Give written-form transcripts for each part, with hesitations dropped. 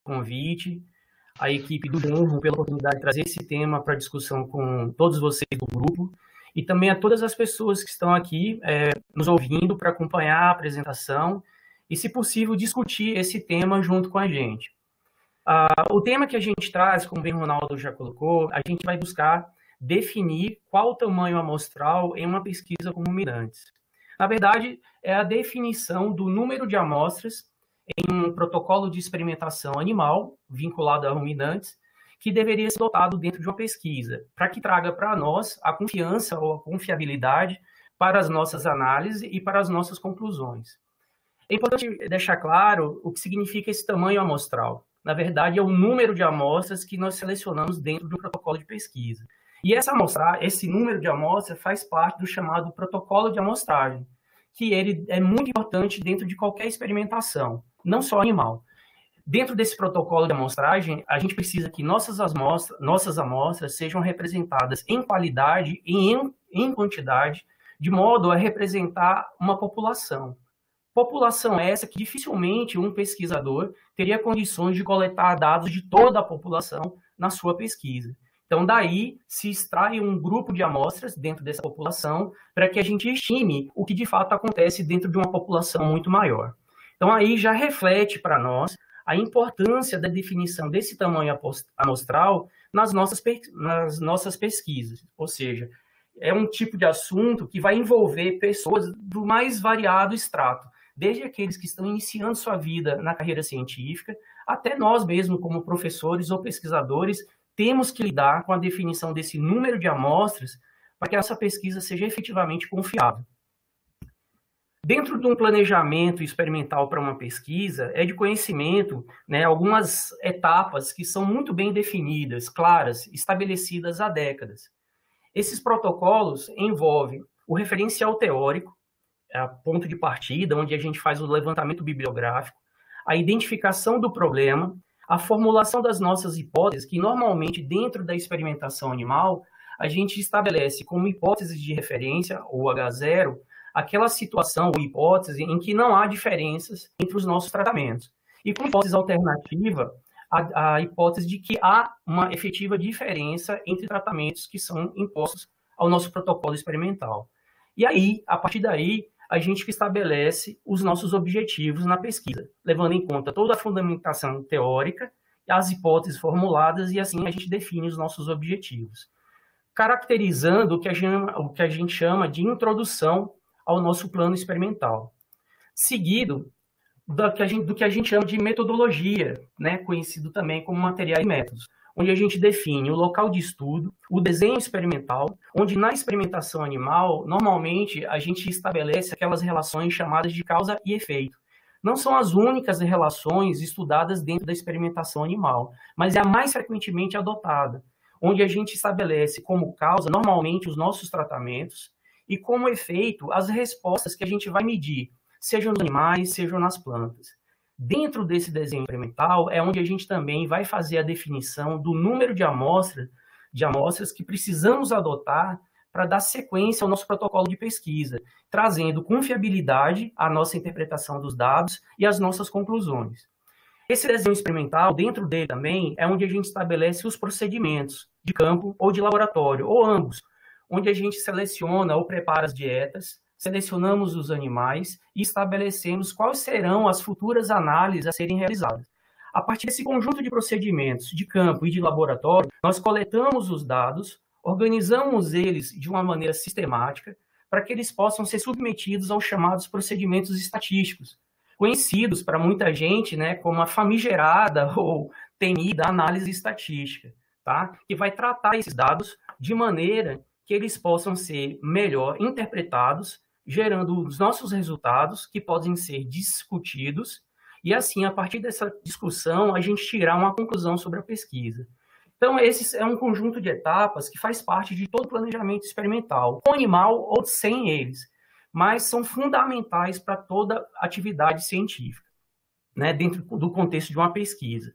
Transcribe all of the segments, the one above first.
convite, a equipe do Genro pela oportunidade de trazer esse tema para discussão com todos vocês do grupo, e também a todas as pessoas que estão aqui nos ouvindo para acompanhar a apresentação e, se possível, discutir esse tema junto com a gente. O tema que a gente traz, como bem o Ronaldo já colocou, a gente vai buscar definir qual o tamanho amostral em uma pesquisa com ruminantes. Na verdade, é a definição do número de amostras em um protocolo de experimentação animal vinculado a ruminantes que deveria ser dotado dentro de uma pesquisa, para que traga para nós a confiança ou a confiabilidade para as nossas análises e para as nossas conclusões. É importante deixar claro o que significa esse tamanho amostral. Na verdade, é o número de amostras que nós selecionamos dentro do protocolo de pesquisa. E esse número de amostras faz parte do chamado protocolo de amostragem, que ele é muito importante dentro de qualquer experimentação, não só animal. Dentro desse protocolo de amostragem, a gente precisa que nossas amostras sejam representadas em qualidade e em quantidade, de modo a representar uma população. População essa que dificilmente um pesquisador teria condições de coletar dados de toda a população na sua pesquisa. Então, daí se extrai um grupo de amostras dentro dessa população para que a gente estime o que de fato acontece dentro de uma população muito maior. Então, aí já reflete para nós a importância da definição desse tamanho amostral nas nossas pesquisas. Ou seja, é um tipo de assunto que vai envolver pessoas do mais variado extrato, desde aqueles que estão iniciando sua vida na carreira científica, até nós mesmos, como professores ou pesquisadores, temos que lidar com a definição desse número de amostras para que essa pesquisa seja efetivamente confiável. Dentro de um planejamento experimental para uma pesquisa, é de conhecimento, algumas etapas que são muito bem definidas, claras, estabelecidas há décadas. Esses protocolos envolvem o referencial teórico, a ponto de partida, onde a gente faz o levantamento bibliográfico, a identificação do problema, a formulação das nossas hipóteses, que normalmente dentro da experimentação animal, a gente estabelece como hipótese de referência, ou H0, aquela situação ou hipótese em que não há diferenças entre os nossos tratamentos. E como hipótese alternativa, a hipótese de que há uma efetiva diferença entre tratamentos que são impostos ao nosso protocolo experimental. E aí, a partir daí, a gente estabelece os nossos objetivos na pesquisa, levando em conta toda a fundamentação teórica, as hipóteses formuladas, e assim a gente define os nossos objetivos, caracterizando o que a gente chama de introdução ao nosso plano experimental, seguido do que a gente chama de metodologia, conhecido também como materiais e métodos, onde a gente define o local de estudo, o desenho experimental, onde na experimentação animal, normalmente, a gente estabelece aquelas relações chamadas de causa e efeito. Não são as únicas relações estudadas dentro da experimentação animal, mas é a mais frequentemente adotada, onde a gente estabelece como causa, normalmente, os nossos tratamentos e como efeito, as respostas que a gente vai medir, sejam nos animais, sejam nas plantas. Dentro desse desenho experimental é onde a gente também vai fazer a definição do número de amostras que precisamos adotar para dar sequência ao nosso protocolo de pesquisa, trazendo confiabilidade à nossa interpretação dos dados e às nossas conclusões. Esse desenho experimental, dentro dele também, é onde a gente estabelece os procedimentos de campo ou de laboratório, ou ambos, onde a gente seleciona ou prepara as dietas, selecionamos os animais e estabelecemos quais serão as futuras análises a serem realizadas. A partir desse conjunto de procedimentos de campo e de laboratório, nós coletamos os dados, organizamos eles de uma maneira sistemática para que eles possam ser submetidos aos chamados procedimentos estatísticos, conhecidos para muita gente como a famigerada ou temida análise estatística, tá? Que vai tratar esses dados de maneira que eles possam ser melhor interpretados, gerando os nossos resultados que podem ser discutidos e, assim, a partir dessa discussão, a gente tirar uma conclusão sobre a pesquisa. Então, esse é um conjunto de etapas que faz parte de todo o planejamento experimental, com animal ou sem eles, mas são fundamentais para toda atividade científica, dentro do contexto de uma pesquisa.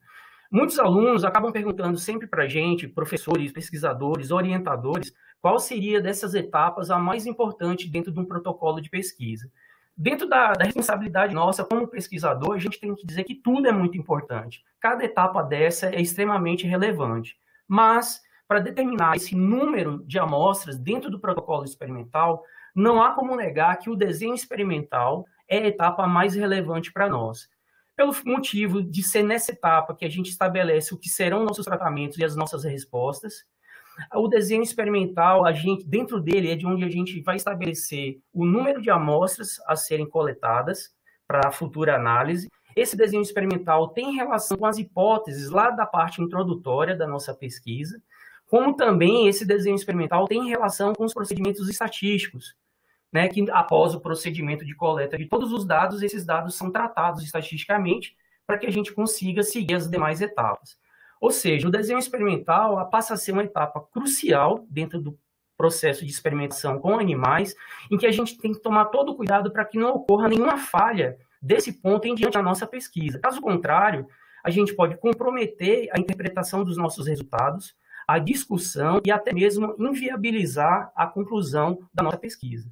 Muitos alunos acabam perguntando sempre para a gente, professores, pesquisadores, orientadores, qual seria dessas etapas a mais importante dentro de um protocolo de pesquisa. Dentro da responsabilidade nossa como pesquisador, a gente tem que dizer que tudo é muito importante. Cada etapa dessa é extremamente relevante. Mas, para determinar esse número de amostras dentro do protocolo experimental, não há como negar que o desenho experimental é a etapa mais relevante para nós. Pelo motivo de ser nessa etapa que a gente estabelece o que serão nossos tratamentos e as nossas respostas, o desenho experimental, dentro dele é de onde a gente vai estabelecer o número de amostras a serem coletadas para a futura análise. Esse desenho experimental tem relação com as hipóteses lá da parte introdutória da nossa pesquisa, como também esse desenho experimental tem relação com os procedimentos estatísticos, né, que após o procedimento de coleta de todos os dados, esses dados são tratados estatisticamente para que a gente consiga seguir as demais etapas. Ou seja, o desenho experimental passa a ser uma etapa crucial dentro do processo de experimentação com animais, em que a gente tem que tomar todo o cuidado para que não ocorra nenhuma falha desse ponto em diante da nossa pesquisa. Caso contrário, a gente pode comprometer a interpretação dos nossos resultados, a discussão e até mesmo inviabilizar a conclusão da nossa pesquisa.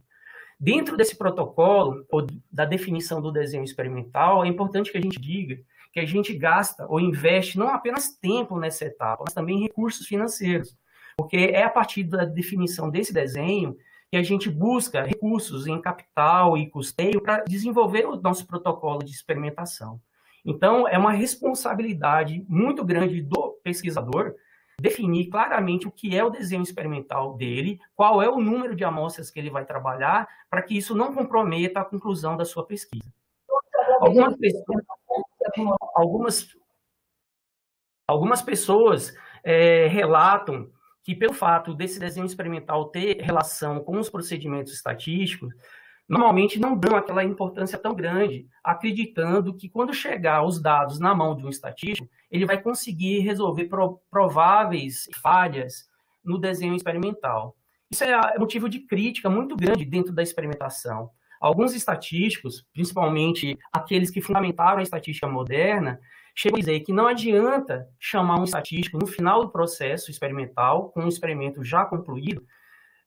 Dentro desse protocolo, ou da definição do desenho experimental, é importante que a gente diga que a gente gasta ou investe não apenas tempo nessa etapa, mas também recursos financeiros, porque é a partir da definição desse desenho que a gente busca recursos em capital e custeio para desenvolver o nosso protocolo de experimentação. Então, é uma responsabilidade muito grande do pesquisador definir claramente o que é o desenho experimental dele, qual é o número de amostras que ele vai trabalhar, para que isso não comprometa a conclusão da sua pesquisa. Algumas pessoas relatam que, pelo fato desse desenho experimental ter relação com os procedimentos estatísticos, normalmente não dão aquela importância tão grande, acreditando que quando chegar os dados na mão de um estatístico, ele vai conseguir resolver prováveis falhas no desenho experimental. Isso é motivo de crítica muito grande dentro da experimentação. Alguns estatísticos, principalmente aqueles que fundamentaram a estatística moderna, chegam a dizer que não adianta chamar um estatístico no final do processo experimental, com um experimento já concluído,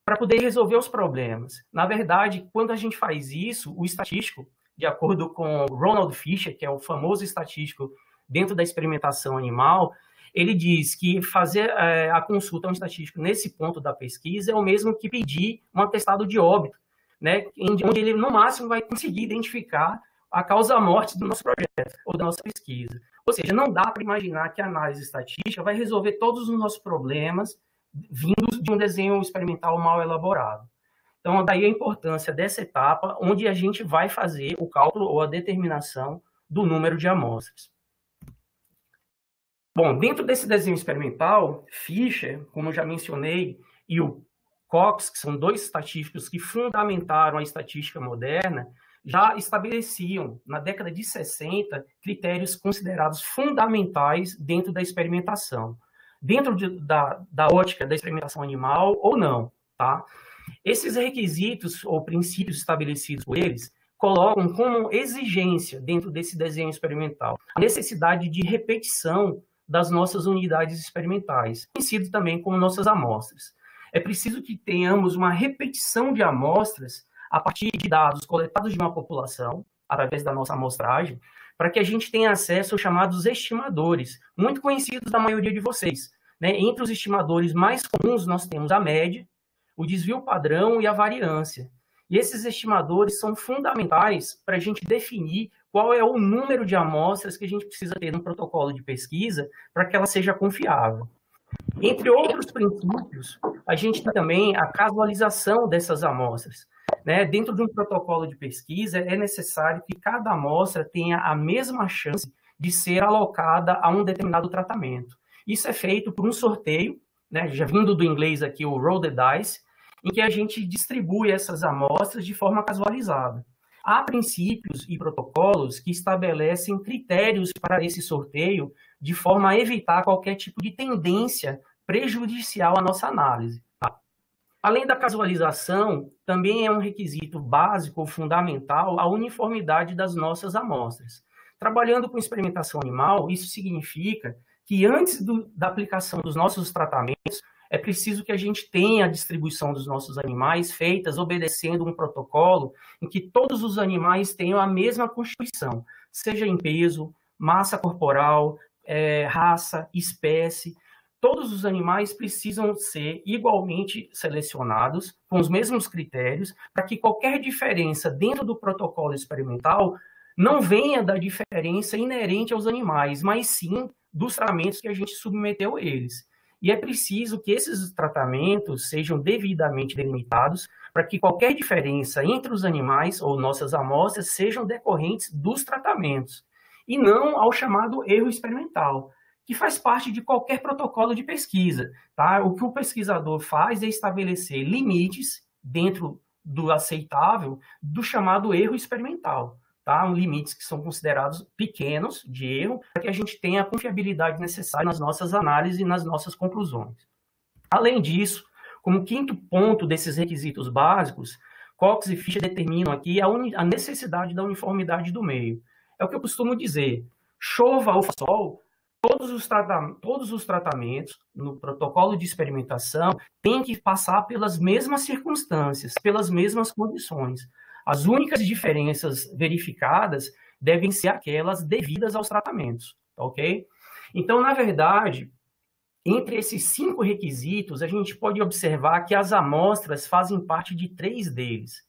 para poder resolver os problemas. Na verdade, quando a gente faz isso, o estatístico, de acordo com Ronald Fisher, que é o famoso estatístico dentro da experimentação animal, ele diz que fazer a consulta a um estatístico nesse ponto da pesquisa é o mesmo que pedir um atestado de óbito, né, onde ele, no máximo, vai conseguir identificar a causa-morte do nosso projeto ou da nossa pesquisa. Ou seja, não dá para imaginar que a análise estatística vai resolver todos os nossos problemas vindos de um desenho experimental mal elaborado. Então, daí a importância dessa etapa, onde a gente vai fazer o cálculo ou a determinação do número de amostras. Bom, dentro desse desenho experimental, Fisher, como eu já mencionei, e o Cox, que são dois estatísticos que fundamentaram a estatística moderna, já estabeleciam, na década de 60, critérios considerados fundamentais dentro da experimentação, dentro da ótica da experimentação animal ou não, tá? Esses requisitos ou princípios estabelecidos por eles colocam como exigência dentro desse desenho experimental a necessidade de repetição das nossas unidades experimentais, conhecido também como nossas amostras. É preciso que tenhamos uma repetição de amostras a partir de dados coletados de uma população, através da nossa amostragem, para que a gente tenha acesso aos chamados estimadores, muito conhecidos da maioria de vocês. Né? Entre os estimadores mais comuns, nós temos a média, o desvio padrão e a variância. E esses estimadores são fundamentais para a gente definir qual é o número de amostras que a gente precisa ter no protocolo de pesquisa para que ela seja confiável. Entre outros princípios, a gente tem também a casualização dessas amostras. Né? Dentro de um protocolo de pesquisa, é necessário que cada amostra tenha a mesma chance de ser alocada a um determinado tratamento. Isso é feito por um sorteio, né? Já vindo do inglês aqui, o roll the dice, em que a gente distribui essas amostras de forma casualizada. Há princípios e protocolos que estabelecem critérios para esse sorteio de forma a evitar qualquer tipo de tendência prejudicial à nossa análise. Tá? Além da casualização, também é um requisito básico ou fundamental a uniformidade das nossas amostras. Trabalhando com experimentação animal, isso significa que antes da aplicação dos nossos tratamentos, é preciso que a gente tenha a distribuição dos nossos animais feitas obedecendo um protocolo em que todos os animais tenham a mesma constituição, seja em peso, massa corporal, raça, espécie. Todos os animais precisam ser igualmente selecionados, com os mesmos critérios, para que qualquer diferença dentro do protocolo experimental não venha da diferença inerente aos animais, mas sim dos tratamentos que a gente submeteu a eles. E é preciso que esses tratamentos sejam devidamente delimitados para que qualquer diferença entre os animais ou nossas amostras sejam decorrentes dos tratamentos, e não ao chamado erro experimental, que faz parte de qualquer protocolo de pesquisa. Tá? O que o pesquisador faz é estabelecer limites dentro do aceitável do chamado erro experimental. Tá? Limites que são considerados pequenos de erro, para que a gente tenha a confiabilidade necessária nas nossas análises e nas nossas conclusões. Além disso, como quinto ponto desses requisitos básicos, Cox e Fischer determinam aqui a necessidade da uniformidade do meio. É o que eu costumo dizer, chova ou sol, todos os tratamentos no protocolo de experimentação têm que passar pelas mesmas circunstâncias, pelas mesmas condições. As únicas diferenças verificadas devem ser aquelas devidas aos tratamentos, ok? Então, na verdade, entre esses 5 requisitos, a gente pode observar que as amostras fazem parte de 3 deles.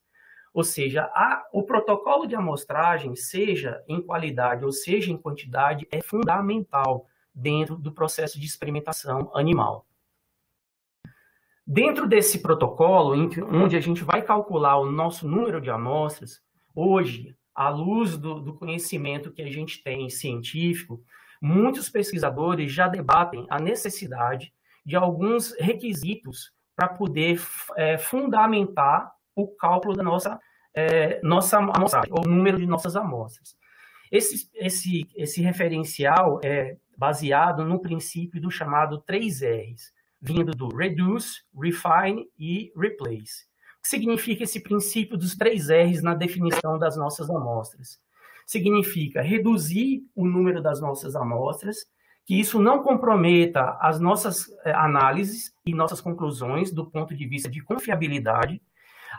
Ou seja, o protocolo de amostragem, seja em qualidade ou seja em quantidade, é fundamental dentro do processo de experimentação animal. Dentro desse protocolo, onde a gente vai calcular o nosso número de amostras, hoje, à luz do conhecimento que a gente tem científico, muitos pesquisadores já debatem a necessidade de alguns requisitos para poder fundamentar o cálculo da nossa amostragem, ou número de nossas amostras. Esse referencial é baseado no princípio do chamado 3 R's, vindo do Reduce, Refine e Replace. O que significa esse princípio dos 3 R's na definição das nossas amostras? Significa reduzir o número das nossas amostras, que isso não comprometa as nossas análises e nossas conclusões do ponto de vista de confiabilidade.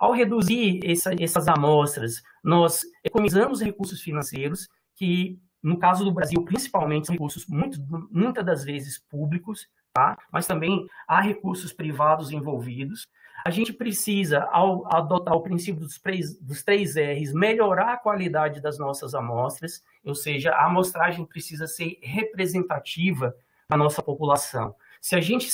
Ao reduzir essas amostras, nós economizamos recursos financeiros, que, no caso do Brasil, principalmente, são recursos muitas das vezes públicos, tá? Mas também há recursos privados envolvidos. A gente precisa, ao adotar o princípio dos 3 R's, melhorar a qualidade das nossas amostras, ou seja, a amostragem precisa ser representativa da nossa população. Se a gente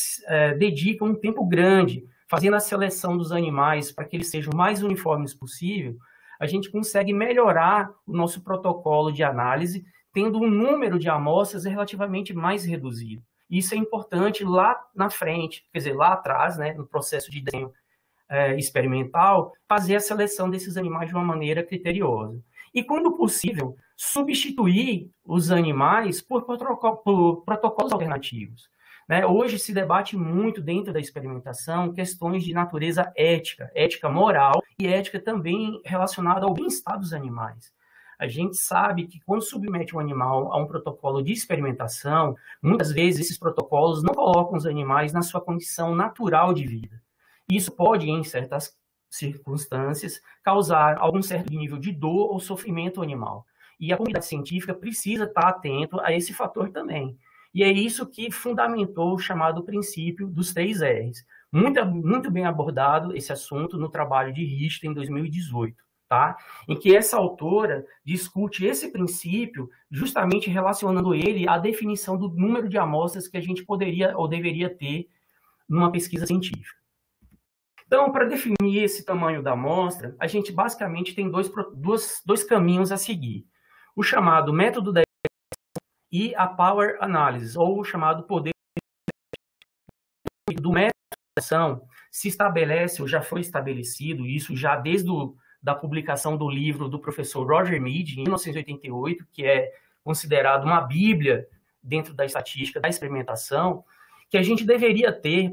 dedica um tempo grande fazendo a seleção dos animais para que eles sejam o mais uniformes possível, a gente consegue melhorar o nosso protocolo de análise, tendo um número de amostras relativamente mais reduzido. Isso é importante lá na frente, quer dizer, lá atrás, né, no processo de desenho experimental, fazer a seleção desses animais de uma maneira criteriosa. E, quando possível, substituir os animais por protocolos alternativos. Né? Hoje se debate muito dentro da experimentação questões de natureza ética, ética moral e ética também relacionada ao bem-estar dos animais. A gente sabe que quando submete um animal a um protocolo de experimentação, muitas vezes esses protocolos não colocam os animais na sua condição natural de vida. Isso pode, em certas circunstâncias, causar algum certo nível de dor ou sofrimento animal. E a comunidade científica precisa estar atento a esse fator também. E é isso que fundamentou o chamado princípio dos 3 R's. Muito bem abordado esse assunto no trabalho de Richter em 2018. Tá? Em que essa autora discute esse princípio justamente relacionando ele à definição do número de amostras que a gente poderia ou deveria ter numa pesquisa científica. Então, para definir esse tamanho da amostra, a gente basicamente tem dois caminhos a seguir. O chamado método da e a Power Analysis, ou o chamado poder do método da ação, se estabelece, ou já foi estabelecido, isso já desde da publicação do livro do professor Roger Mead, em 1988, que é considerado uma bíblia dentro da estatística da experimentação, que a gente deveria ter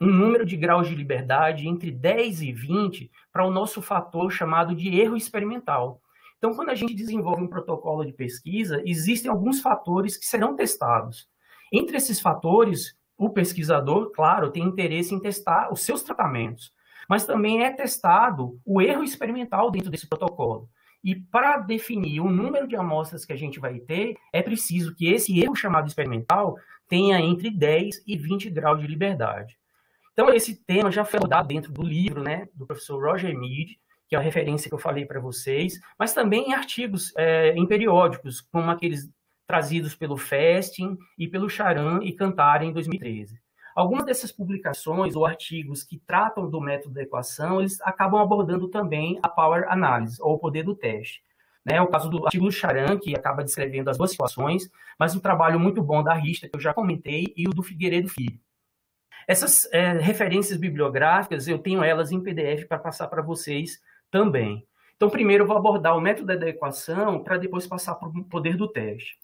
um número de graus de liberdade entre 10 e 20 para o nosso fator chamado de erro experimental. Então, quando a gente desenvolve um protocolo de pesquisa, existem alguns fatores que serão testados. Entre esses fatores, o pesquisador, claro, tem interesse em testar os seus tratamentos, mas também é testado o erro experimental dentro desse protocolo. E para definir o número de amostras que a gente vai ter, é preciso que esse erro chamado experimental tenha entre 10 e 20 graus de liberdade. Então, esse tema já foi abordado dentro do livro, né, do professor Roger Mead, que é a referência que eu falei para vocês, mas também em artigos, em periódicos, como aqueles trazidos pelo Festing e pelo Charan e Kantara em 2013. Algumas dessas publicações ou artigos que tratam do método da equação, eles acabam abordando também a power analysis, ou o poder do teste. Né? O caso do artigo do Charan, que acaba descrevendo as duas situações, mas um trabalho muito bom da Richter, que eu já comentei, e o do Figueiredo Filho. Essas referências bibliográficas, eu tenho elas em PDF para passar para vocês também. Então, primeiro eu vou abordar o método da equação para depois passar para o poder do teste.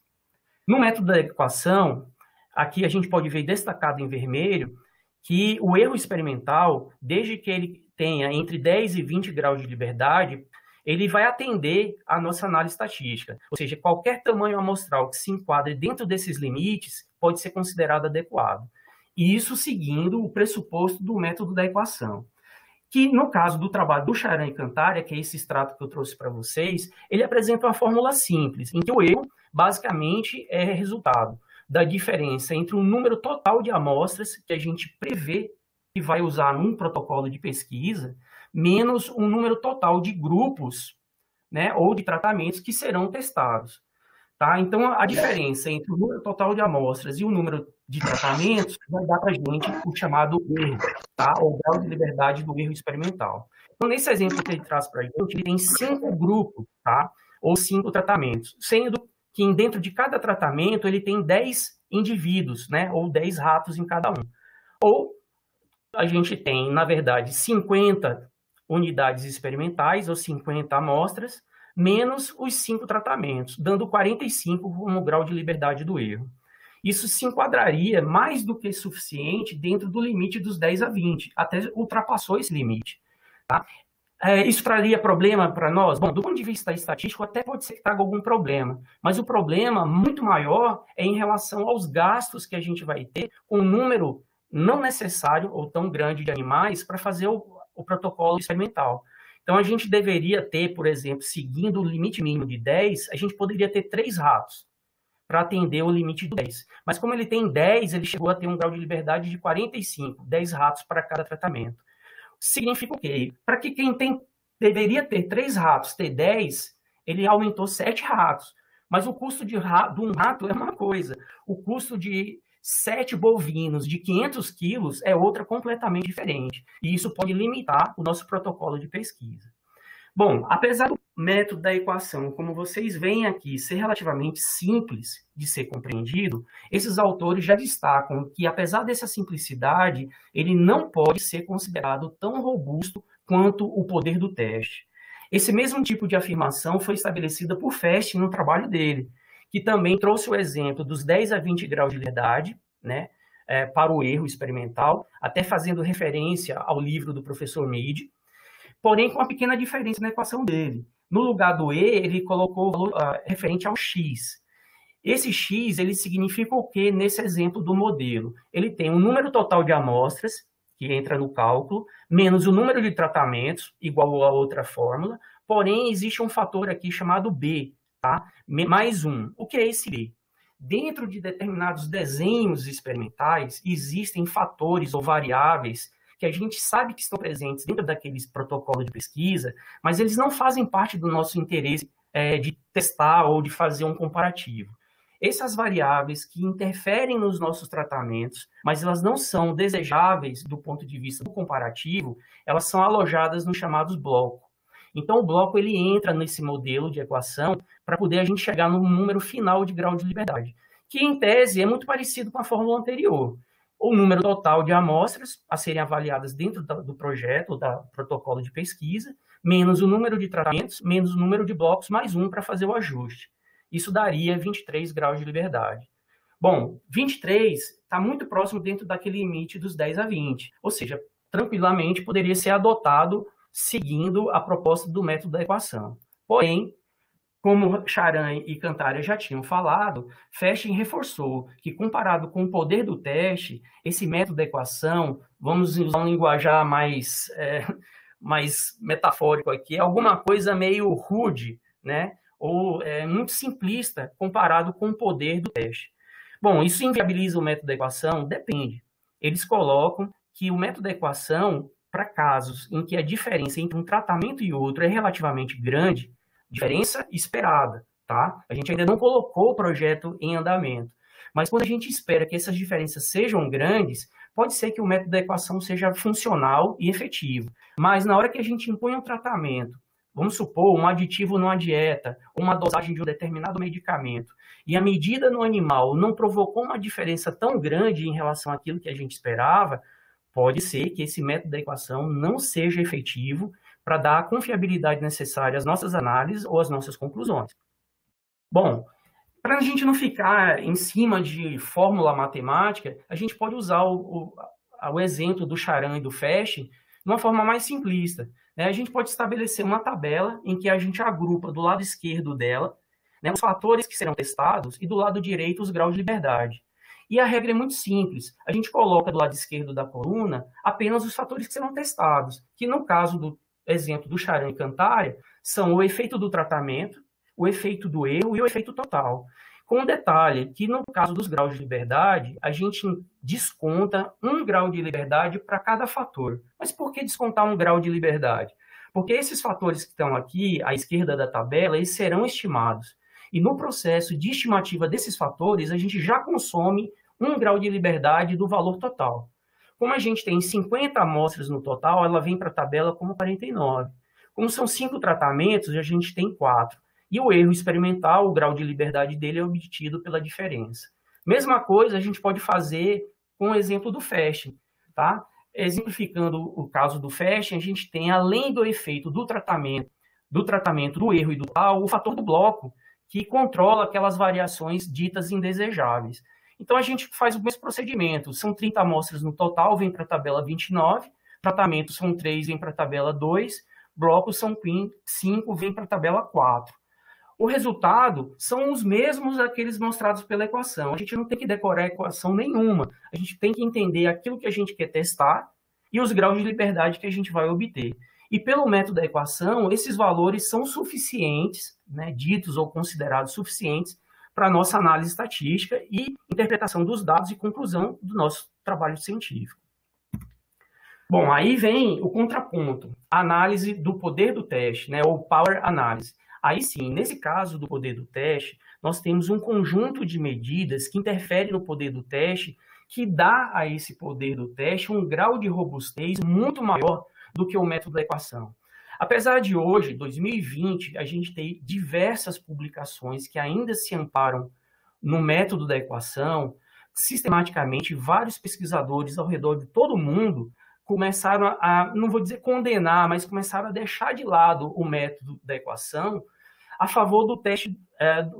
No método da equação, aqui a gente pode ver destacado em vermelho que o erro experimental, desde que ele tenha entre 10 e 20 graus de liberdade, ele vai atender à nossa análise estatística. Ou seja, qualquer tamanho amostral que se enquadre dentro desses limites pode ser considerado adequado. E isso seguindo o pressuposto do método da equação. Que, no caso do trabalho do Charan e Kantara, que é esse extrato que eu trouxe para vocês, ele apresenta uma fórmula simples, em que o erro, basicamente, é resultado da diferença entre o número total de amostras que a gente prevê que vai usar num protocolo de pesquisa, menos o número total de grupos, né, ou de tratamentos que serão testados. Tá? Então, a diferença entre o número total de amostras e o número de tratamentos vai dar para a gente o chamado erro, tá? Ou grau de liberdade do erro experimental. Então, nesse exemplo que ele traz para a gente, ele tem 5 grupos, tá? Ou 5 tratamentos, sendo que dentro de cada tratamento ele tem 10 indivíduos, né? Ou 10 ratos em cada um. Ou a gente tem, na verdade, 50 unidades experimentais, ou 50 amostras, menos os 5 tratamentos, dando 45 como grau de liberdade do erro. Isso se enquadraria mais do que suficiente dentro do limite dos 10 a 20, até ultrapassou esse limite. Tá? Isso traria problema para nós? Bom, do ponto de vista estatístico, até pode ser que traga algum problema, mas o problema muito maior é em relação aos gastos que a gente vai ter com um número não necessário ou tão grande de animais para fazer o protocolo experimental. Então, a gente deveria ter, por exemplo, seguindo o limite mínimo de 10, a gente poderia ter 3 ratos para atender o limite de 10. Mas como ele tem 10, ele chegou a ter um grau de liberdade de 45, 10 ratos para cada tratamento. Significa o quê? Para que quem deveria ter 3 ratos, ter 10, ele aumentou 7 ratos. Mas o custo de um rato é uma coisa. O custo de 7 bovinos de 500 quilos é outra completamente diferente. E isso pode limitar o nosso protocolo de pesquisa. Bom, apesar do método da equação, como vocês veem aqui, ser relativamente simples de ser compreendido, esses autores já destacam que, apesar dessa simplicidade, ele não pode ser considerado tão robusto quanto o poder do teste. Esse mesmo tipo de afirmação foi estabelecida por Festing no trabalho dele, que também trouxe o exemplo dos 10 a 20 graus de liberdade, né, para o erro experimental, até fazendo referência ao livro do professor Mead, porém com uma pequena diferença na equação dele. No lugar do E, ele colocou o valor referente ao X. Esse X, ele significa o quê nesse exemplo do modelo? Ele tem um número total de amostras, que entra no cálculo, menos o número de tratamentos, igual a outra fórmula, porém existe um fator aqui chamado B, tá? Mais 1. O que é esse B? Dentro de determinados desenhos experimentais, existem fatores ou variáveis que a gente sabe que estão presentes dentro daqueles protocolos de pesquisa, mas eles não fazem parte do nosso interesse de testar ou de fazer um comparativo. Essas variáveis que interferem nos nossos tratamentos, mas elas não são desejáveis do ponto de vista do comparativo, elas são alojadas nos chamados blocos. Então, o bloco ele entra nesse modelo de equação para poder a gente chegar no número final de grau de liberdade, que, em tese, é muito parecido com a fórmula anterior. O número total de amostras a serem avaliadas dentro do projeto, do protocolo de pesquisa, menos o número de tratamentos, menos o número de blocos, mais 1 para fazer o ajuste. Isso daria 23 graus de liberdade. Bom, 23 está muito próximo dentro daquele limite dos 10 a 20, ou seja, tranquilamente poderia ser adotado seguindo a proposta do método da equação. Porém, Como Charan e Cantarha já tinham falado, Feshting reforçou que, comparado com o poder do teste, esse método da equação, vamos usar um linguajar mais metafórico aqui, é alguma coisa meio rude, né? Ou muito simplista comparado com o poder do teste. Bom, isso inviabiliza o método da equação? Depende. Eles colocam que o método da equação, para casos em que a diferença entre um tratamento e outro é relativamente grande, diferença esperada, tá? A gente ainda não colocou o projeto em andamento. Mas quando a gente espera que essas diferenças sejam grandes, pode ser que o método da equação seja funcional e efetivo. Mas na hora que a gente impõe um tratamento, vamos supor, um aditivo numa dieta, uma dosagem de um determinado medicamento, e a medida no animal não provocou uma diferença tão grande em relação àquilo que a gente esperava, pode ser que esse método da equação não seja efetivo para dar a confiabilidade necessária às nossas análises ou às nossas conclusões. Bom, para a gente não ficar em cima de fórmula matemática, a gente pode usar o exemplo do Charan e do Feshting de uma forma mais simplista. A gente pode estabelecer uma tabela em que a gente agrupa do lado esquerdo dela, né, os fatores que serão testados e do lado direito os graus de liberdade. E a regra é muito simples. A gente coloca do lado esquerdo da coluna apenas os fatores que serão testados, que no caso do exemplo do Charan e Cantarha são o efeito do tratamento, o efeito do erro e o efeito total. Com um detalhe que no caso dos graus de liberdade, a gente desconta 1 grau de liberdade para cada fator. Mas por que descontar 1 grau de liberdade? Porque esses fatores que estão aqui à esquerda da tabela, eles serão estimados. E no processo de estimativa desses fatores, a gente já consome 1 grau de liberdade do valor total. Como a gente tem 50 amostras no total, ela vem para a tabela como 49. Como são 5 tratamentos, a gente tem 4. E o erro experimental, o grau de liberdade dele é obtido pela diferença. Mesma coisa a gente pode fazer com o exemplo do Feshting, tá? Exemplificando o caso do Feshting, a gente tem, além do efeito do tratamento, do erro e do tal, o fator do bloco, que controla aquelas variações ditas indesejáveis. Então, a gente faz o mesmo procedimento. São 30 amostras no total, vem para a tabela 29. Tratamentos são 3, vem para a tabela 2. Blocos são 5, vem para a tabela 4. O resultado são os mesmos daqueles mostrados pela equação. A gente não tem que decorar a equação nenhuma. A gente tem que entender aquilo que a gente quer testar e os graus de liberdade que a gente vai obter. E pelo método da equação, esses valores são suficientes, né, ditos ou considerados suficientes, para a nossa análise estatística e interpretação dos dados e conclusão do nosso trabalho científico. Bom, aí vem o contraponto, a análise do poder do teste, né, ou power analysis. Aí sim, nesse caso do poder do teste, nós temos um conjunto de medidas que interferem no poder do teste, que dá a esse poder do teste um grau de robustez muito maior do que o método da equação. Apesar de hoje, 2020, a gente tem diversas publicações que ainda se amparam no método da equação, sistematicamente, vários pesquisadores ao redor de todo o mundo começaram a, não vou dizer condenar, mas começaram a deixar de lado o método da equação a favor do teste,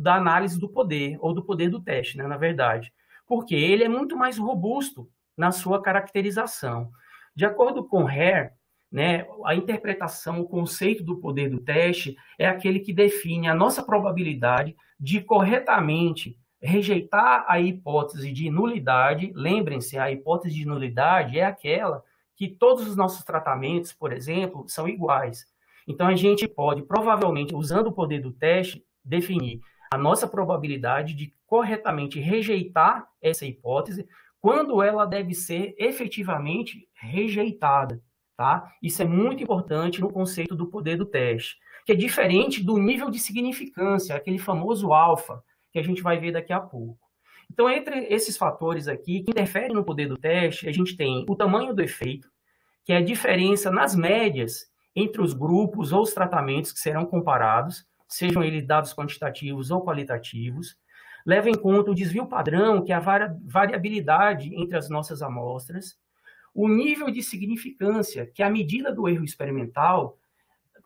da análise do poder, ou do poder do teste, né, na verdade. Porque ele é muito mais robusto na sua caracterização. De acordo com Hare, né, a interpretação, o conceito do poder do teste é aquele que define a nossa probabilidade de corretamente rejeitar a hipótese de nulidade. Lembrem-se, a hipótese de nulidade é aquela que todos os nossos tratamentos, por exemplo, são iguais. Então, a gente pode, provavelmente, usando o poder do teste, definir a nossa probabilidade de corretamente rejeitar essa hipótese quando ela deve ser efetivamente rejeitada. Tá? Isso é muito importante no conceito do poder do teste, que é diferente do nível de significância, aquele famoso alfa, que a gente vai ver daqui a pouco. Então, entre esses fatores aqui que interferem no poder do teste, a gente tem o tamanho do efeito, que é a diferença nas médias entre os grupos ou os tratamentos que serão comparados, sejam eles dados quantitativos ou qualitativos. Leva em conta o desvio padrão, que é a variabilidade entre as nossas amostras. O nível de significância, que é a medida do erro experimental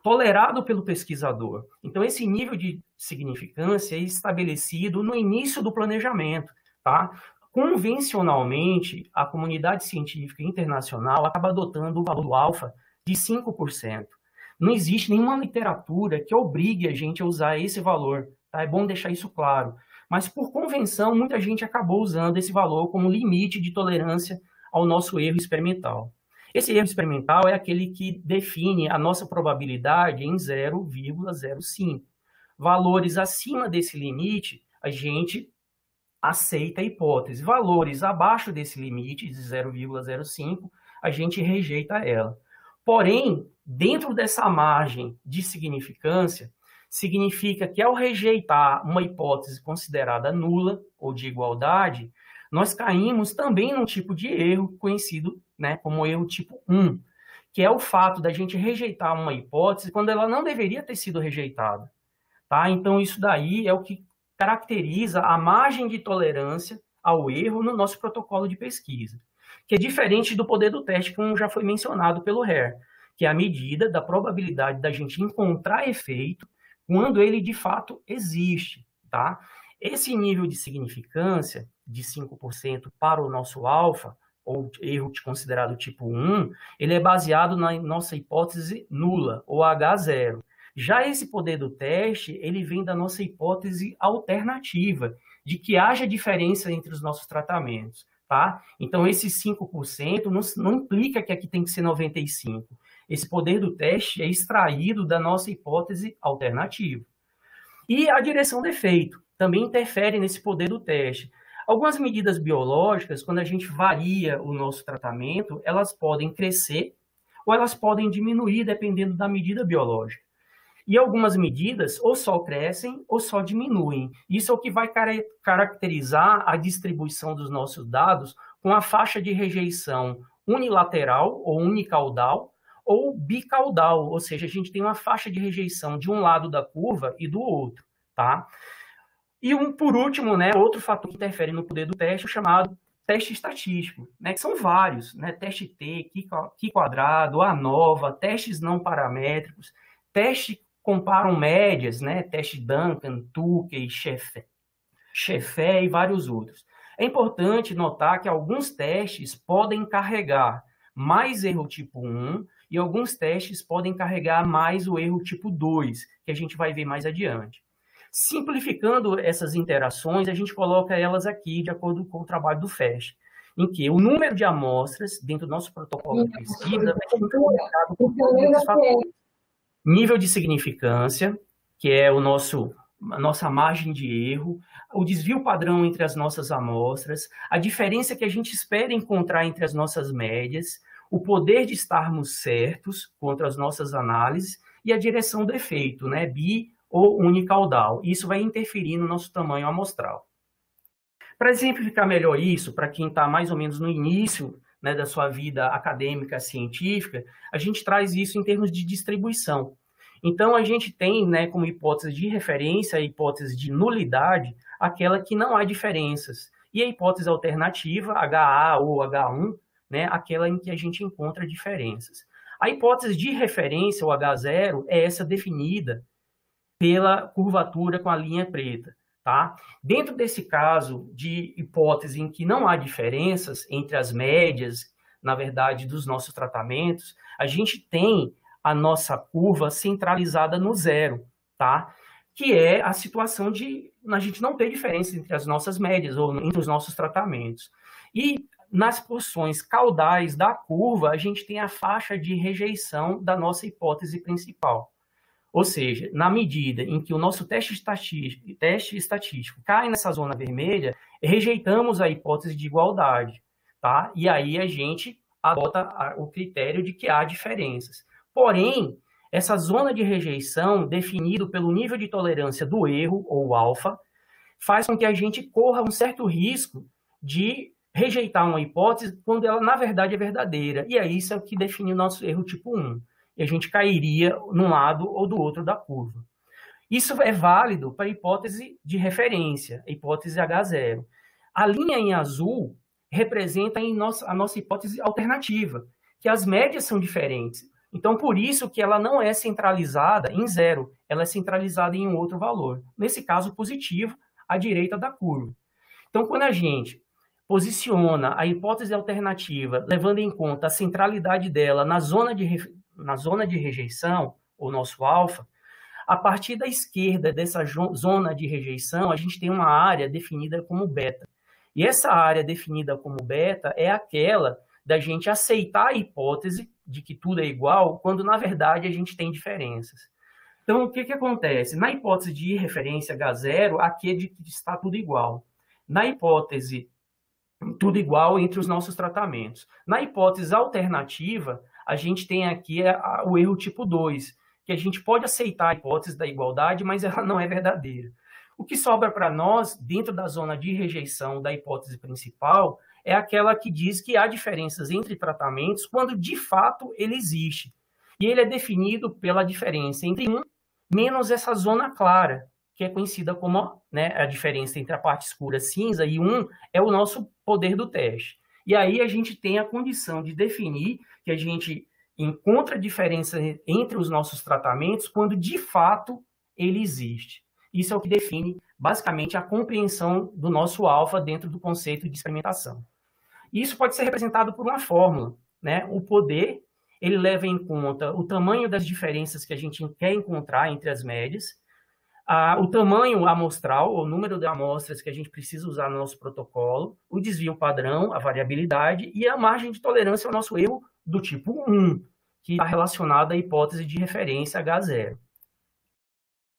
tolerado pelo pesquisador. Então, esse nível de significância é estabelecido no início do planejamento, tá? Convencionalmente, a comunidade científica internacional acaba adotando o valor do alfa de 5%. Não existe nenhuma literatura que obrigue a gente a usar esse valor, tá? É bom deixar isso claro. Mas, por convenção, muita gente acabou usando esse valor como limite de tolerância ao nosso erro experimental. Esse erro experimental é aquele que define a nossa probabilidade em 0,05. Valores acima desse limite, a gente aceita a hipótese. Valores abaixo desse limite, de 0,05, a gente rejeita ela. Porém, dentro dessa margem de significância, significa que ao rejeitar uma hipótese considerada nula ou de igualdade, nós caímos também num tipo de erro conhecido, né, como erro tipo 1, que é o fato da gente rejeitar uma hipótese quando ela não deveria ter sido rejeitada. Tá? Então, isso daí é o que caracteriza a margem de tolerância ao erro no nosso protocolo de pesquisa, que é diferente do poder do teste, como já foi mencionado pelo Hare, que é a medida da probabilidade da gente encontrar efeito quando ele de fato existe. Tá? Esse nível de significância de 5% para o nosso alfa, ou erro considerado tipo 1, ele é baseado na nossa hipótese nula, ou H0. Já esse poder do teste, ele vem da nossa hipótese alternativa, de que haja diferença entre os nossos tratamentos, tá? Então, esse 5% não implica que aqui tem que ser 95%. Esse poder do teste é extraído da nossa hipótese alternativa. E a direção do efeito também interfere nesse poder do teste. Algumas medidas biológicas, quando a gente varia o nosso tratamento, elas podem crescer ou elas podem diminuir, dependendo da medida biológica. E algumas medidas ou só crescem ou só diminuem. Isso é o que vai caracterizar a distribuição dos nossos dados com a faixa de rejeição unilateral ou unicaudal ou bicaudal, ou seja, a gente tem uma faixa de rejeição de um lado da curva e do outro, tá? E por último, né, outro fator que interfere no poder do teste é o chamado teste estatístico, né, que são vários, né, teste T, Q quadrado, ANOVA, testes não paramétricos, teste comparam médias, né, teste Duncan, Tukey, Shefé e vários outros. É importante notar que alguns testes podem carregar mais erro tipo 1 e alguns testes podem carregar mais o erro tipo 2, que a gente vai ver mais adiante. Simplificando essas interações, a gente coloca elas aqui de acordo com o trabalho do FAST, em que o número de amostras dentro do nosso protocolo de pesquisa vai ser colocado por muitos fatores. Nível de significância, que é a nossa margem de erro, o desvio padrão entre as nossas amostras, a diferença que a gente espera encontrar entre as nossas médias, o poder de estarmos certos contra as nossas análises e a direção do efeito, né, bi ou unicaudal. Isso vai interferir no nosso tamanho amostral. Para exemplificar melhor isso, para quem está mais ou menos no início, né, da sua vida acadêmica científica, a gente traz isso em termos de distribuição. Então, a gente tem, né, como hipótese de referência a hipótese de nulidade, aquela que não há diferenças. E a hipótese alternativa, HA ou H1, né, aquela em que a gente encontra diferenças. A hipótese de referência, o H0, é essa definida pela curvatura com a linha preta. Tá? Dentro desse caso de hipótese em que não há diferenças entre as médias, na verdade, dos nossos tratamentos, a gente tem a nossa curva centralizada no zero, tá? Que é a situação de a gente não ter diferença entre as nossas médias ou entre os nossos tratamentos. E nas porções caudais da curva, a gente tem a faixa de rejeição da nossa hipótese principal. Ou seja, na medida em que o nosso teste estatístico cai nessa zona vermelha, rejeitamos a hipótese de igualdade, tá? E aí a gente adota o critério de que há diferenças. Porém, essa zona de rejeição, definido pelo nível de tolerância do erro, ou alfa, faz com que a gente corra um certo risco de rejeitar uma hipótese quando ela, na verdade, é verdadeira. E aí isso é o que define o nosso erro tipo 1. E a gente cairia num lado ou do outro da curva. Isso é válido para a hipótese de referência, a hipótese H0. A linha em azul representa a nossa hipótese alternativa, que as médias são diferentes. Então, por isso que ela não é centralizada em zero, ela é centralizada em um outro valor. Nesse caso, positivo, à direita da curva. Então, quando a gente posiciona a hipótese alternativa, levando em conta a centralidade dela na zona de rejeição, o nosso alfa, a partir da esquerda dessa zona de rejeição, a gente tem uma área definida como beta. E essa área definida como beta é aquela da gente aceitar a hipótese de que tudo é igual, quando, na verdade, a gente tem diferenças. Então, o que acontece? Na hipótese de referência H0, aqui é de que está tudo igual. Na hipótese tudo igual entre os nossos tratamentos. Na hipótese alternativa, a gente tem aqui o erro tipo 2, que a gente pode aceitar a hipótese da igualdade, mas ela não é verdadeira. O que sobra para nós, dentro da zona de rejeição da hipótese principal, é aquela que diz que há diferenças entre tratamentos quando, de fato, ele existe. E ele é definido pela diferença entre 1 menos essa zona clara, que é conhecida como, né, a diferença entre a parte escura cinza e 1 é o nosso poder do teste. E aí a gente tem a condição de definir que a gente encontra diferença entre os nossos tratamentos quando, de fato, ele existe. Isso é o que define, basicamente, a compreensão do nosso alfa dentro do conceito de experimentação. Isso pode ser representado por uma fórmula, né? O poder, ele leva em conta o tamanho das diferenças que a gente quer encontrar entre as médias, o tamanho amostral, o número de amostras que a gente precisa usar no nosso protocolo, o desvio padrão, a variabilidade e a margem de tolerância ao nosso erro do tipo 1, que está relacionado à hipótese de referência H0.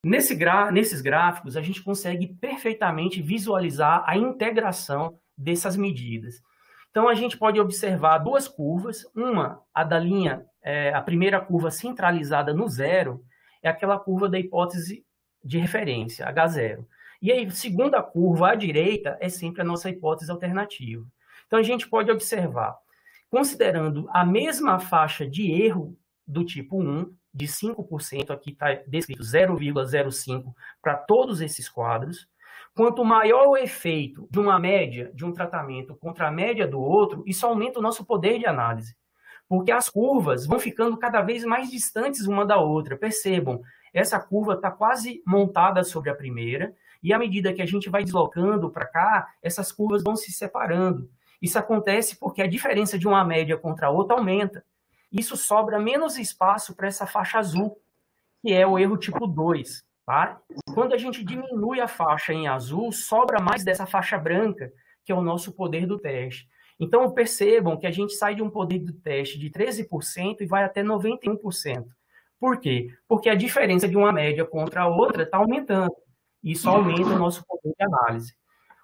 Nesses gráficos, a gente consegue perfeitamente visualizar a integração dessas medidas. Então, a gente pode observar duas curvas. Uma, a da linha, a primeira curva centralizada no zero, é aquela curva da hipótese de referência, H0. E aí, a segunda curva à direita é sempre a nossa hipótese alternativa. Então, a gente pode observar, considerando a mesma faixa de erro do tipo 1, de 5%, aqui está descrito 0,05 para todos esses quadros, quanto maior o efeito de uma média de um tratamento contra a média do outro, isso aumenta o nosso poder de análise, porque as curvas vão ficando cada vez mais distantes uma da outra. Percebam, essa curva está quase montada sobre a primeira, e à medida que a gente vai deslocando para cá, essas curvas vão se separando. Isso acontece porque a diferença de uma média contra a outra aumenta. Isso sobra menos espaço para essa faixa azul, que é o erro tipo 2. Tá? Quando a gente diminui a faixa em azul, sobra mais dessa faixa branca, que é o nosso poder do teste. Então, percebam que a gente sai de um poder do teste de 13% e vai até 91%. Por quê? Porque a diferença de uma média contra a outra está aumentando. Isso aumenta o nosso poder de análise.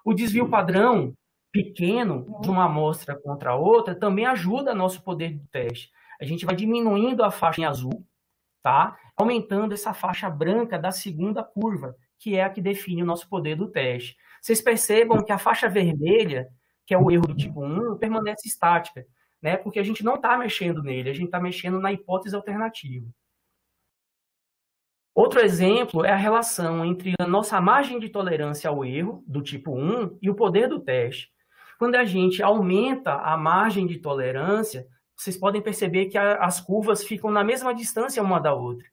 O desvio padrão pequeno de uma amostra contra a outra também ajuda nosso poder do teste. A gente vai diminuindo a faixa em azul, tá? Aumentando essa faixa branca da segunda curva, que é a que define o nosso poder do teste. Vocês percebam que a faixa vermelha, que é o erro do tipo 1, permanece estática, né? Porque a gente não está mexendo nele, a gente está mexendo na hipótese alternativa. Outro exemplo é a relação entre a nossa margem de tolerância ao erro, do tipo 1, e o poder do teste. Quando a gente aumenta a margem de tolerância, vocês podem perceber que as curvas ficam na mesma distância uma da outra.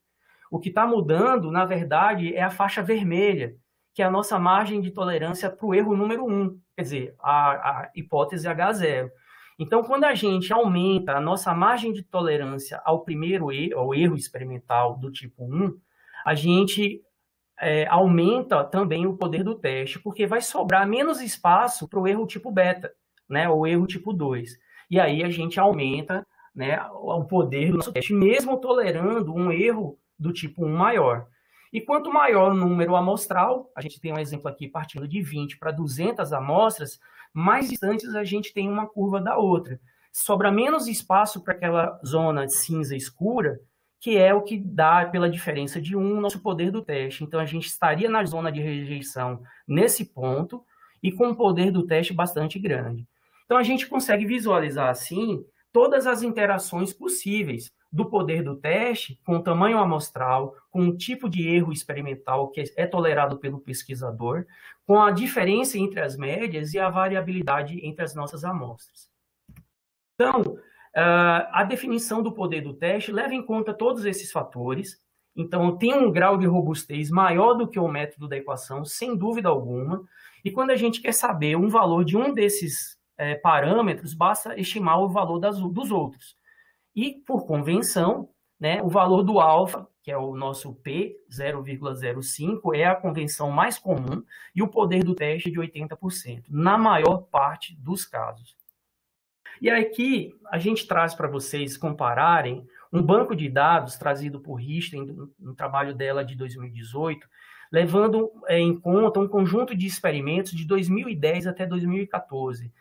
O que está mudando, na verdade, é a faixa vermelha, que é a nossa margem de tolerância para o erro número 1, quer dizer, a hipótese H0. Então, quando a gente aumenta a nossa margem de tolerância ao erro experimental do tipo 1, a gente aumenta também o poder do teste, porque vai sobrar menos espaço para o erro tipo beta, né, ou erro tipo 2. E aí a gente aumenta, né, o poder do nosso teste, mesmo tolerando um erro do tipo 1 maior. E quanto maior o número amostral, a gente tem um exemplo aqui partindo de 20 para 200 amostras, mais distantes a gente tem uma curva da outra. Sobra menos espaço para aquela zona cinza escura, que é o que dá, pela diferença de 1, o nosso poder do teste. Então, a gente estaria na zona de rejeição nesse ponto e com um poder do teste bastante grande. Então, a gente consegue visualizar, assim, todas as interações possíveis do poder do teste com o tamanho amostral, com o tipo de erro experimental que é tolerado pelo pesquisador, com a diferença entre as médias e a variabilidade entre as nossas amostras. Então, a definição do poder do teste leva em conta todos esses fatores. Então, tem um grau de robustez maior do que o método da equação, sem dúvida alguma. E quando a gente quer saber um valor de um desses parâmetros, basta estimar o valor dos outros. E, por convenção, né, o valor do alfa, que é o nosso P 0,05, é a convenção mais comum, e o poder do teste de 80%, na maior parte dos casos. E aqui a gente traz para vocês compararem um banco de dados trazido por Richter no trabalho dela de 2018, levando em conta um conjunto de experimentos de 2010 até 2014.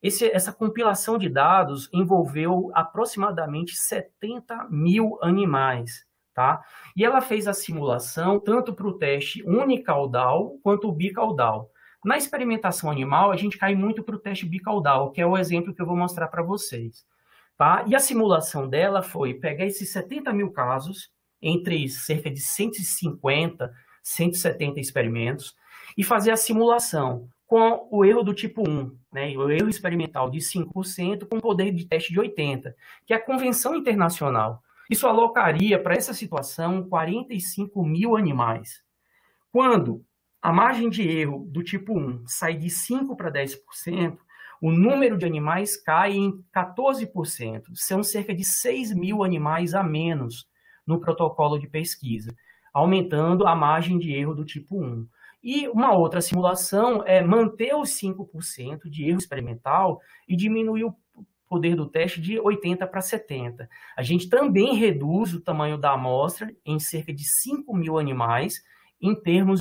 Essa compilação de dados envolveu aproximadamente 70 mil animais, tá? E ela fez a simulação tanto para o teste unicaudal quanto o bicaudal. Na experimentação animal, a gente cai muito para o teste bicaudal, que é o exemplo que eu vou mostrar para vocês. Tá? E a simulação dela foi pegar esses 70 mil casos, entre cerca de 150, 170 experimentos, e fazer a simulação com o erro do tipo 1, né? O erro experimental de 5%, com poder de teste de 80%, que é a convenção internacional. Isso alocaria para essa situação 45 mil animais. Quando a margem de erro do tipo 1 sai de 5% para 10%, o número de animais cai em 14%. São cerca de 6 mil animais a menos no protocolo de pesquisa, aumentando a margem de erro do tipo 1. E uma outra simulação é manter os 5% de erro experimental e diminuir o poder do teste de 80 para 70. A gente também reduz o tamanho da amostra em cerca de 5 mil animais, em termos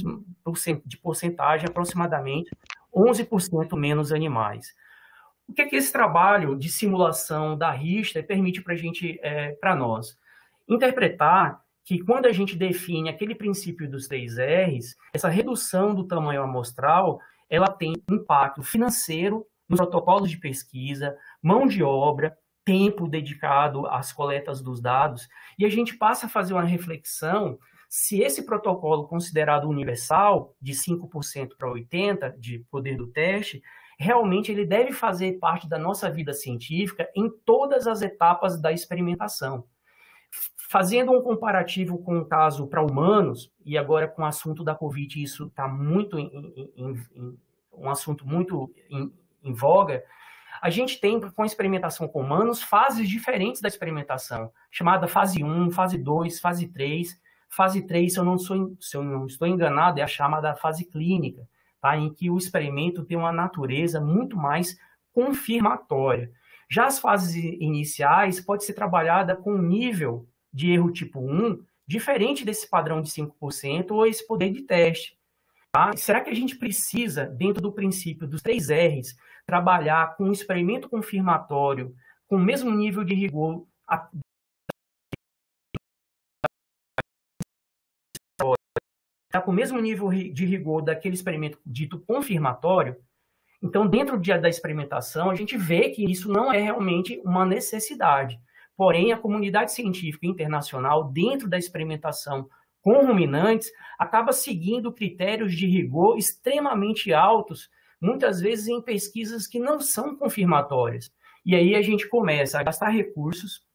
de porcentagem, aproximadamente 11% menos animais. O que é que esse trabalho de simulação da Richter permite para nós? Interpretar que quando a gente define aquele princípio dos 3 R's, essa redução do tamanho amostral, ela tem impacto financeiro nos protocolos de pesquisa, mão de obra, tempo dedicado às coletas dos dados, e a gente passa a fazer uma reflexão se esse protocolo considerado universal, de 5% para 80% de poder do teste, realmente ele deve fazer parte da nossa vida científica em todas as etapas da experimentação. Fazendo um comparativo com o caso para humanos, e agora com o assunto da Covid, isso está muito um assunto muito em voga, a gente tem, com a experimentação com humanos, fases diferentes da experimentação, chamada fase 1, fase 2, fase 3. Fase 3, se eu não estou enganado, é a chamada fase clínica, tá? Em que o experimento tem uma natureza muito mais confirmatória. Já as fases iniciais pode ser trabalhada com um nível de erro tipo 1 diferente desse padrão de 5% ou esse poder de teste. Tá? Será que a gente precisa, dentro do princípio dos 3 R's, trabalhar com um experimento confirmatório com o mesmo nível de rigor com o mesmo nível de rigor daquele experimento dito confirmatório? Então, dentro da experimentação, a gente vê que isso não é realmente uma necessidade. Porém, a comunidade científica internacional, dentro da experimentação com ruminantes, acaba seguindo critérios de rigor extremamente altos, muitas vezes em pesquisas que não são confirmatórias. E aí a gente começa a gastar recursos.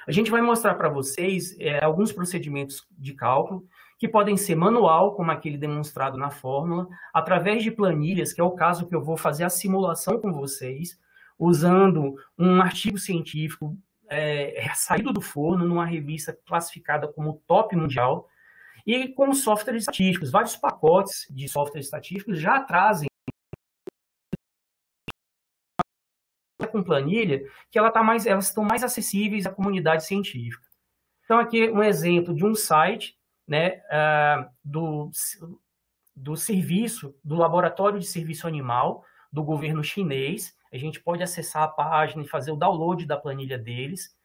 A gente vai mostrar para vocês alguns procedimentos de cálculo que podem ser manual, como aquele demonstrado na fórmula, através de planilhas, que é o caso que eu vou fazer a simulação com vocês, usando um artigo científico saído do forno, numa revista classificada como top mundial, e com softwares estatísticos. Vários pacotes de softwares estatísticos já trazem com planilha que elas estão mais acessíveis à comunidade científica. Então, aqui um exemplo de um site, né, do serviço, do Laboratório de Serviço Animal do governo chinês. A gente pode acessar a página e fazer o download da planilha deles.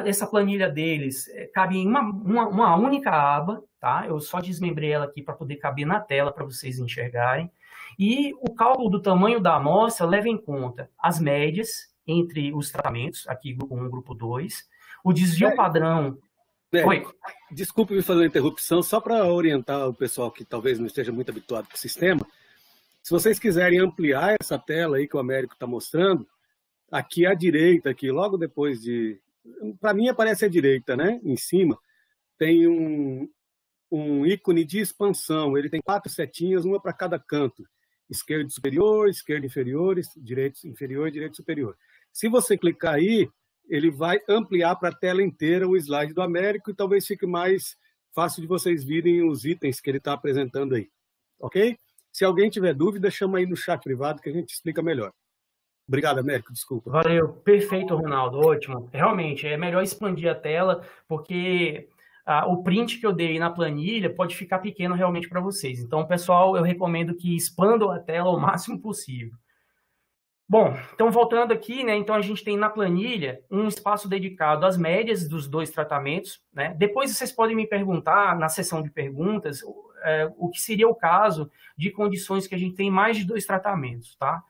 Essa planilha deles cabe em uma única aba, tá? Eu só desmembrei ela aqui para poder caber na tela para vocês enxergarem. E o cálculo do tamanho da amostra leva em conta as médias entre os tratamentos, aqui grupo 1, grupo 2, o desvio padrão. Oi. Desculpe me fazer uma interrupção, só para orientar o pessoal que talvez não esteja muito habituado com o sistema. Se vocês quiserem ampliar essa tela aí que o Américo está mostrando, aqui à direita, aqui, logo depois de... Para mim aparece à direita, né? Em cima, tem um ícone de expansão. Ele tem 4 setinhas, uma para cada canto. esquerdo superior, esquerdo inferior, direito inferior e direito superior. Se você clicar aí, ele vai ampliar para a tela inteira o slide do Américo e talvez fique mais fácil de vocês virem os itens que ele está apresentando aí. Ok? Se alguém tiver dúvida, chama aí no chat privado que a gente explica melhor. Obrigado, Américo, desculpa. Valeu, perfeito, Ronaldo, ótimo. Realmente, é melhor expandir a tela, porque o print que eu dei na planilha pode ficar pequeno realmente para vocês. Então, pessoal, eu recomendo que expandam a tela o máximo possível. Bom, então voltando aqui, né, então a gente tem na planilha um espaço dedicado às médias dos 2 tratamentos, né? Depois vocês podem me perguntar na seção de perguntas o que seria o caso de condições que a gente tem mais de 2 tratamentos, tá?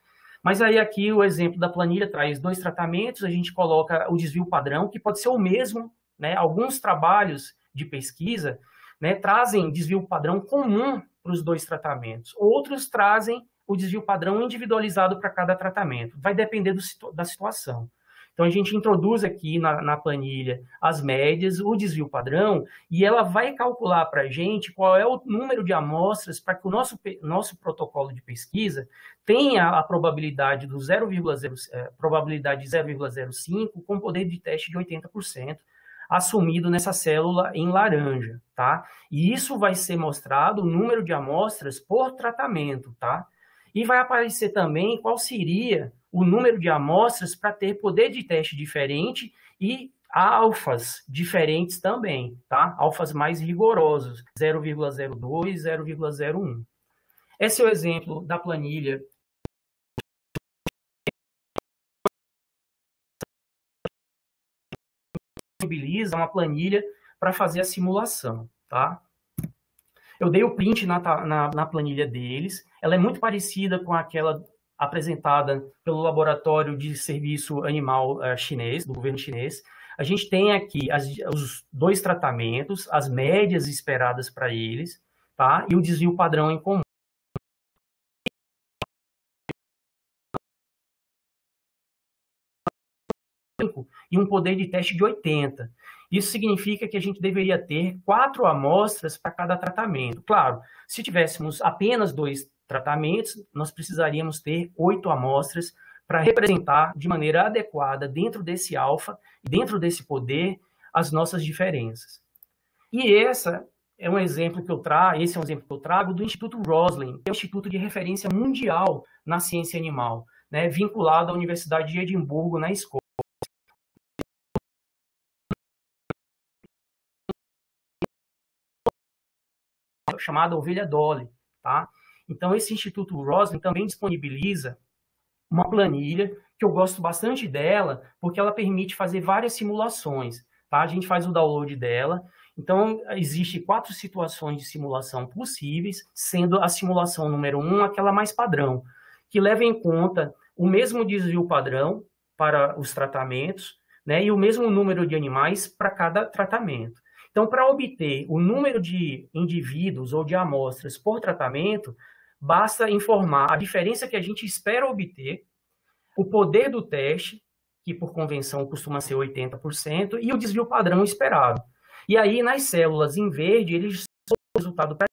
Mas aí aqui o exemplo da planilha traz 2 tratamentos, a gente coloca o desvio padrão, que pode ser o mesmo, né? Alguns trabalhos de pesquisa, né, trazem desvio padrão comum para os 2 tratamentos, outros trazem o desvio padrão individualizado para cada tratamento. Vai depender da situação. Então, a gente introduz aqui na planilha as médias, o desvio padrão, e ela vai calcular para a gente qual é o número de amostras para que o nosso protocolo de pesquisa tenha a probabilidade do 0,05 com poder de teste de 80%, assumido nessa célula em laranja, tá? E isso vai ser mostrado o número de amostras por tratamento, tá? E vai aparecer também qual seria o número de amostras para ter poder de teste diferente e alfas diferentes também, tá? Alfas mais rigorosos, 0,02, 0,01. Esse é o exemplo da planilha. Disponibiliza uma planilha para fazer a simulação, tá? Eu dei o print na planilha deles. Ela é muito parecida com aquela apresentada pelo Laboratório de Serviço Animal chinês, do governo chinês. A gente tem aqui os 2 tratamentos, as médias esperadas para eles, tá? E o desvio padrão em comum. E um poder de teste de 80. Isso significa que a gente deveria ter 4 amostras para cada tratamento. Claro, se tivéssemos apenas 2 tratamentos, nós precisaríamos ter 8 amostras para representar de maneira adequada dentro desse alfa, dentro desse poder, as nossas diferenças. E esse é um exemplo que eu trago do Instituto Roslin, que é o Instituto de Referência Mundial na Ciência Animal, né, vinculado à Universidade de Edimburgo, na Escócia. Chamada Ovelha Dolly, tá? Então, esse Instituto Roslin também disponibiliza uma planilha, que eu gosto bastante dela, porque ela permite fazer várias simulações, tá? A gente faz o download dela. Então, existem 4 situações de simulação possíveis, sendo a simulação número 1 aquela mais padrão, que leva em conta o mesmo desvio padrão para os tratamentos, né, e o mesmo número de animais para cada tratamento. Então, para obter o número de indivíduos ou de amostras por tratamento, basta informar a diferença que a gente espera obter, o poder do teste, que por convenção costuma ser 80%, e o desvio padrão esperado. E aí, nas células em verde, eles são o resultado para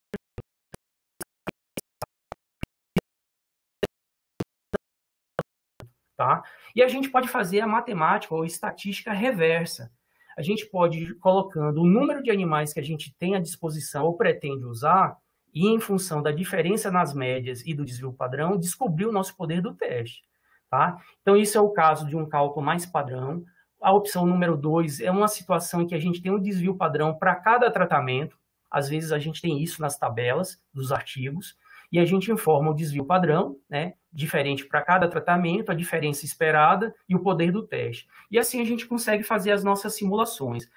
tá? E a gente pode fazer a matemática ou estatística reversa. A gente pode ir colocando o número de animais que a gente tem à disposição ou pretende usar, e em função da diferença nas médias e do desvio padrão, descobrir o nosso poder do teste, tá? Então, isso é o caso de um cálculo mais padrão. A opção número 2 é uma situação em que a gente tem um desvio padrão para cada tratamento. Às vezes, a gente tem isso nas tabelas dos artigos, e a gente informa o desvio padrão, né, diferente para cada tratamento, a diferença esperada e o poder do teste. E assim a gente consegue fazer as nossas simulações.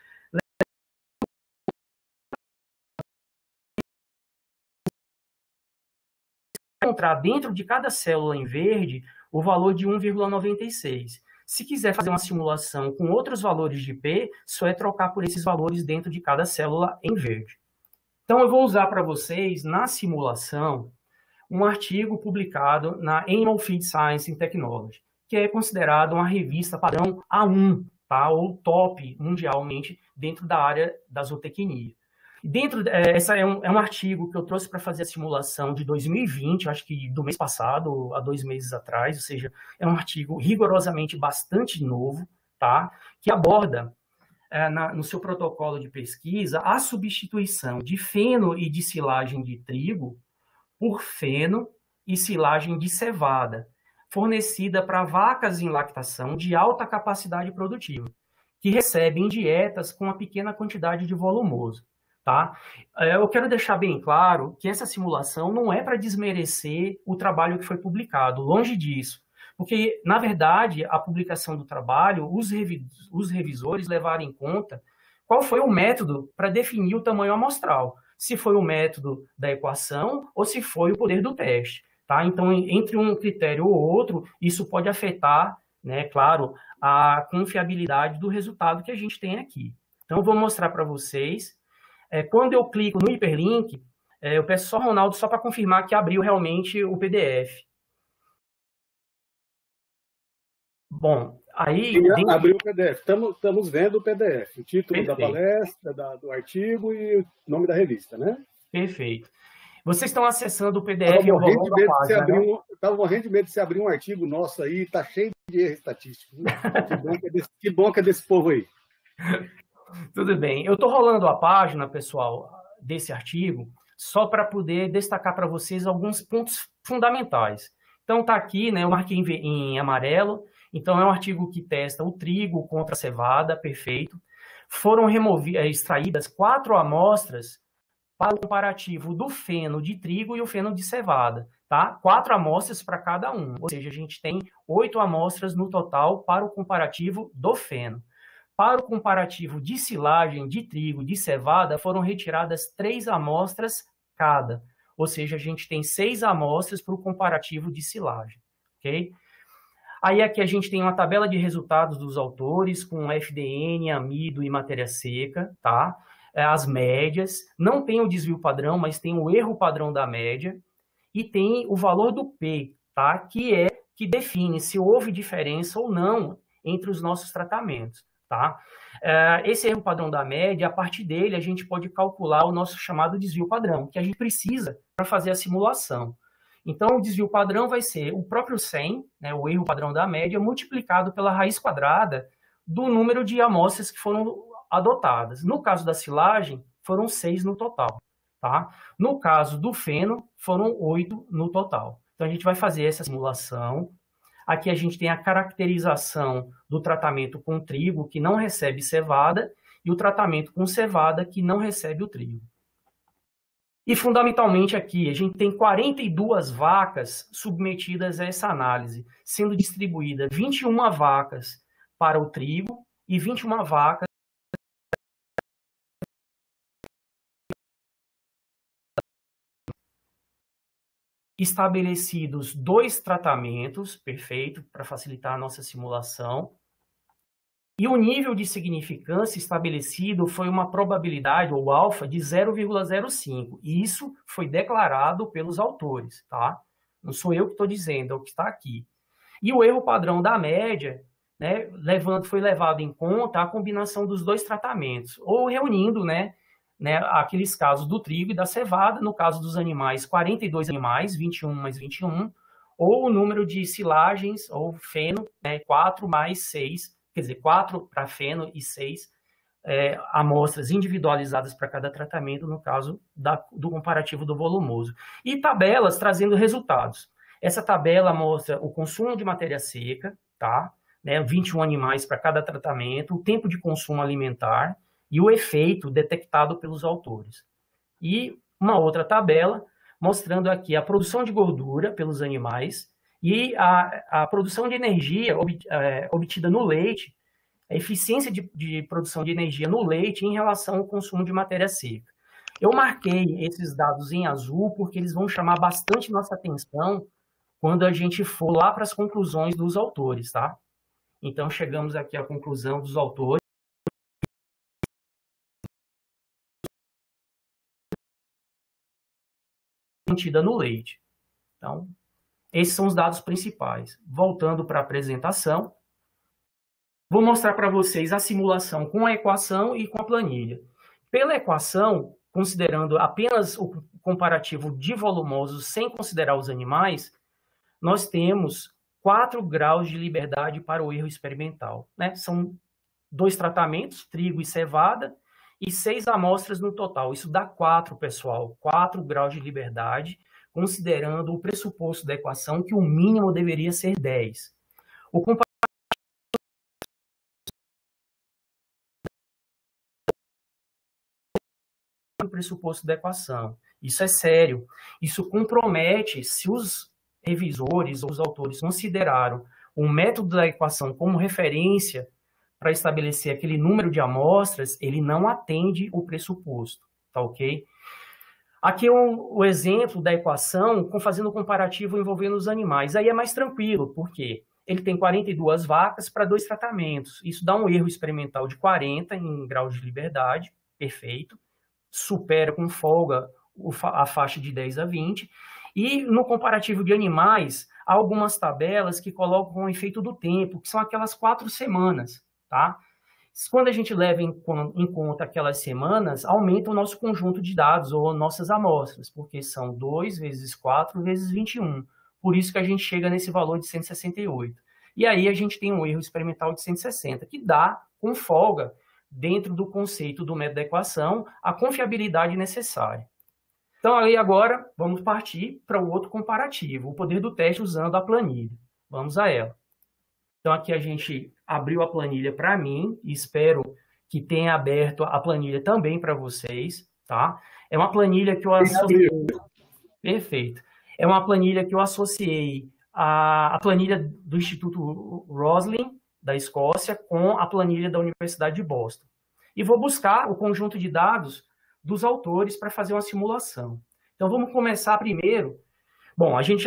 Encontrar dentro de cada célula em verde o valor de 1,96. Se quiser fazer uma simulação com outros valores de P, só é trocar por esses valores dentro de cada célula em verde. Então, eu vou usar para vocês, na simulação, um artigo publicado na Animal Feed Science and Technology, que é considerado uma revista padrão A1, tá? Ou top mundialmente dentro da área da zootecnia. Essa é um artigo que eu trouxe para fazer a simulação de 2020, acho que do mês passado, há 2 meses atrás, ou seja, é um artigo rigorosamente bastante novo, tá? Que aborda, no seu protocolo de pesquisa, a substituição de feno e de silagem de trigo por feno e silagem de cevada, fornecida para vacas em lactação de alta capacidade produtiva, que recebem dietas com uma pequena quantidade de volumoso. Tá? Eu quero deixar bem claro que essa simulação não é para desmerecer o trabalho que foi publicado, longe disso. Porque, na verdade, a publicação do trabalho, os revisores levaram em conta qual foi o método para definir o tamanho amostral. Se foi o método da equação ou se foi o poder do teste. Tá? Então, entre um critério ou outro, isso pode afetar, né, claro, a confiabilidade do resultado que a gente tem aqui. Então, eu vou mostrar para vocês. Quando eu clico no hiperlink, eu peço só, Ronaldo, só para confirmar que abriu realmente o PDF. Bom, aí... Abriu o PDF. Estamos vendo o PDF. O título Perfeito. Da palestra, do artigo e o nome da revista, né? Perfeito. Vocês estão acessando o PDF... Estava morrendo de medo de você abrir um artigo nosso aí, está cheio de erro estatístico. Que bom que é desse povo aí. Tudo bem. Eu estou rolando a página, pessoal, desse artigo, só para poder destacar para vocês alguns pontos fundamentais. Então, está aqui, né, eu marquei em amarelo. Então, é um artigo que testa o trigo contra a cevada, perfeito. Foram extraídas 4 amostras para o comparativo do feno de trigo e o feno de cevada. Tá? 4 amostras para cada um. Ou seja, a gente tem 8 amostras no total para o comparativo do feno. Para o comparativo de silagem, de trigo, de cevada, foram retiradas 3 amostras cada. Ou seja, a gente tem 6 amostras para o comparativo de silagem. Ok? Aí aqui a gente tem uma tabela de resultados dos autores com FDN, amido e matéria seca, tá? As médias. Não tem o desvio padrão, mas tem o erro padrão da média. E tem o valor do P, tá? Que define se houve diferença ou não entre os nossos tratamentos. Tá? Esse erro padrão da média, a partir dele, a gente pode calcular o nosso chamado desvio padrão, que a gente precisa para fazer a simulação. Então, o desvio padrão vai ser o próprio 100, né, o erro padrão da média, multiplicado pela raiz quadrada do número de amostras que foram adotadas. No caso da silagem, foram 6 no total. Tá? No caso do feno, foram 8 no total. Então, a gente vai fazer essa simulação. Aqui a gente tem a caracterização do tratamento com trigo, que não recebe cevada, e o tratamento com cevada, que não recebe o trigo. E, fundamentalmente, aqui a gente tem 42 vacas submetidas a essa análise, sendo distribuída 21 vacas para o trigo e 21 vacas estabelecidos 2 tratamentos, perfeito, para facilitar a nossa simulação. E o nível de significância estabelecido foi uma probabilidade, ou alfa, de 0,05. E isso foi declarado pelos autores, tá? Não sou eu que estou dizendo, é o que está aqui. E o erro padrão da média, né, foi levado em conta a combinação dos 2 tratamentos, ou reunindo, né, aqueles casos do trigo e da cevada, no caso dos animais, 42 animais, 21 mais 21, ou o número de silagens, ou feno, né, 4 mais 6, quer dizer, 4 para feno e 6 amostras individualizadas para cada tratamento, no caso do comparativo do volumoso. E tabelas trazendo resultados. Essa tabela mostra o consumo de matéria seca, tá? Né, 21 animais para cada tratamento, o tempo de consumo alimentar, e o efeito detectado pelos autores. E uma outra tabela mostrando aqui a produção de gordura pelos animais e a produção de energia obtida no leite, a eficiência de produção de energia no leite em relação ao consumo de matéria seca. Eu marquei esses dados em azul porque eles vão chamar bastante nossa atenção quando a gente for lá para as conclusões dos autores, tá? Então, chegamos aqui à conclusão dos autores. Contida no leite. Então, esses são os dados principais. Voltando para a apresentação, vou mostrar para vocês a simulação com a equação e com a planilha. Pela equação, considerando apenas o comparativo de volumosos, sem considerar os animais, nós temos 4 graus de liberdade para o erro experimental, né? São 2 tratamentos, trigo e cevada, e 6 amostras no total. Isso dá 4, pessoal, 4 graus de liberdade, considerando o pressuposto da equação que o mínimo deveria ser 10. O pressuposto da equação. Isso é sério. Isso compromete, se os revisores ou os autores consideraram o método da equação como referência para estabelecer aquele número de amostras, ele não atende o pressuposto, tá ok? Aqui é o exemplo da equação fazendo o comparativo envolvendo os animais. Aí é mais tranquilo, porque ele tem 42 vacas para 2 tratamentos. Isso dá um erro experimental de 40 em graus de liberdade, perfeito. Supera com folga a faixa de 10 a 20. E no comparativo de animais, há algumas tabelas que colocam o efeito do tempo, que são aquelas 4 semanas, tá? Quando a gente leva em conta aquelas semanas, aumenta o nosso conjunto de dados ou nossas amostras, porque são 2 vezes 4 vezes 21. Por isso que a gente chega nesse valor de 168. E aí a gente tem um erro experimental de 160, que dá, com folga, dentro do conceito do método da equação, a confiabilidade necessária. Então, aí agora, vamos partir para o outro comparativo, o poder do teste usando a planilha. Vamos a ela. Então, aqui a gente abriu a planilha para mim, e espero que tenha aberto a planilha também para vocês, tá? É uma planilha que eu associei... Perfeito. É uma planilha que eu associei à planilha do Instituto Roslin, da Escócia, com a planilha da Universidade de Boston. E vou buscar o conjunto de dados dos autores para fazer uma simulação. Então, vamos começar primeiro. Bom, a gente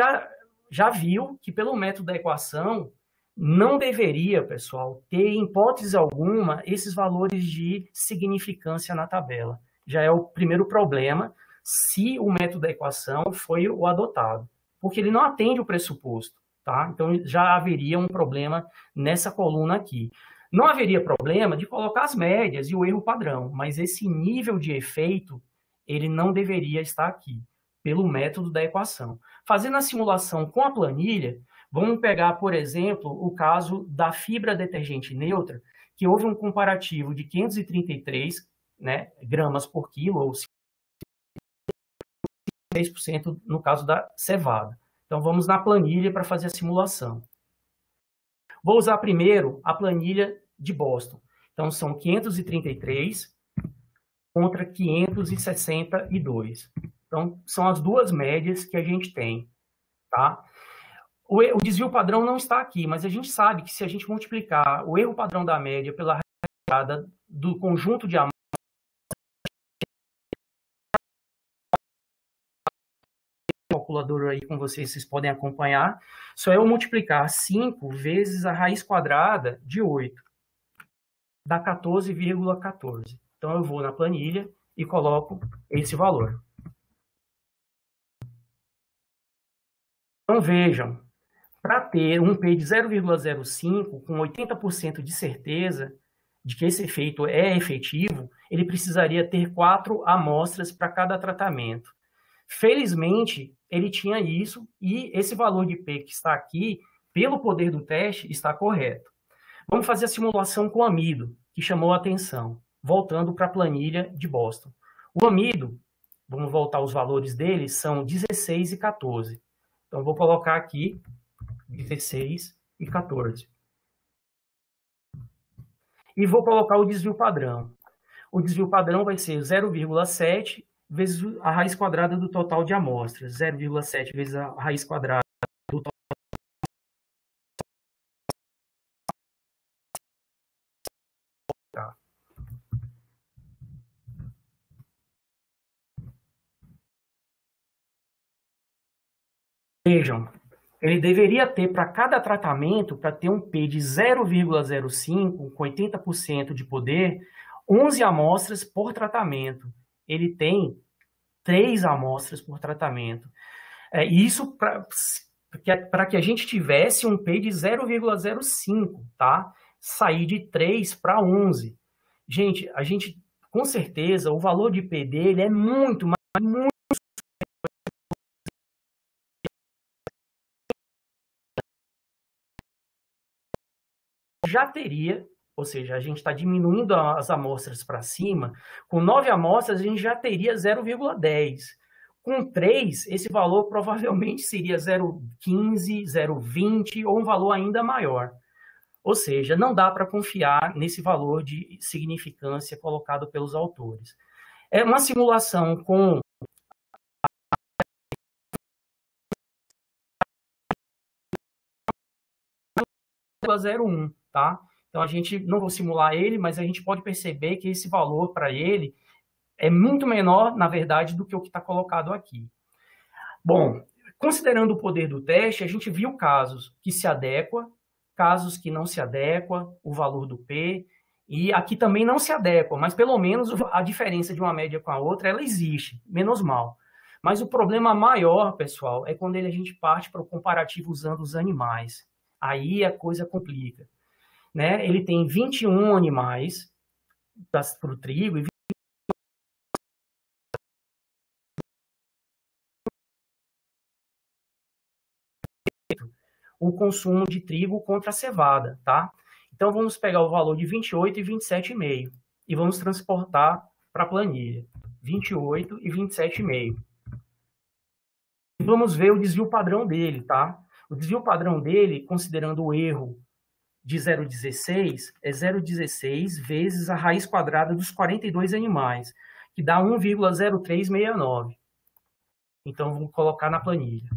já viu que pelo método da equação não deveria, pessoal, ter, em hipótese alguma, esses valores de significância na tabela. Já é o primeiro problema se o método da equação foi o adotado, porque ele não atende o pressuposto, tá? Então, já haveria um problema nessa coluna aqui. Não haveria problema de colocar as médias e o erro padrão, mas esse nível de efeito, ele não deveria estar aqui, pelo método da equação. Fazendo a simulação com a planilha, vamos pegar, por exemplo, o caso da fibra detergente neutra, que houve um comparativo de 533, né, gramas por quilo, ou 6% no caso da cevada. Então, vamos na planilha para fazer a simulação. Vou usar primeiro a planilha de Boston. Então, são 533 contra 562. Então, são as duas médias que a gente tem, tá? O desvio padrão não está aqui, mas a gente sabe que se a gente multiplicar o erro padrão da média pela raiz do conjunto de amostras, calculador aí com vocês podem acompanhar, só eu multiplicar 5 vezes a raiz quadrada de 8, dá 14,14. Então, eu vou na planilha e coloco esse valor. Então, vejam, para ter um P de 0,05 com 80% de certeza de que esse efeito é efetivo, ele precisaria ter 4 amostras para cada tratamento. Felizmente, ele tinha isso e esse valor de P que está aqui, pelo poder do teste, está correto. Vamos fazer a simulação com o amido, que chamou a atenção, voltando para a planilha de Boston. O amido, vamos voltar os valores dele, são 16 e 14. Então, vou colocar aqui 16 e 14. E vou colocar o desvio padrão. O desvio padrão vai ser 0,7 vezes a raiz quadrada do total de amostras. 0,7 vezes a raiz quadrada do total. Vejam, ele deveria ter para cada tratamento, para ter um P de 0,05, com 80% de poder, 11 amostras por tratamento. Ele tem 3 amostras por tratamento. Isso para que a gente tivesse um P de 0,05, tá? Sair de 3 para 11. Gente, a gente com certeza o valor de P dele é muito, mas muito já teria, ou seja, a gente está diminuindo as amostras para cima, com 9 amostras a gente já teria 0,10. Com 3, esse valor provavelmente seria 0,15, 0,20 ou um valor ainda maior. Ou seja, não dá para confiar nesse valor de significância colocado pelos autores. É uma simulação com 0,01, tá? Então, a gente não vou simular ele, mas a gente pode perceber que esse valor para ele é muito menor, na verdade, do que o que está colocado aqui. Bom, considerando o poder do teste, a gente viu casos que se adequam, casos que não se adequam, o valor do P, e aqui também não se adequam, mas pelo menos a diferença de uma média com a outra, ela existe, menos mal. Mas o problema maior, pessoal, é quando a gente parte para o comparativo usando os animais. Aí a coisa complica. Né? Ele tem 21 animais para o trigo e o consumo de trigo contra a cevada, tá? Então, vamos pegar o valor de 28 e 27,5 e vamos transportar para a planilha. 28 e 27,5. Vamos ver o desvio padrão dele, tá? O desvio padrão dele, considerando o erro de 0,16, é 0,16 vezes a raiz quadrada dos 42 animais, que dá 1,0369. Então, vamos colocar na planilha.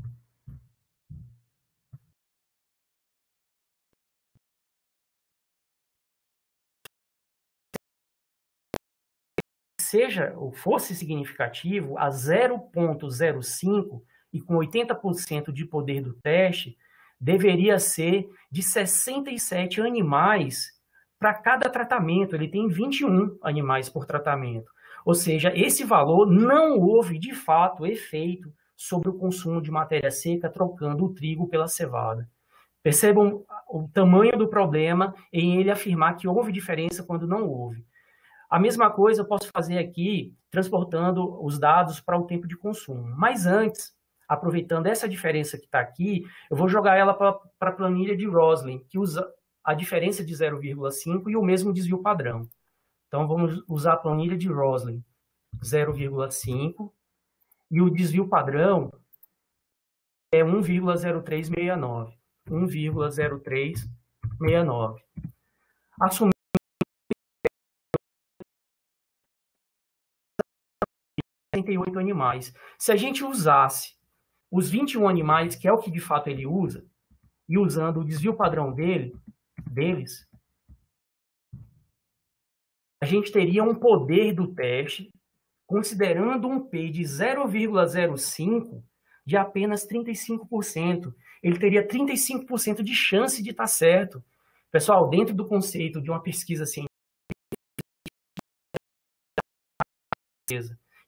Seja ou fosse significativo, a 0,05 e com 80% de poder do teste, deveria ser de 67 animais para cada tratamento. Ele tem 21 animais por tratamento. Ou seja, esse valor não houve, de fato, efeito sobre o consumo de matéria seca, trocando o trigo pela cevada. Percebam o tamanho do problema em ele afirmar que houve diferença quando não houve. A mesma coisa eu posso fazer aqui, transportando os dados para o tempo de consumo. Mas antes, aproveitando essa diferença que está aqui, eu vou jogar ela para a planilha de Roslin, que usa a diferença de 0,5 e o mesmo desvio padrão. Então, vamos usar a planilha de Roslin, 0,5, e o desvio padrão é 1,0369. 1,0369. Assumindo 68 animais. Se a gente usasse os 21 animais, que é o que de fato ele usa, e usando o desvio padrão deles, a gente teria um poder do teste, considerando um P de 0,05 de apenas 35%. Ele teria 35% de chance de estar certo. Pessoal, dentro do conceito de uma pesquisa científica,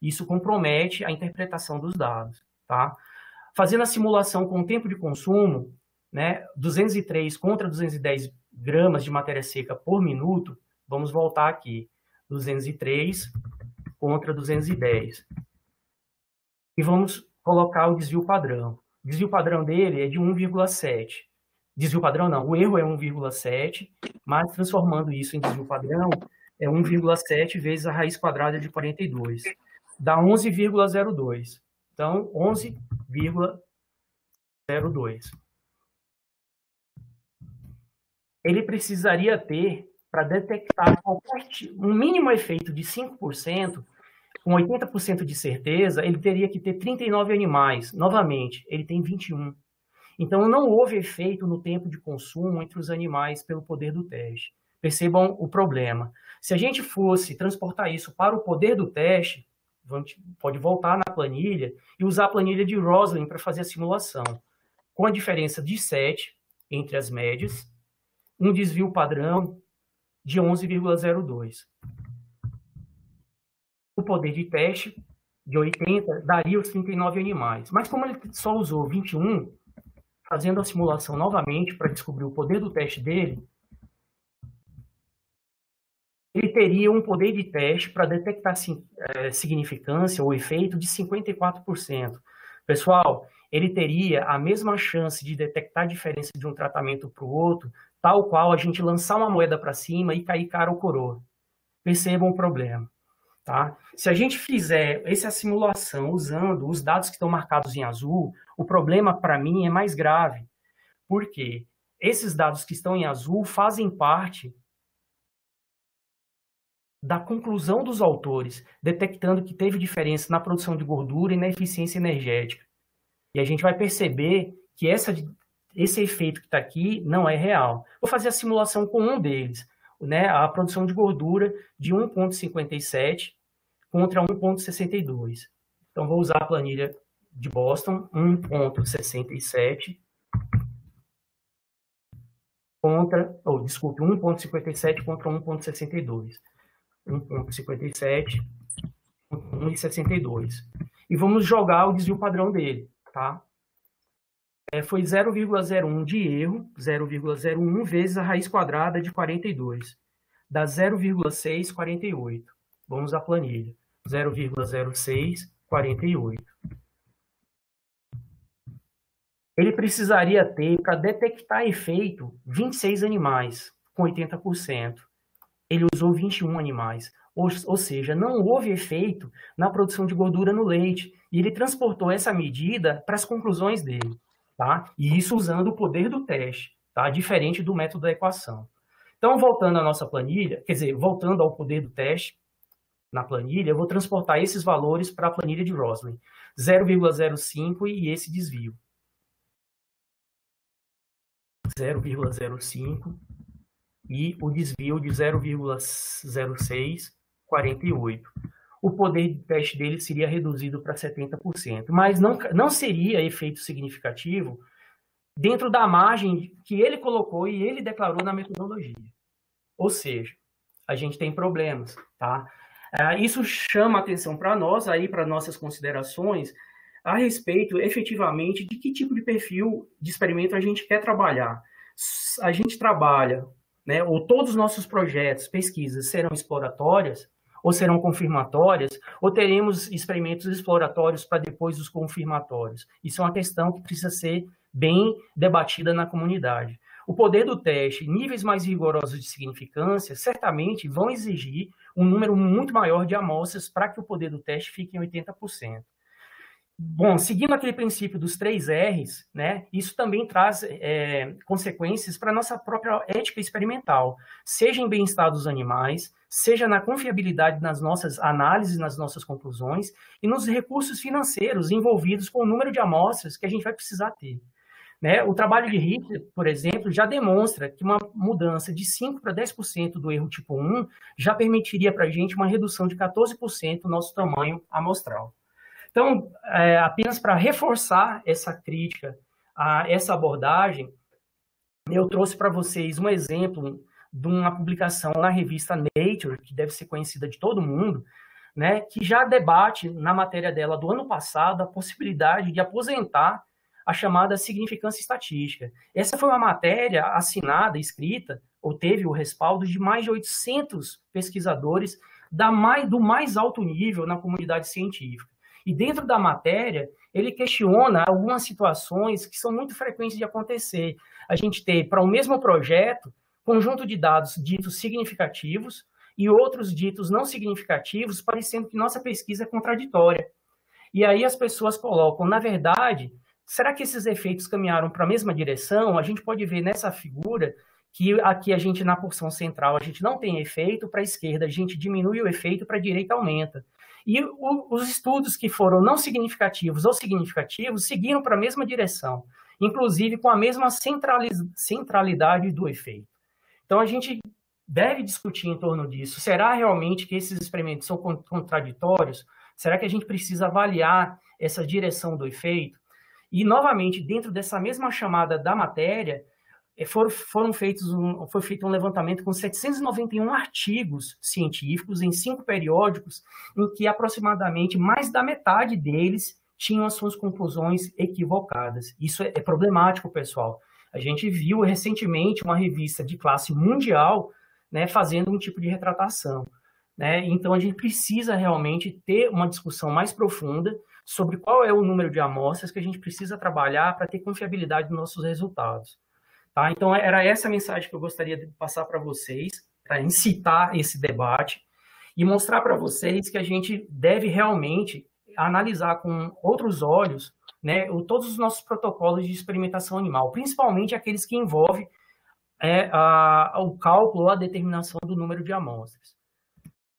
isso compromete a interpretação dos dados, tá? Fazendo a simulação com o tempo de consumo, né, 203 contra 210 gramas de matéria seca por minuto, vamos voltar aqui, 203 contra 210. E vamos colocar o desvio padrão. O desvio padrão dele é de 1,7. Desvio padrão não, o erro é 1,7, mas transformando isso em desvio padrão, é 1,7 vezes a raiz quadrada de 42. Dá 11,02. Então, 11,02. Ele precisaria ter, para detectar um mínimo efeito de 5%, com 80% de certeza, ele teria que ter 39 animais. Novamente, ele tem 21. Então, não houve efeito no tempo de consumo entre os animais pelo poder do teste. Percebam o problema. Se a gente fosse transportar isso para o poder do teste, pode voltar na planilha e usar a planilha de Roslin para fazer a simulação, com a diferença de 7 entre as médias, um desvio padrão de 11,02. O poder de teste de 80 daria os 39 animais. Mas como ele só usou 21, fazendo a simulação novamente para descobrir o poder do teste dele, ele teria um poder de teste para detectar significância ou efeito de 54%. Pessoal, ele teria a mesma chance de detectar a diferença de um tratamento para o outro, tal qual a gente lançar uma moeda para cima e cair cara ou coroa. Percebam o problema. Tá? Se a gente fizer essa simulação usando os dados que estão marcados em azul, o problema para mim é mais grave. Por quê? Esses dados que estão em azul fazem parte da conclusão dos autores, detectando que teve diferença na produção de gordura e na eficiência energética. E a gente vai perceber que esse efeito que está aqui não é real. Vou fazer a simulação com um deles, né? A produção de gordura de 1,57 contra 1,62. Então, vou usar a planilha de Boston, 1,67 contra, 1,57 contra 1,62. 1,57 contra 1,62. E vamos jogar o desvio padrão dele, tá? Foi 0,01 de erro, 0,01 vezes a raiz quadrada de 42. Dá 0,648. Vamos à planilha. 0,0648. Ele precisaria ter, para detectar efeito, 26 animais, com 80%. Ele usou 21 animais. Ou seja, não houve efeito na produção de gordura no leite. E ele transportou essa medida para as conclusões dele. Tá? E isso usando o poder do teste, tá? Diferente do método da equação. Então, voltando à nossa planilha, quer dizer, voltando ao poder do teste na planilha, eu vou transportar esses valores para a planilha de Roslin. 0,05 e esse desvio. 0,05 e o desvio de 0,0648. O poder de teste dele seria reduzido para 70%, mas não seria efeito significativo dentro da margem que ele colocou e ele declarou na metodologia. Ou seja, a gente tem problemas, tá? Isso chama atenção para nós, aí para nossas considerações, a respeito, efetivamente, de que tipo de perfil de experimento a gente quer trabalhar. A gente trabalha, né, ou todos os nossos projetos, pesquisas, serão exploratórias, ou serão confirmatórias, ou teremos experimentos exploratórios para depois os confirmatórios. Isso é uma questão que precisa ser bem debatida na comunidade. O poder do teste, níveis mais rigorosos de significância, certamente vão exigir um número muito maior de amostras para que o poder do teste fique em 80%. Bom, seguindo aquele princípio dos 3 R's, né, isso também traz consequências para a nossa própria ética experimental, seja em bem-estar dos animais, seja na confiabilidade nas nossas análises, nas nossas conclusões, e nos recursos financeiros envolvidos com o número de amostras que a gente vai precisar ter. Né? O trabalho de Hitler, por exemplo, já demonstra que uma mudança de 5% para 10% do erro tipo 1 já permitiria para a gente uma redução de 14% do nosso tamanho amostral. Então, apenas para reforçar essa crítica a essa abordagem, eu trouxe para vocês um exemplo de uma publicação na revista Nature, que deve ser conhecida de todo mundo, né, que já debate na matéria dela do ano passado a possibilidade de aposentar a chamada significância estatística. Essa foi uma matéria assinada, escrita, ou teve o respaldo de mais de 800 pesquisadores do mais alto nível na comunidade científica. E dentro da matéria, ele questiona algumas situações que são muito frequentes de acontecer. A gente tem, para o mesmo projeto, conjunto de dados ditos significativos e outros ditos não significativos, parecendo que nossa pesquisa é contraditória. E aí as pessoas colocam, na verdade, será que esses efeitos caminharam para a mesma direção? A gente pode ver nessa figura que aqui a gente, na porção central, a gente não tem efeito, para a esquerda a gente diminui o efeito, para a direita aumenta. E os estudos que foram não significativos ou significativos seguiram para a mesma direção, inclusive com a mesma centralidade do efeito. Então, a gente deve discutir em torno disso. Será realmente que esses experimentos são contraditórios? Será que a gente precisa avaliar essa direção do efeito? E, novamente, dentro dessa mesma chamada da matéria, foi feito um levantamento com 791 artigos científicos em 5 periódicos, em que aproximadamente mais da metade deles tinham as suas conclusões equivocadas. Isso é problemático, pessoal. A gente viu recentemente uma revista de classe mundial né, fazendo um tipo de retratação, né? Então, a gente precisa realmente ter uma discussão mais profunda sobre qual é o número de amostras que a gente precisa trabalhar para ter confiabilidade nos nossos resultados. Tá? Então, era essa a mensagem que eu gostaria de passar para vocês, para incitar esse debate e mostrar para vocês que a gente deve realmente analisar com outros olhos, né, todos os nossos protocolos de experimentação animal, principalmente aqueles que envolvem o cálculo ou a determinação do número de amostras.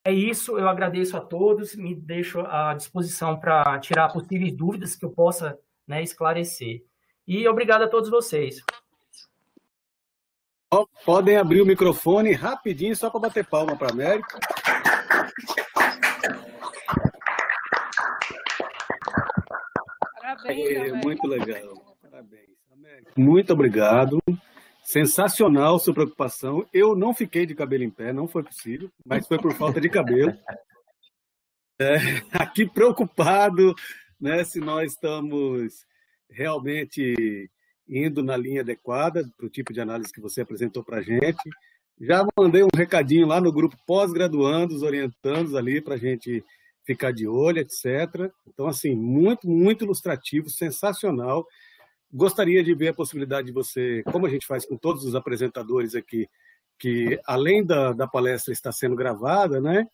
É isso, eu agradeço a todos, me deixo à disposição para tirar possíveis dúvidas que eu possa, né, esclarecer. E obrigado a todos vocês. Podem abrir o microfone rapidinho, só para bater palma para a Américo. Parabéns, muito legal. Parabéns, Américo. Muito obrigado. Sensacional sua preocupação. Eu não fiquei de cabelo em pé, não foi possível, mas foi por falta de cabelo. Aqui preocupado, né, se nós estamos realmente indo na linha adequada para o tipo de análise que você apresentou para a gente. Já mandei um recadinho lá no grupo pós-graduandos, orientandos ali para a gente ficar de olho, etc. Então, assim, muito, muito ilustrativo, sensacional. Gostaria de ver a possibilidade de você, como a gente faz com todos os apresentadores aqui, que além da palestra estar sendo gravada, né,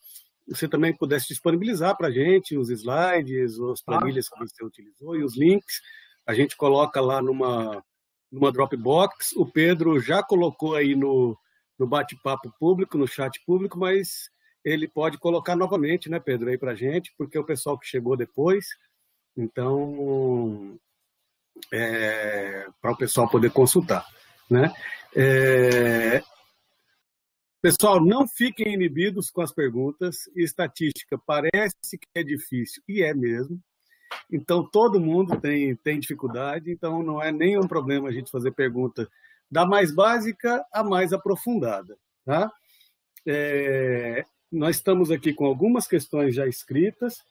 você também pudesse disponibilizar para a gente os slides, as planilhas que você utilizou e os links. A gente coloca lá numa Dropbox. O Pedro já colocou aí no bate-papo público, no chat público, mas ele pode colocar novamente, né, Pedro, aí para a gente, porque é o pessoal que chegou depois. Então, para o pessoal poder consultar, né? Pessoal, não fiquem inibidos com as perguntas. Estatística parece que é difícil, e é mesmo. Então, todo mundo tem dificuldade, então não é nenhum problema a gente fazer pergunta da mais básica à mais aprofundada. Tá? Nós estamos aqui com algumas questões já escritas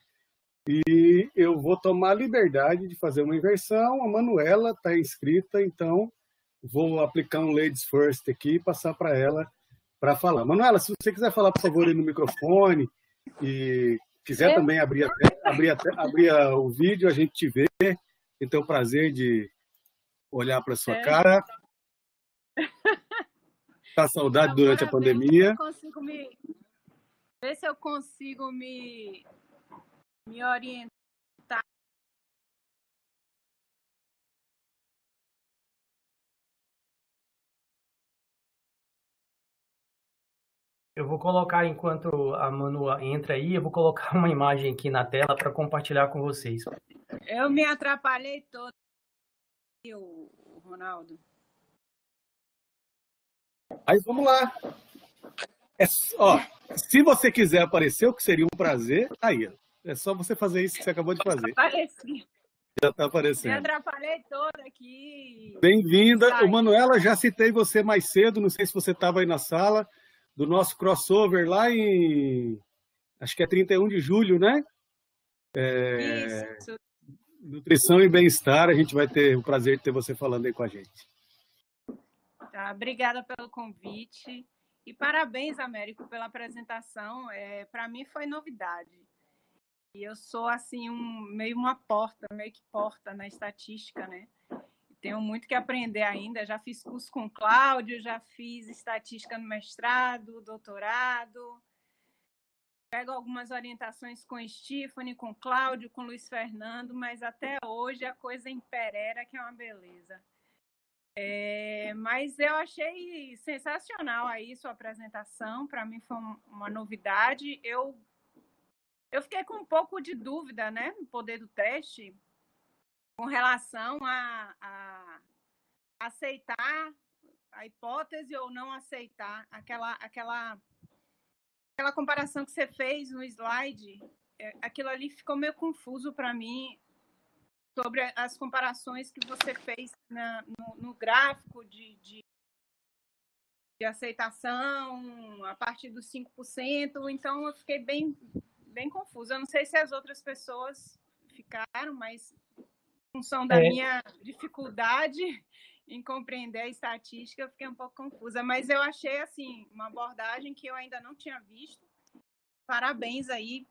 e eu vou tomar a liberdade de fazer uma inversão. A Manuela está inscrita, então vou aplicar um Ladies First aqui e passar para ela para falar. Manuela, se você quiser falar, por favor, aí no microfone e quiser também abrir o vídeo, a gente te vê. Eu tenho o prazer de olhar para a sua cara. Tá saudade durante a pandemia. Ver se eu consigo me orientar. Eu vou colocar, enquanto a Manu entra aí, eu vou colocar uma imagem aqui na tela para compartilhar com vocês. Eu me atrapalhei todo, Ronaldo. Aí vamos lá. Se você quiser aparecer, o que seria um prazer, aí. É só você fazer isso que você acabou de fazer. Apareci. Já está aparecendo. Me atrapalhei toda aqui. Bem-vinda. O Manuela, já citei você mais cedo, não sei se você estava aí na sala, do nosso crossover lá em, acho que é 31 de julho, né? Isso. Nutrição e bem-estar, a gente vai ter o prazer de ter você falando aí com a gente. Tá, obrigada pelo convite e parabéns, Américo, pela apresentação. Para mim foi novidade. E eu sou assim meio que porta na estatística, né? Tenho muito que aprender ainda. Já fiz curso com o Cláudio, já fiz estatística no mestrado, doutorado. Pego algumas orientações com o Stephanie, com o Cláudio, com o Luiz Fernando, mas até hoje a coisa imperera, que é uma beleza. Mas eu achei sensacional aí sua apresentação. Para mim foi uma novidade. Eu fiquei com um pouco de dúvida, né, no poder do teste, com relação a aceitar a hipótese ou não aceitar aquela comparação que você fez no slide. Aquilo ali ficou meio confuso para mim, sobre as comparações que você fez no gráfico de aceitação a partir dos 5%. Então eu fiquei bem confusa. Eu não sei se as outras pessoas ficaram, mas em função da minha dificuldade, em compreender a estatística, eu fiquei um pouco confusa, mas eu achei assim uma abordagem que eu ainda não tinha visto. Parabéns aí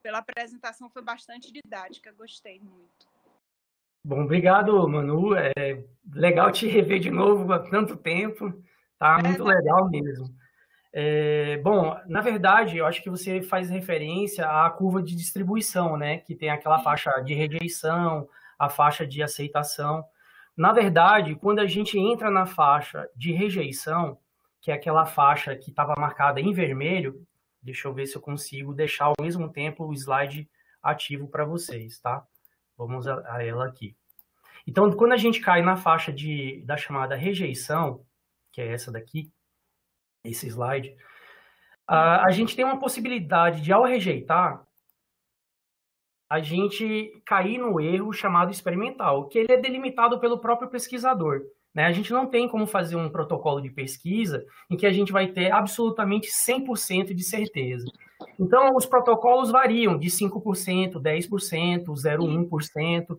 pela apresentação, foi bastante didática, gostei muito. Bom, obrigado, Manu. É legal te rever de novo há tanto tempo. Tá muito legal mesmo. Bom, na verdade, eu acho que você faz referência à curva de distribuição, né? Que tem aquela faixa de rejeição, a faixa de aceitação. Na verdade, quando a gente entra na faixa de rejeição, que é aquela faixa que estava marcada em vermelho, deixa eu ver se eu consigo deixar ao mesmo tempo o slide ativo para vocês, tá? Vamos a ela aqui. Então, quando a gente cai na faixa da chamada rejeição, que é essa daqui, esse slide, a gente tem uma possibilidade de, ao rejeitar, a gente cair no erro chamado experimental, que ele é delimitado pelo próprio pesquisador, né? A gente não tem como fazer um protocolo de pesquisa em que a gente vai ter absolutamente 100% de certeza. Então, os protocolos variam de 5%, 10%, 0,1%.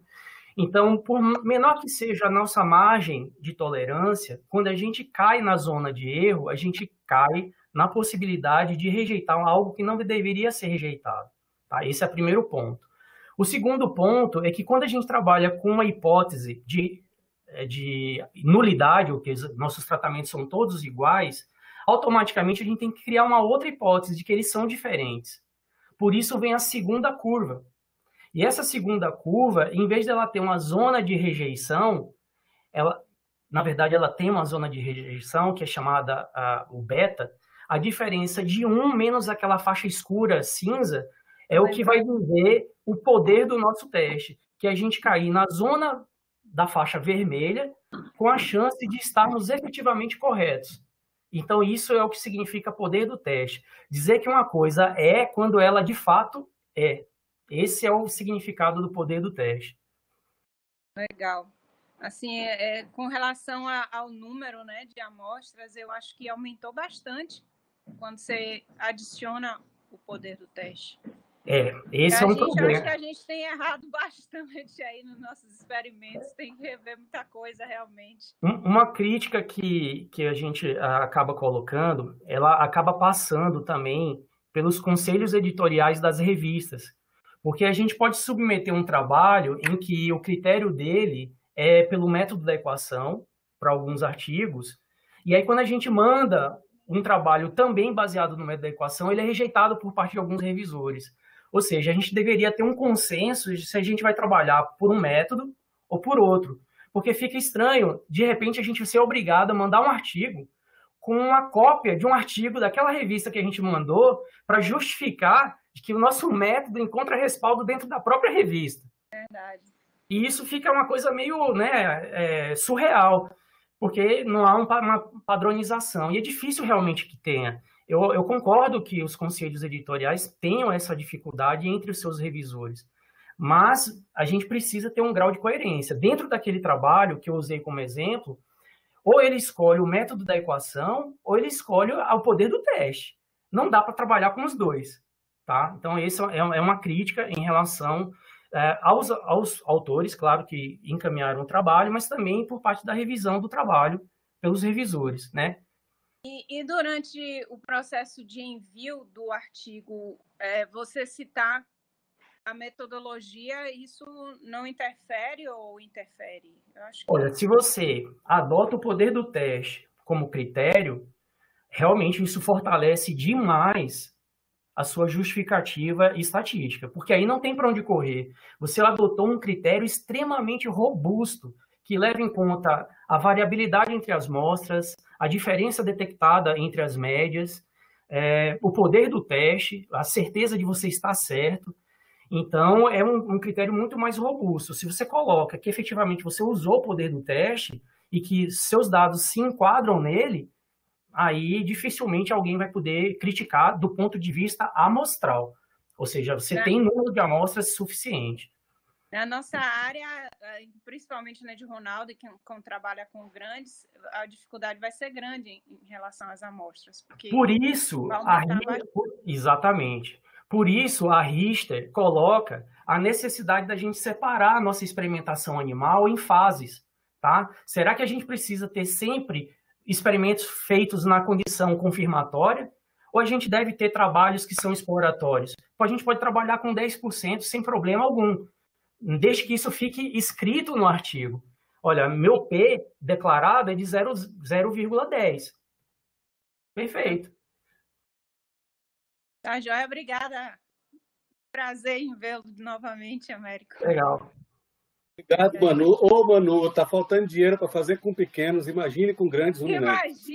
Então, por menor que seja a nossa margem de tolerância, quando a gente cai na zona de erro, a gente cai na possibilidade de rejeitar algo que não deveria ser rejeitado. Tá? Esse é o primeiro ponto. O segundo ponto é que quando a gente trabalha com uma hipótese de nulidade, ou que nossos tratamentos são todos iguais, automaticamente a gente tem que criar uma outra hipótese de que eles são diferentes. Por isso vem a segunda curva. E essa segunda curva, em vez dela ter uma zona de rejeição, na verdade, ela tem uma zona de rejeição que é chamada o beta. A diferença de 1 menos aquela faixa escura cinza é o que vai dizer o poder do nosso teste, que é a gente cair na zona da faixa vermelha com a chance de estarmos efetivamente corretos. Então, isso é o que significa poder do teste. Dizer que uma coisa é quando ela de fato é. Esse é o significado do poder do teste. Legal. Assim, com relação ao número, né, de amostras, eu acho que aumentou bastante quando você adiciona o poder do teste. Esse é um problema. Eu acho que a gente tem errado bastante aí nos nossos experimentos, tem que rever muita coisa realmente. Uma crítica que a gente acaba colocando, ela acaba passando também pelos conselhos editoriais das revistas. Porque a gente pode submeter um trabalho em que o critério dele é pelo método da equação, para alguns artigos, e aí quando a gente manda um trabalho também baseado no método da equação, ele é rejeitado por parte de alguns revisores. Ou seja, a gente deveria ter um consenso de se a gente vai trabalhar por um método ou por outro. Porque fica estranho, de repente, a gente ser obrigado a mandar um artigo com uma cópia de um artigo daquela revista que a gente mandou para justificar de que o nosso método encontra respaldo dentro da própria revista. Verdade. E isso fica uma coisa meio surreal, porque não há uma padronização. E é difícil realmente que tenha. Eu concordo que os conselhos editoriais tenham essa dificuldade entre os seus revisores, mas a gente precisa ter um grau de coerência. Dentro daquele trabalho que eu usei como exemplo, ou ele escolhe o método da equação, ou ele escolhe o poder do teste. Não dá para trabalhar com os dois. Tá? Então, essa é uma crítica em relação aos autores, claro, que encaminharam o trabalho, mas também por parte da revisão do trabalho pelos revisores, né? E durante o processo de envio do artigo, você citar a metodologia, isso não interfere ou interfere? Eu acho que... Olha, se você adota o poder do teste como critério, realmente isso fortalece demais a sua justificativa estatística, porque aí não tem para onde correr. Você adotou um critério extremamente robusto, que leva em conta a variabilidade entre as amostras, a diferença detectada entre as médias, o poder do teste, a certeza de você estar certo. Então, é um critério muito mais robusto. Se você coloca que efetivamente você usou o poder do teste e que seus dados se enquadram nele, aí dificilmente alguém vai poder criticar do ponto de vista amostral. Ou seja, você tem número de amostras suficiente. Na nossa área, principalmente de Ronaldo, que trabalha com grandes, a dificuldade vai ser grande em relação às amostras. Por isso, exatamente. Por isso, a Richter coloca a necessidade da gente separar a nossa experimentação animal em fases, tá? Será que a gente precisa ter sempre experimentos feitos na condição confirmatória? Ou a gente deve ter trabalhos que são exploratórios? A gente pode trabalhar com 10% sem problema algum, desde que isso fique escrito no artigo. Olha, meu P declarado é de 0,10. Perfeito. Tá, joia, obrigada. Prazer em vê-lo novamente, Américo. Legal. Obrigado, Manu. Ô, Manu, tá faltando dinheiro para fazer com pequenos, imagine com grandes ruminantes.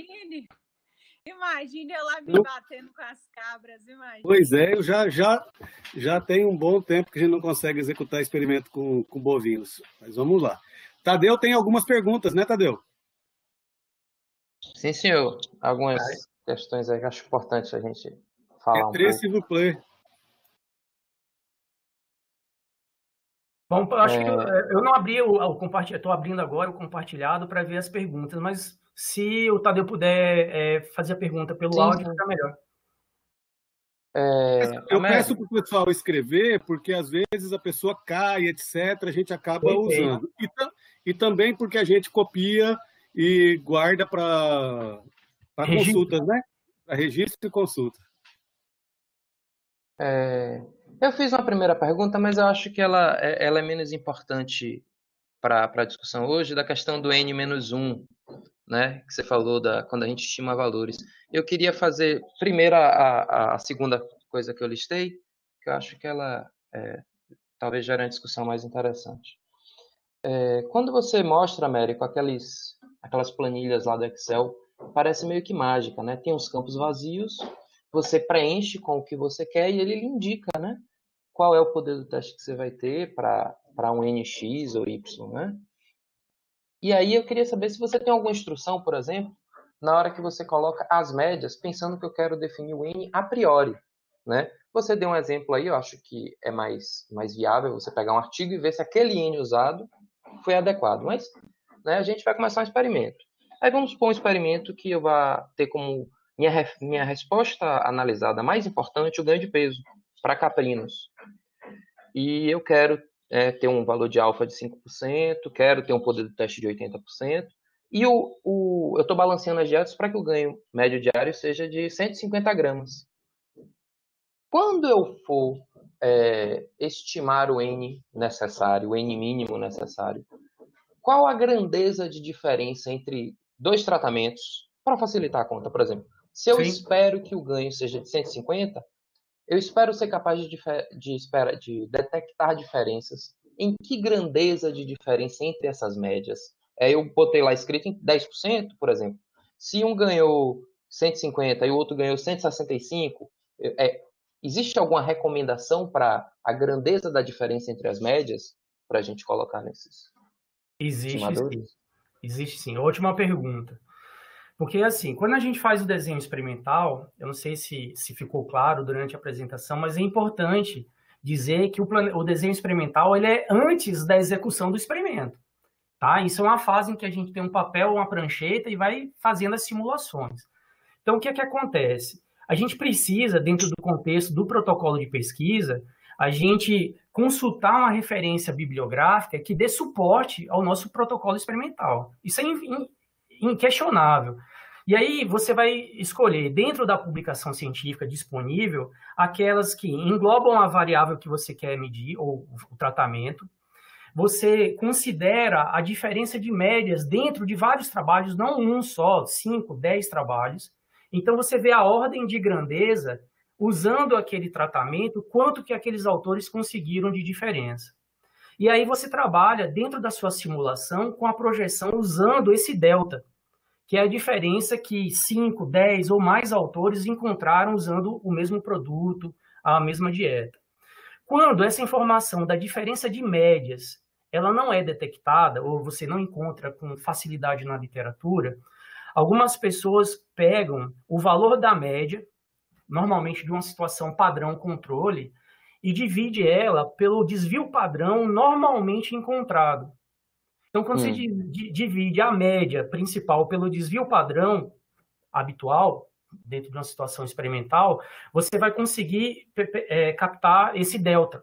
Imagine eu lá me batendo com as cabras, imagine. Pois é, eu já tem um bom tempo que a gente não consegue executar experimento com bovinos. Mas vamos lá. Tadeu tem algumas perguntas, né, Tadeu? Sim, senhor. Algumas questões aí que acho importante a gente falar um pouco. S'il vous plaît. Bom, eu acho que eu não abri o compartilhado, estou abrindo agora o compartilhado para ver as perguntas, mas se o Tadeu puder fazer a pergunta pelo áudio, fica melhor. Eu peço para o pessoal escrever, porque às vezes a pessoa cai, etc., a gente acaba usando. E também porque a gente copia e guarda para consultas, né? Para registro e consulta. Eu fiz uma primeira pergunta, mas eu acho que ela é menos importante para a discussão hoje, da questão do N-1, né, que você falou quando a gente estima valores. Eu queria fazer primeiro a segunda coisa que eu listei, que eu acho que ela talvez gere uma discussão mais interessante. Quando você mostra, Américo, aquelas planilhas lá do Excel, parece meio que mágica, né? Tem uns campos vazios, você preenche com o que você quer e ele lhe indica, né? Qual é o poder do teste que você vai ter para um NX ou Y, né? E aí eu queria saber se você tem alguma instrução, por exemplo, na hora que você coloca as médias, pensando que eu quero definir o N a priori, né? Você deu um exemplo aí, eu acho que é mais viável você pegar um artigo e ver se aquele N usado foi adequado. Mas, né, a gente vai começar um experimento. Aí vamos supor um experimento que eu vá ter como minha resposta analisada mais importante o ganho de peso para caprinos. E eu quero ter um valor de alfa de 5%, quero ter um poder do teste de 80%, e eu estou balanceando as dietas para que o ganho médio diário seja de 150 gramas. Quando eu for estimar o N necessário, o N mínimo necessário, qual a grandeza de diferença entre dois tratamentos para facilitar a conta? Por exemplo, se eu espero que o ganho seja de 150, eu espero ser capaz de detectar diferenças. Em que grandeza de diferença entre essas médias? Eu botei lá escrito em 10%, por exemplo. Se um ganhou 150 e o outro ganhou 165, existe alguma recomendação para a grandeza da diferença entre as médias para a gente colocar nesses estimadores? Existe sim. Ótima pergunta. Porque, assim, quando a gente faz o desenho experimental, eu não sei se ficou claro durante a apresentação, mas é importante dizer que o desenho experimental ele é antes da execução do experimento. Tá? Isso é uma fase em que a gente tem um papel, uma prancheta e vai fazendo as simulações. Então, o que é que acontece? A gente precisa, dentro do contexto do protocolo de pesquisa, a gente consultar uma referência bibliográfica que dê suporte ao nosso protocolo experimental. Isso é inquestionável. E aí você vai escolher, dentro da publicação científica disponível, aquelas que englobam a variável que você quer medir, ou o tratamento. Você considera a diferença de médias dentro de vários trabalhos, não um só, 5, 10 trabalhos. Então você vê a ordem de grandeza, usando aquele tratamento, quanto que aqueles autores conseguiram de diferença. E aí você trabalha dentro da sua simulação com a projeção usando esse delta, que é a diferença que 5, 10 ou mais autores encontraram usando o mesmo produto, a mesma dieta. Quando essa informação da diferença de médias ela não é detectada, ou você não encontra com facilidade na literatura, algumas pessoas pegam o valor da média, normalmente de uma situação padrão controle, e divide ela pelo desvio padrão normalmente encontrado. Então, quando você divide a média principal pelo desvio padrão habitual, dentro de uma situação experimental, você vai conseguir captar esse delta.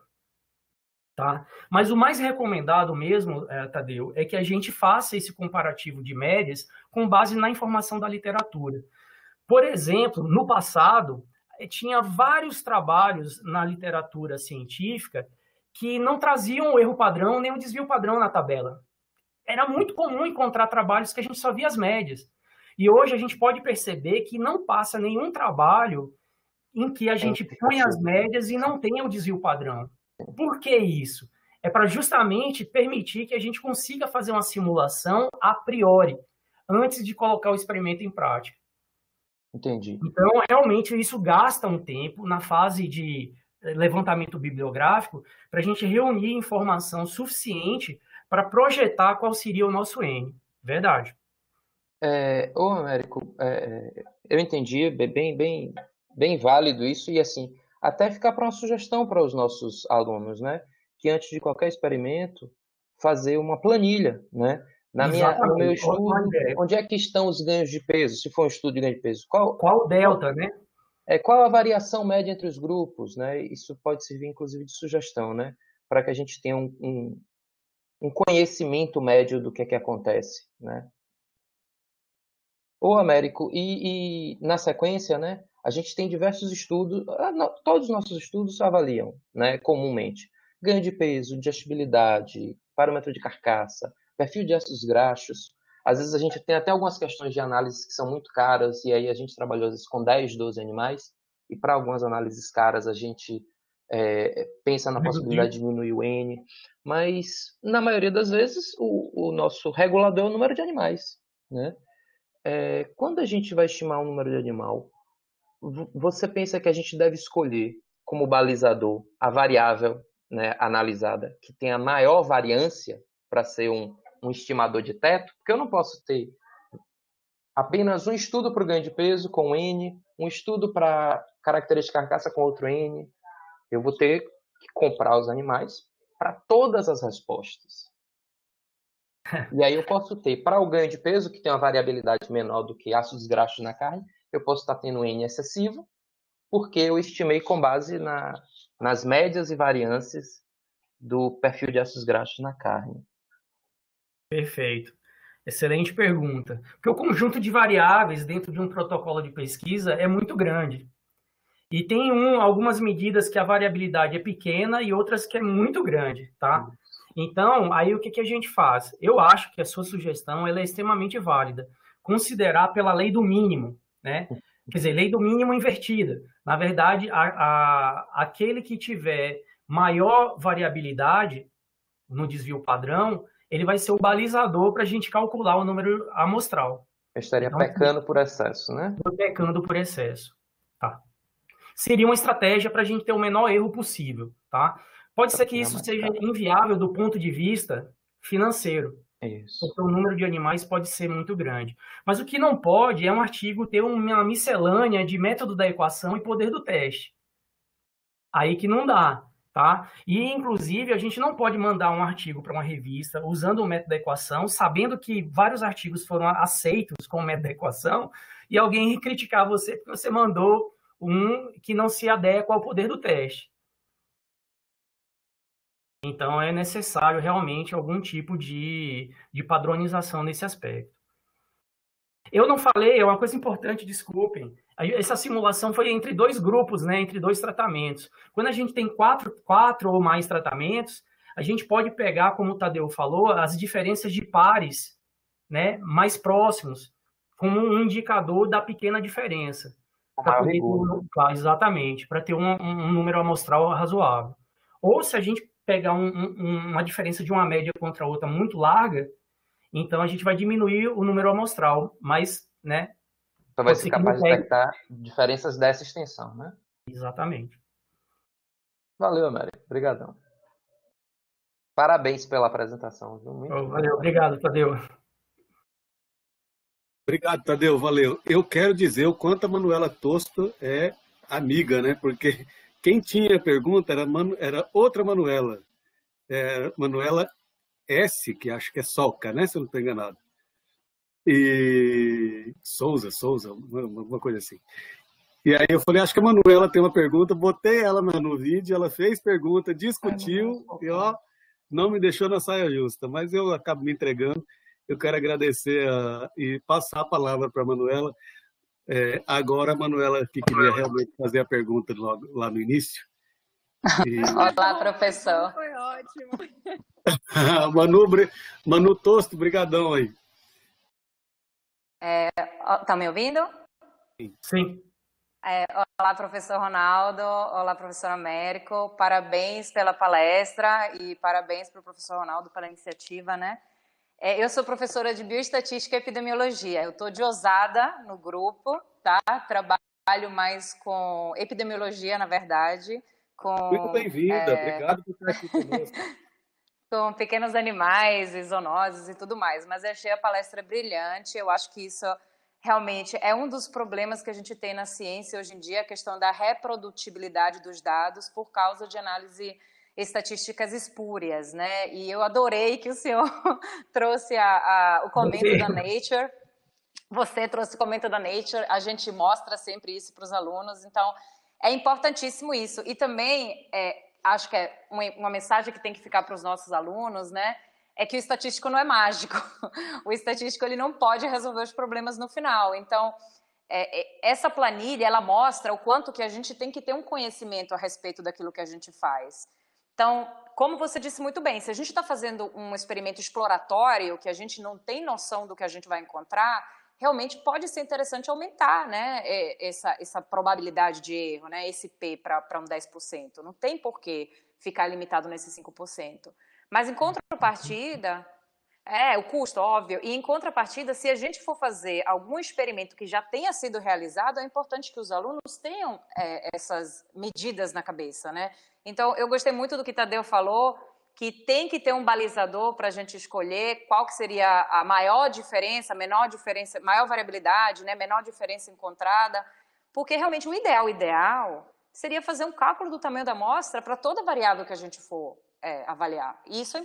tá? Mas o mais recomendado mesmo, Tadeu, é que a gente faça esse comparativo de médias com base na informação da literatura. Por exemplo, no passado, tinha vários trabalhos na literatura científica que não traziam o erro padrão nem o desvio padrão na tabela. Era muito comum encontrar trabalhos que a gente só via as médias. E hoje a gente pode perceber que não passa nenhum trabalho em que a gente põe as médias e não tenha o desvio padrão. Por que isso? É para justamente permitir que a gente consiga fazer uma simulação a priori, antes de colocar o experimento em prática. Entendi. Então, realmente, isso gasta um tempo na fase de levantamento bibliográfico para a gente reunir informação suficiente para projetar qual seria o nosso N. Verdade. Ô, Américo, eu entendi, bem válido isso, e assim, até ficar para uma sugestão para os nossos alunos, né? Que antes de qualquer experimento, fazer uma planilha, né? No meu estudo, onde é que estão os ganhos de peso, se for um estudo de ganho de peso? Qual o delta, né? Qual a variação média entre os grupos, né? Isso pode servir, inclusive, de sugestão, né? Para que a gente tenha um conhecimento médio do que é que acontece, né? Ô, Américo, e na sequência, né? A gente tem diversos estudos, todos os nossos estudos avaliam, né? Comumente, ganho de peso, digestibilidade, parâmetro de carcaça, perfil de ácidos graxos. Às vezes a gente tem até algumas questões de análise que são muito caras, e aí a gente trabalhou às vezes com 10, 12 animais, e para algumas análises caras a gente pensa na possibilidade de diminuir o N, mas na maioria das vezes o nosso regulador é o número de animais, né? Quando a gente vai estimar um número de animal, você pensa que a gente deve escolher como balizador a variável, né, analisada, que tem a maior variância para ser um estimador de teto? Porque eu não posso ter apenas um estudo para o ganho de peso com N, um estudo para característica de carcaça com outro N. Eu vou ter que comprar os animais para todas as respostas. E aí eu posso ter, para o ganho de peso, que tem uma variabilidade menor do que ácidos graxos na carne, eu posso estar tendo N excessivo, porque eu estimei com base nas médias e variâncias do perfil de ácidos graxos na carne. Perfeito. Excelente pergunta. Porque o conjunto de variáveis dentro de um protocolo de pesquisa é muito grande. E tem algumas medidas que a variabilidade é pequena e outras que é muito grande, tá? Então, aí o que a gente faz? Eu acho que a sua sugestão ela é extremamente válida. Considerar pela lei do mínimo, né? Quer dizer, lei do mínimo invertida. Na verdade, aquele que tiver maior variabilidade no desvio padrão, ele vai ser o balizador para a gente calcular o número amostral. Eu estaria pecando por excesso, né? Pecando por excesso, tá? Seria uma estratégia para a gente ter o menor erro possível, tá? Pode ser que isso seja inviável do ponto de vista financeiro. Isso. Porque o número de animais pode ser muito grande. Mas o que não pode é um artigo ter uma miscelânea de método da equação e poder do teste. Aí que não dá, tá? E, inclusive, a gente não pode mandar um artigo para uma revista usando o método da equação, sabendo que vários artigos foram aceitos com o método da equação, e alguém criticar você porque você mandou um que não se adequa ao poder do teste. Então, é necessário realmente algum tipo de padronização nesse aspecto. Eu não falei, é uma coisa importante, desculpem. Essa simulação foi entre 2 grupos, né, entre 2 tratamentos. Quando a gente tem 4 ou mais tratamentos, a gente pode pegar, como o Tadeu falou, as diferenças de pares, né, mais próximos, como um indicador da pequena diferença. Exatamente, para ter um número amostral razoável. Ou se a gente pegar uma diferença de uma média contra a outra muito larga, então a gente vai diminuir o número amostral, mas, né? Então vai ser capaz de detectar diferenças dessa extensão, né? Exatamente. Valeu, Américo. Obrigadão. Parabéns pela apresentação. Valeu, obrigado, Tadeu. Obrigado, Tadeu, valeu. Eu quero dizer o quanto a Manuela Tosto é amiga, né? Porque quem tinha a pergunta era outra Manuela. Manuela S, que acho que é Solca, né? Se eu não estou enganado. E Souza, alguma coisa assim. E aí eu falei, acho que a Manuela tem uma pergunta, botei ela no vídeo, ela fez pergunta, discutiu e ó, não me deixou na saia justa, mas eu acabo me entregando. Eu quero agradecer e passar a palavra para a Manuela. Agora a Manuela que queria realmente fazer a pergunta logo, lá no início. Olá, professor. Foi ótimo. Manu Tosto, brigadão aí. Tá me ouvindo? Sim. Olá, professor Ronaldo. Olá, professor Américo. Parabéns pela palestra e parabéns para o professor Ronaldo pela iniciativa, né? Eu sou professora de Bioestatística e Epidemiologia. Eu estou de Osada no grupo, tá? Trabalho mais com epidemiologia, na verdade. Muito bem-vinda. Obrigado por estar aqui conosco. Com pequenos animais e zoonoses e tudo mais. Mas eu achei a palestra brilhante. Eu acho que isso realmente é um dos problemas que a gente tem na ciência hoje em dia, a questão da reprodutibilidade dos dados por causa de análise estatísticas espúrias, né? E eu adorei que o senhor trouxe o comento da Nature. Você trouxe o comento da Nature, a gente mostra sempre isso para os alunos, então é importantíssimo isso. E também, acho que é uma mensagem que tem que ficar para os nossos alunos, né? É que o estatístico não é mágico. O estatístico ele não pode resolver os problemas no final. Então, essa planilha, ela mostra o quanto que a gente tem que ter um conhecimento a respeito daquilo que a gente faz. Então, como você disse muito bem, se a gente está fazendo um experimento exploratório, que a gente não tem noção do que a gente vai encontrar, realmente pode ser interessante aumentar, né, essa probabilidade de erro, né, esse P para um 10%. Não tem por que ficar limitado nesses 5%. Mas em contrapartida, o custo, óbvio, e em contrapartida, se a gente for fazer algum experimento que já tenha sido realizado, é importante que os alunos tenham essas medidas na cabeça, né? Então, eu gostei muito do que Tadeu falou, que tem que ter um balizador para a gente escolher qual que seria a maior diferença, menor diferença, maior variabilidade, né, menor diferença encontrada, porque realmente o ideal seria fazer um cálculo do tamanho da amostra para toda variável que a gente for avaliar. E isso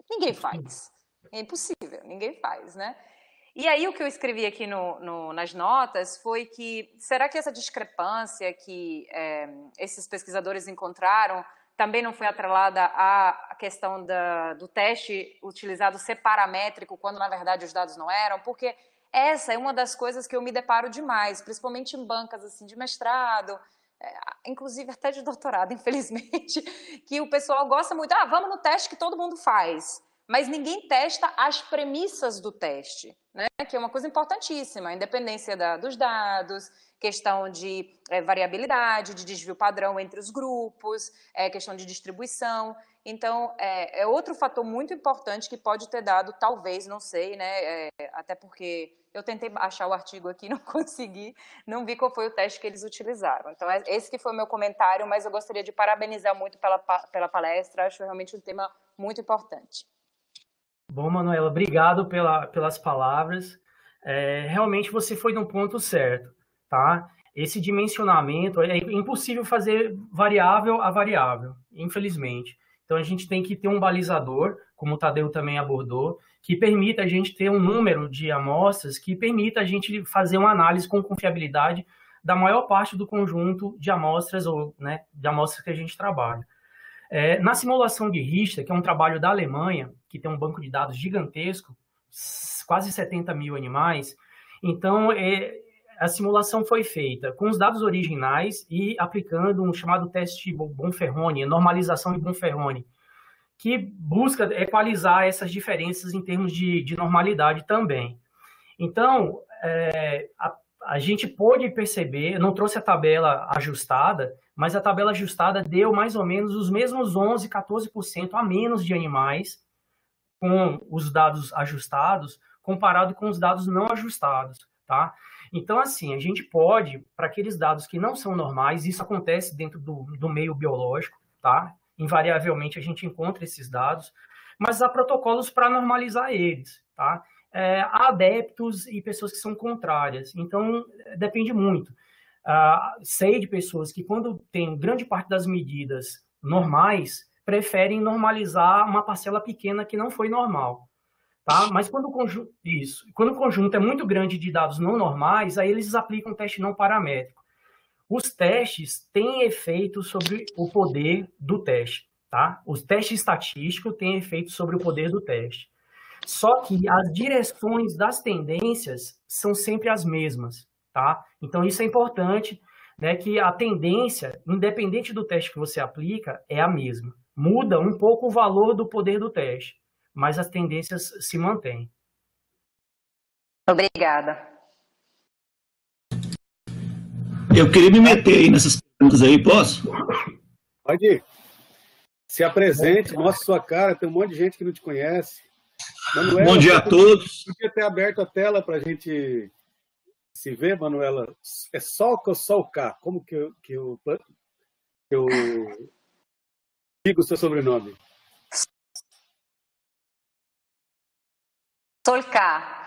ninguém faz. É impossível, ninguém faz, né? E aí o que eu escrevi aqui nas notas foi que, será que essa discrepância que esses pesquisadores encontraram também não foi atrelada à questão do teste utilizado ser paramétrico, quando na verdade os dados não eram? Porque essa é uma das coisas que eu me deparo demais, principalmente em bancas assim, de mestrado, inclusive até de doutorado, infelizmente, que o pessoal gosta muito, vamos no teste que todo mundo faz. Mas ninguém testa as premissas do teste, né? Que é uma coisa importantíssima, a independência dos dados, questão de variabilidade, de desvio padrão entre os grupos, questão de distribuição. Então, é outro fator muito importante que pode ter dado, talvez, não sei, né? Até porque eu tentei achar o artigo aqui, não consegui, não vi qual foi o teste que eles utilizaram. Então, esse que foi o meu comentário, mas eu gostaria de parabenizar muito pela palestra, acho realmente um tema muito importante. Bom, Manuela, obrigado pelas palavras. Realmente você foi no ponto certo, tá? Esse dimensionamento, é impossível fazer variável a variável, infelizmente. Então, a gente tem que ter um balizador, como o Tadeu também abordou, que permita a gente ter um número de amostras, que permita a gente fazer uma análise com confiabilidade da maior parte do conjunto de amostras, né, de amostras que a gente trabalha. Na simulação de Richter, que é um trabalho da Alemanha, que tem um banco de dados gigantesco, quase 70 mil animais, então a simulação foi feita com os dados originais e aplicando um chamado teste de Bonferroni, normalização de Bonferroni, que busca equalizar essas diferenças em termos de normalidade também. Então, a gente pôde perceber, não trouxe a tabela ajustada, mas a tabela ajustada deu mais ou menos os mesmos 11%, 14% a menos de animais com os dados ajustados, comparado com os dados não ajustados, tá? Então, assim, a gente pode, para aqueles dados que não são normais, isso acontece dentro do meio biológico, tá? Invariavelmente a gente encontra esses dados, mas há protocolos para normalizar eles, tá? Há adeptos e pessoas que são contrárias, então depende muito. Sei de pessoas que, quando tem grande parte das medidas normais, preferem normalizar uma parcela pequena que não foi normal, tá? Mas quando o conjunto é muito grande de dados não normais, aí eles aplicam um teste não paramétrico. os testes têm efeito sobre o poder do teste, tá? Os testes estatísticos têm efeito sobre o poder do teste. Só que as direções das tendências são sempre as mesmas, tá? Então, isso é importante, né, que a tendência, independente do teste que você aplica, é a mesma. Muda um pouco o valor do poder do teste, mas as tendências se mantêm. Obrigada. Eu queria me meter aí nessas perguntas aí, posso? Pode ir. Se apresente, mostre sua cara, tem um monte de gente que não te conhece. Manuela, bom dia a todos. Podia ter aberto a tela para a gente se ver, Manuela. É Solca ou Solca? Como que eu digo o seu sobrenome? Solca.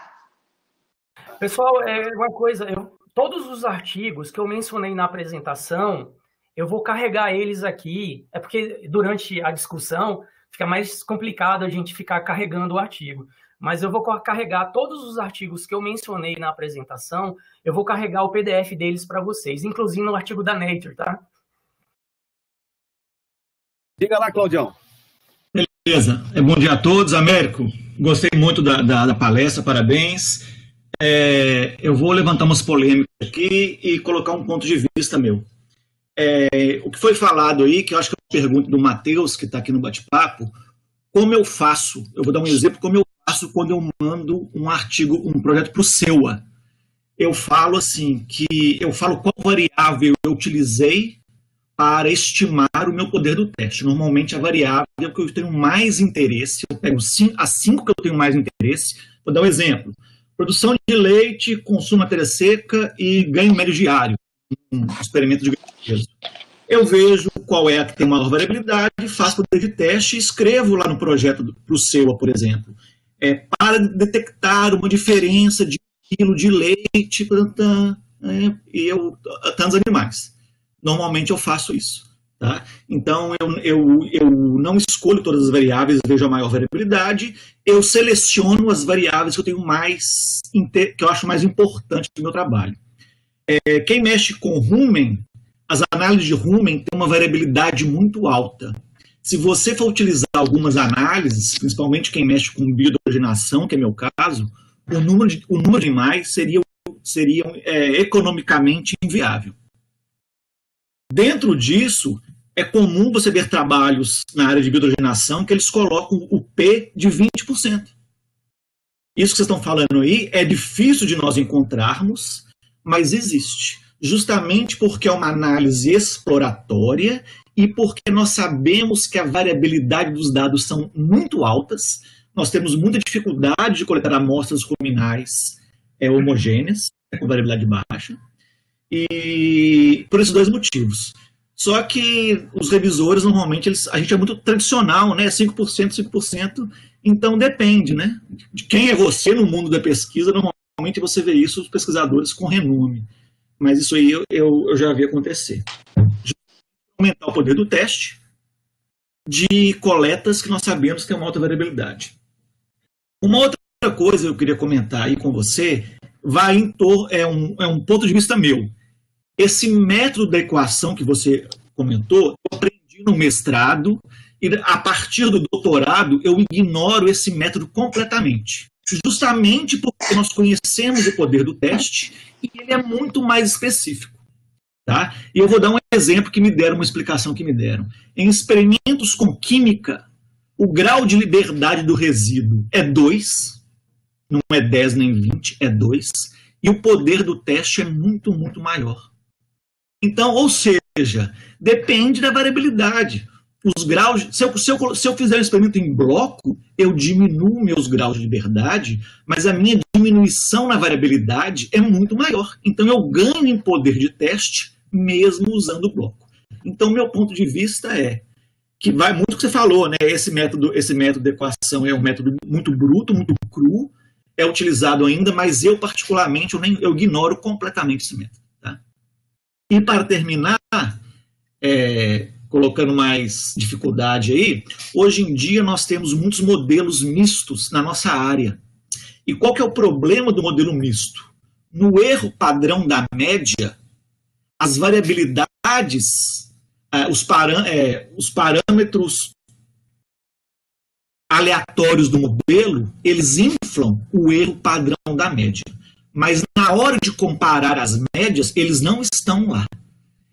Pessoal, uma coisa, todos os artigos que eu mencionei na apresentação, eu vou carregar eles aqui, é porque durante a discussão fica mais complicado a gente ficar carregando o artigo, mas eu vou carregar todos os artigos que eu mencionei na apresentação, eu vou carregar o PDF deles para vocês, inclusive no artigo da Nature, tá? Diga lá, Claudião. Beleza. Bom dia a todos. Américo, gostei muito da palestra, parabéns. Eu vou levantar umas polêmicas aqui e colocar um ponto de vista meu. O que foi falado aí, que eu acho que é uma pergunta do Matheus, que está aqui no bate-papo, como eu faço, eu vou dar um exemplo, como eu faço quando eu mando um artigo, um projeto para o SEWA. Eu falo assim, qual variável eu utilizei para estimar o meu poder do teste. Normalmente a variável que eu tenho mais interesse, eu pego as 5 que eu tenho mais interesse, vou dar um exemplo. Produção de leite, consumo de matéria seca e ganho médio diário. Um experimento de peso. Eu vejo qual é a que tem maior variabilidade, faço poder de teste e escrevo lá no projeto para o SEWA, por exemplo. Para detectar uma diferença de quilo de leite e tantos animais. Normalmente eu faço isso. Tá? Então, eu não escolho todas as variáveis, vejo a maior variabilidade, eu seleciono as variáveis que eu tenho que eu acho mais importante do meu trabalho. Quem mexe com rumen, as análises de rumen têm uma variabilidade muito alta. Se você for utilizar algumas análises, principalmente quem mexe com biohidrogenação, que é meu caso, o número de animais seria economicamente inviável. Dentro disso, é comum você ver trabalhos na área de biohidrogenação que eles colocam o P de 20%. Isso que vocês estão falando aí é difícil de nós encontrarmos, mas existe. Justamente porque é uma análise exploratória e porque nós sabemos que a variabilidade dos dados são muito altas, nós temos muita dificuldade de coletar amostras ruminais homogêneas, com variabilidade baixa, e por esses dois motivos. Só que os revisores, normalmente, a gente é muito tradicional, né? 5%, 5%, então depende, né? De quem é você no mundo da pesquisa, normalmente você vê isso os pesquisadores com renome. Mas isso aí eu já vi acontecer. Aumentar o poder do teste de coletas que nós sabemos que tem uma alta variabilidade. Uma outra coisa que eu queria comentar aí com você é um ponto de vista meu. Esse método da equação que você comentou, eu aprendi no mestrado e a partir do doutorado eu ignoro esse método completamente. Justamente porque nós conhecemos o poder do teste e ele é muito mais específico. Tá? E eu vou dar um exemplo que me deram, uma explicação que me deram. Em experimentos com química, o grau de liberdade do resíduo é 2, não é 10 nem 20, é 2, e o poder do teste é muito, muito maior. Então, ou seja, depende da variabilidade. Os graus, se eu fizer um experimento em bloco, eu diminuo meus graus de liberdade, mas a minha diminuição na variabilidade é muito maior. Então, eu ganho em poder de teste, mesmo usando o bloco. Então, meu ponto de vista é que vai muito o que você falou, né? Esse método de equação é um método muito bruto, muito cru, é utilizado ainda, mas eu, particularmente, eu ignoro completamente esse método. Tá? E, para terminar, colocando mais dificuldade aí, hoje em dia nós temos muitos modelos mistos na nossa área. E qual que é o problema do modelo misto? No erro padrão da média, as variabilidades, os parâmetros aleatórios do modelo, eles inflam o erro padrão da média. Mas na hora de comparar as médias, eles não estão lá.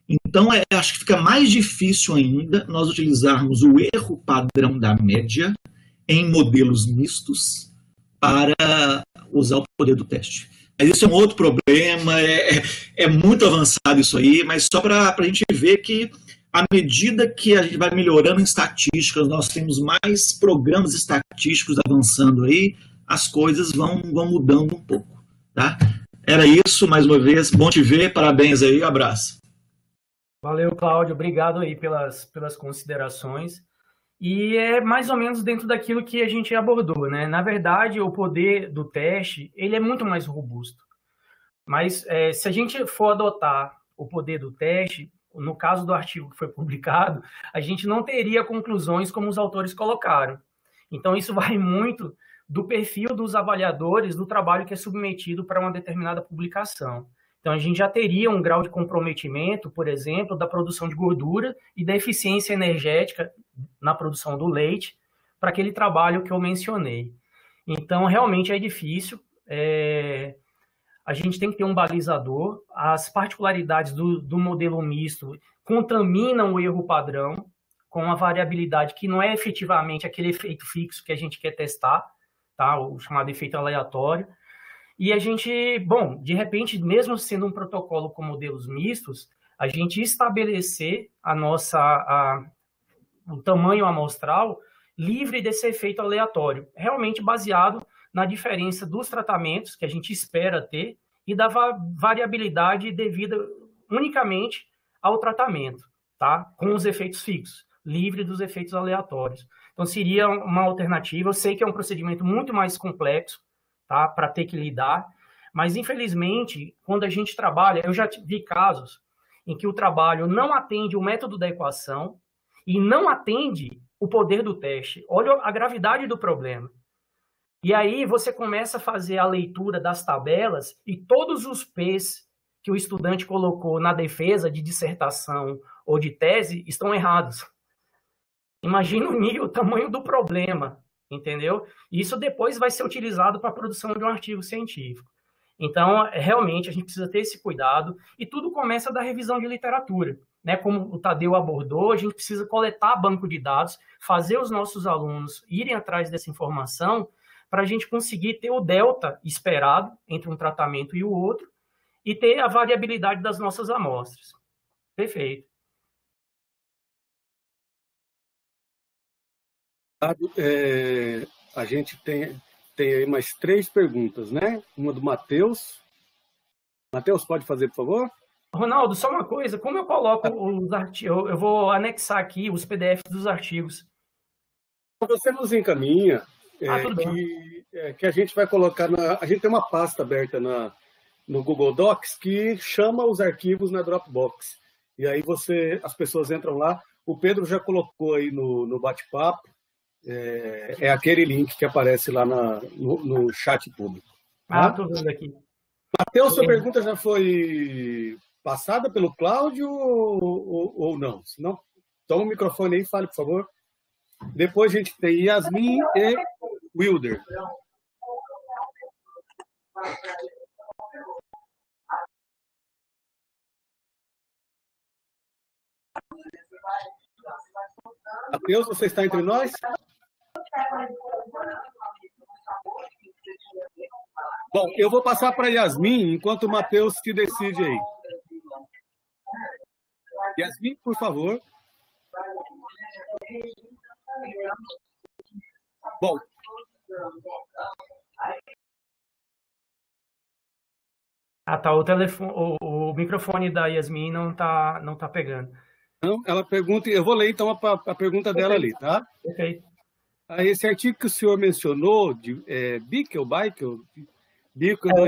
Então, acho que fica mais difícil ainda nós utilizarmos o erro padrão da média em modelos mistos para usar o poder do teste. Mas isso é um outro problema, é muito avançado isso aí, mas só para a gente ver que, à medida que a gente vai melhorando em estatísticas, nós temos mais programas estatísticos avançando aí, as coisas vão mudando um pouco. Tá? Era isso, mais uma vez, bom te ver, parabéns aí, abraço. Valeu, Cláudio, obrigado aí pelas considerações. E é mais ou menos dentro daquilo que a gente abordou, né? Na verdade, o poder do teste, ele é muito mais robusto. Mas se a gente for adotar o poder do teste, no caso do artigo que foi publicado, a gente não teria conclusões como os autores colocaram. Então, isso vai muito do perfil dos avaliadores do trabalho que é submetido para uma determinada publicação. Então, a gente já teria um grau de comprometimento, por exemplo, da produção de gordura e da eficiência energética na produção do leite para aquele trabalho que eu mencionei. Então, realmente é difícil. A gente tem que ter um balizador. As particularidades do modelo misto contaminam o erro padrão com uma variabilidade que não é efetivamente aquele efeito fixo que a gente quer testar, tá? O chamado efeito aleatório. E a gente, de repente, mesmo sendo um protocolo com modelos mistos, a gente estabelecer o tamanho amostral livre desse efeito aleatório, realmente baseado na diferença dos tratamentos que a gente espera ter e da variabilidade devida unicamente ao tratamento, tá? Com os efeitos fixos, livre dos efeitos aleatórios. Então, seria uma alternativa. Eu sei que é um procedimento muito mais complexo, tá, para ter que lidar, mas infelizmente, quando a gente trabalha, eu já vi casos em que o trabalho não atende o método da equação e não atende o poder do teste. Olha a gravidade do problema. E aí você começa a fazer a leitura das tabelas e todos os P's que o estudante colocou na defesa de dissertação ou de tese estão errados. Imagina o tamanho do problema. Entendeu? Isso depois vai ser utilizado para a produção de um artigo científico. Então, realmente, a gente precisa ter esse cuidado e tudo começa da revisão de literatura. Né? Como o Tadeu abordou, a gente precisa coletar banco de dados, fazer os nossos alunos irem atrás dessa informação para a gente conseguir ter o delta esperado entre um tratamento e o outro e ter a variabilidade das nossas amostras. Perfeito. A gente tem aí mais 3 perguntas, né? Uma do Matheus. Matheus, pode fazer, por favor? Ronaldo, só uma coisa. Como eu coloco os artigos? Eu vou anexar aqui os PDFs dos artigos. Você nos encaminha que a gente vai colocar a gente tem uma pasta aberta no Google Docs que chama os arquivos na Dropbox. E aí as pessoas entram lá. O Pedro já colocou aí no bate-papo. É aquele link que aparece lá no chat público. Tá? Estou vendo aqui. Matheus, sua pergunta já foi passada pelo Cláudio ou não? Se não, toma o microfone aí e fale, por favor. Depois a gente tem Yasmin e Wilder. Matheus, você está entre nós? Bom, eu vou passar para Yasmin enquanto o Matheus se decide aí. Yasmin, por favor. Bom. Tá. O microfone da Yasmin não tá pegando. Não, ela pergunta, eu vou ler então a pergunta dela ali, tá? Perfeito. Esse artigo que o senhor mencionou, de Bickel,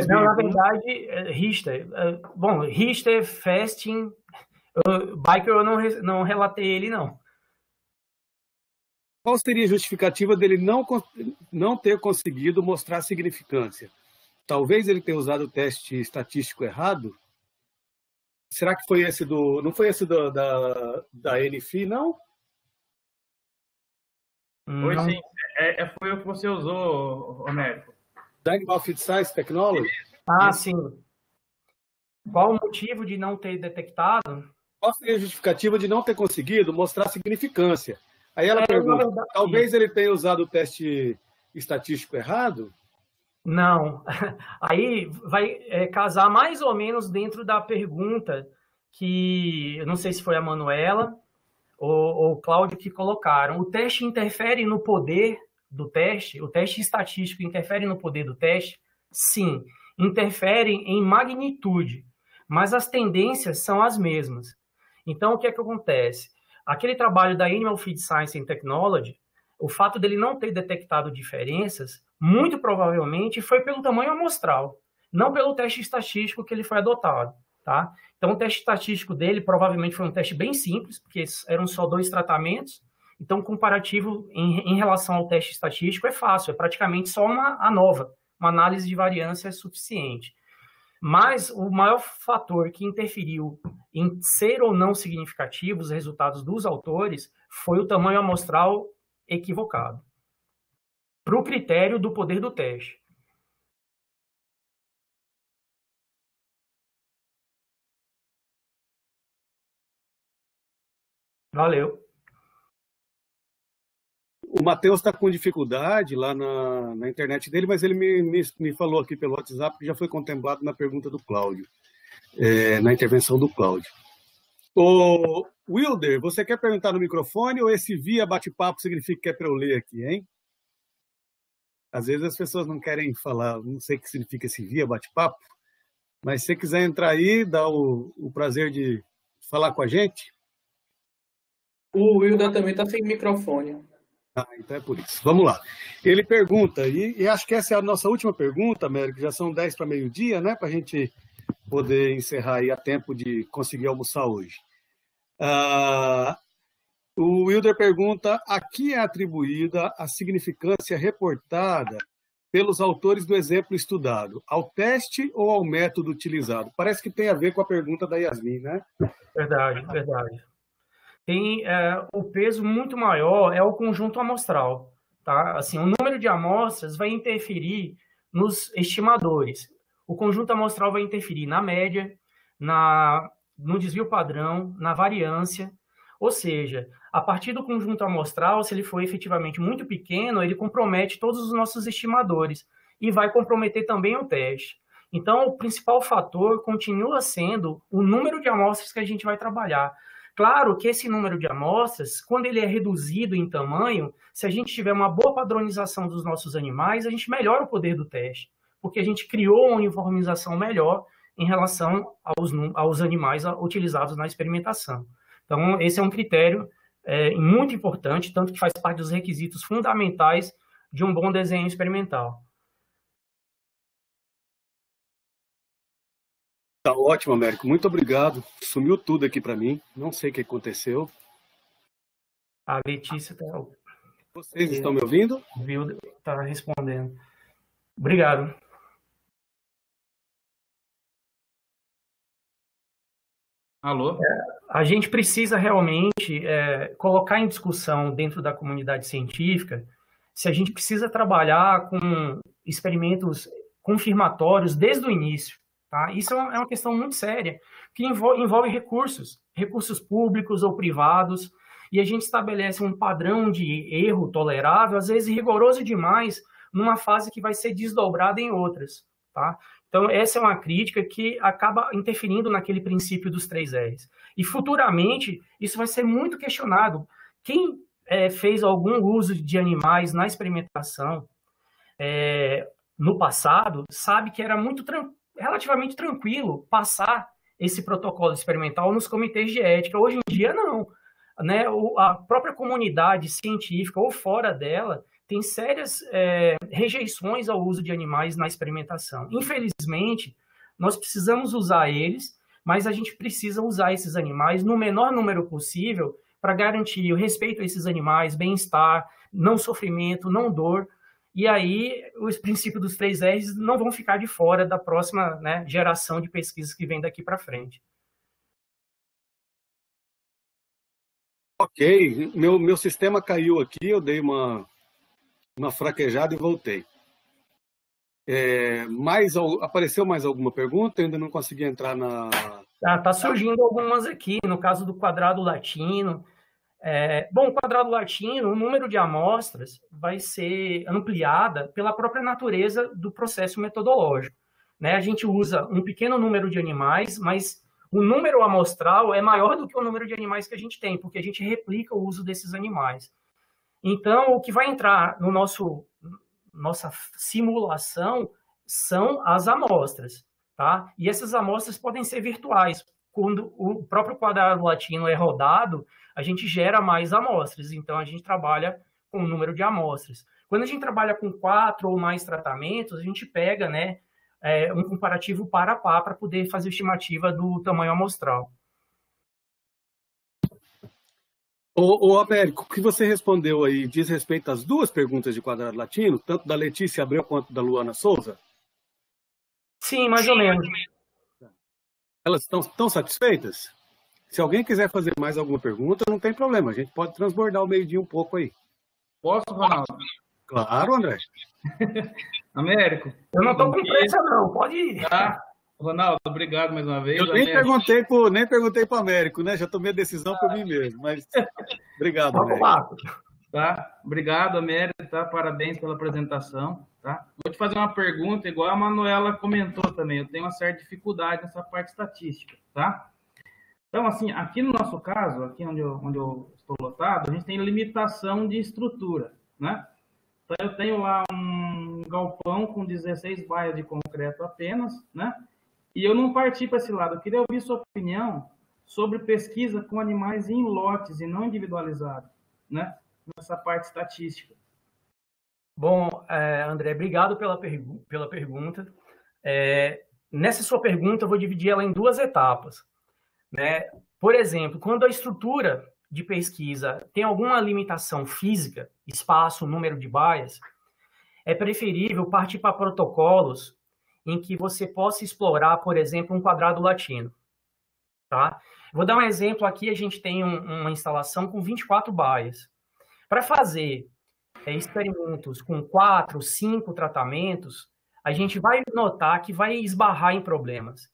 não, na verdade, Richter. Richter, Festing, Bickel eu não relatei ele, não. Qual seria a justificativa dele não ter conseguido mostrar significância? Talvez ele tenha usado o teste estatístico errado? Será que foi esse do... Não foi esse da NFI, não? Foi sim. Foi o que você usou, Américo. Da Animal Feed Science Technology? Ah, sim. Qual o motivo de não ter detectado? Qual seria a justificativa de não ter conseguido mostrar significância? Aí ela pergunta, talvez ele tenha usado o teste estatístico errado? Não. Aí vai casar mais ou menos dentro da pergunta que, eu não sei se foi a Manuela ou o Cláudio que colocaram. O teste interfere no poder do teste? O teste estatístico interfere no poder do teste? Sim, interfere em magnitude, mas as tendências são as mesmas. Então, o que é que acontece? Aquele trabalho da Animal Feed Science and Technology, o fato dele não ter detectado diferenças, muito provavelmente foi pelo tamanho amostral, não pelo teste estatístico que ele foi adotado, tá? Então, o teste estatístico dele provavelmente foi um teste bem simples, porque eram só 2 tratamentos. Então, comparativo em relação ao teste estatístico é fácil, é praticamente só uma ANOVA, uma análise de variância é suficiente. Mas o maior fator que interferiu em ser ou não significativos os resultados dos autores foi o tamanho amostral equivocado, para o critério do poder do teste. Valeu. O Matheus está com dificuldade lá na internet dele, mas ele me falou aqui pelo WhatsApp que já foi contemplado na pergunta do Cláudio, na intervenção do Cláudio. Ô, Wilder, você quer perguntar no microfone ou esse via bate-papo significa que é para eu ler aqui, hein? Às vezes as pessoas não querem falar, não sei o que significa esse via bate-papo, mas se você quiser entrar aí, dá o prazer de falar com a gente. O Wilder também está sem microfone. Ah, então é por isso. Vamos lá. Ele pergunta, e acho que essa é a nossa última pergunta, Américo, já são 10 para meio-dia, né, para a gente poder encerrar aí a tempo de conseguir almoçar hoje. O Wilder pergunta, a que é atribuída a significância reportada pelos autores do exemplo estudado, ao teste ou ao método utilizado? Parece que tem a ver com a pergunta da Yasmin, né? Verdade, verdade. Tem o peso muito maior é o conjunto amostral, tá? Assim, o número de amostras vai interferir nos estimadores. O conjunto amostral vai interferir na média, no desvio padrão, na variância. Ou seja, a partir do conjunto amostral, se ele for efetivamente muito pequeno, ele compromete todos os nossos estimadores e vai comprometer também o teste. Então, o principal fator continua sendo o número de amostras que a gente vai trabalhar. Claro que esse número de amostras, quando ele é reduzido em tamanho, se a gente tiver uma boa padronização dos nossos animais, a gente melhora o poder do teste, porque a gente criou uma uniformização melhor em relação aos animais utilizados na experimentação. Então, esse é um critério muito importante, tanto que faz parte dos requisitos fundamentais de um bom desenho experimental. Tá ótimo, Américo. Muito obrigado. Sumiu tudo aqui para mim. Não sei o que aconteceu. A Letícia está... Vocês estão me ouvindo? Está respondendo. Obrigado. Alô? A gente precisa realmente colocar em discussão dentro da comunidade científica se a gente precisa trabalhar com experimentos confirmatórios desde o início. Tá? Isso é uma questão muito séria, que envolve recursos públicos ou privados, e a gente estabelece um padrão de erro tolerável, às vezes rigoroso demais, numa fase que vai ser desdobrada em outras. Tá? Então, essa é uma crítica que acaba interferindo naquele princípio dos 3 R's. E futuramente, isso vai ser muito questionado. Quem fez algum uso de animais na experimentação no passado, sabe que era relativamente tranquilo passar esse protocolo experimental nos comitês de ética. Hoje em dia, não. Né? A própria comunidade científica ou fora dela tem sérias rejeições ao uso de animais na experimentação. Infelizmente, nós precisamos usar eles, mas a gente precisa usar esses animais no menor número possível para garantir o respeito a esses animais, bem-estar, não sofrimento, não dor. E aí, os princípios dos 3 R's não vão ficar de fora da próxima, né, geração de pesquisas que vem daqui para frente. Ok, meu sistema caiu aqui, eu dei uma fraquejada e voltei. Apareceu mais alguma pergunta? Eu ainda não consegui entrar na... Tá surgindo algumas aqui, no caso do quadrado latino. Bom, o quadrado latino, o número de amostras vai ser ampliada pela própria natureza do processo metodológico, né? A gente usa um pequeno número de animais, mas o número amostral é maior do que o número de animais que a gente tem, porque a gente replica o uso desses animais. Então, o que vai entrar no nossa simulação são as amostras, tá? E essas amostras podem ser virtuais. Quando o próprio quadrado latino é rodado, a gente gera mais amostras. Então, a gente trabalha com o número de amostras. Quando a gente trabalha com 4 ou mais tratamentos, a gente pega, né, um comparativo par a par para poder fazer a estimativa do tamanho amostral. Ô, Américo, o que você respondeu aí diz respeito às duas perguntas de quadrado latino, tanto da Letícia Abreu quanto da Luana Souza? Sim, mais ou menos. Elas estão satisfeitas? Se alguém quiser fazer mais alguma pergunta, não tem problema. A gente pode transbordar o meio-dia um pouco aí. Posso, Ronaldo? Claro, André. Américo. Eu não estou com pressa, não. Pode ir. Tá. Ronaldo, obrigado mais uma vez. Eu nem perguntei para o Américo, né? Já tomei a decisão por mim mesmo. Mas obrigado, Américo. Tá? Obrigado, Américo. Tá? Parabéns pela apresentação. Tá? Vou te fazer uma pergunta, igual a Manuela comentou também. Eu tenho uma certa dificuldade nessa parte estatística. Tá? Então, assim, aqui no nosso caso, aqui onde eu estou lotado, a gente tem limitação de estrutura, né? Então, eu tenho lá um galpão com 16 baias de concreto apenas, né? E eu não parti para esse lado. Eu queria ouvir sua opinião sobre pesquisa com animais em lotes e não individualizado, né? Nessa parte estatística. Bom, André, obrigado pela pergunta. Nessa sua pergunta, eu vou dividir ela em duas etapas, né? Por exemplo, quando a estrutura de pesquisa tem alguma limitação física, espaço, número de baias, é preferível partir para protocolos em que você possa explorar, por exemplo, um quadrado latino. Tá? Vou dar um exemplo aqui, a gente tem uma instalação com 24 baias. Para fazer experimentos com 4, 5 tratamentos, a gente vai notar que vai esbarrar em problemas.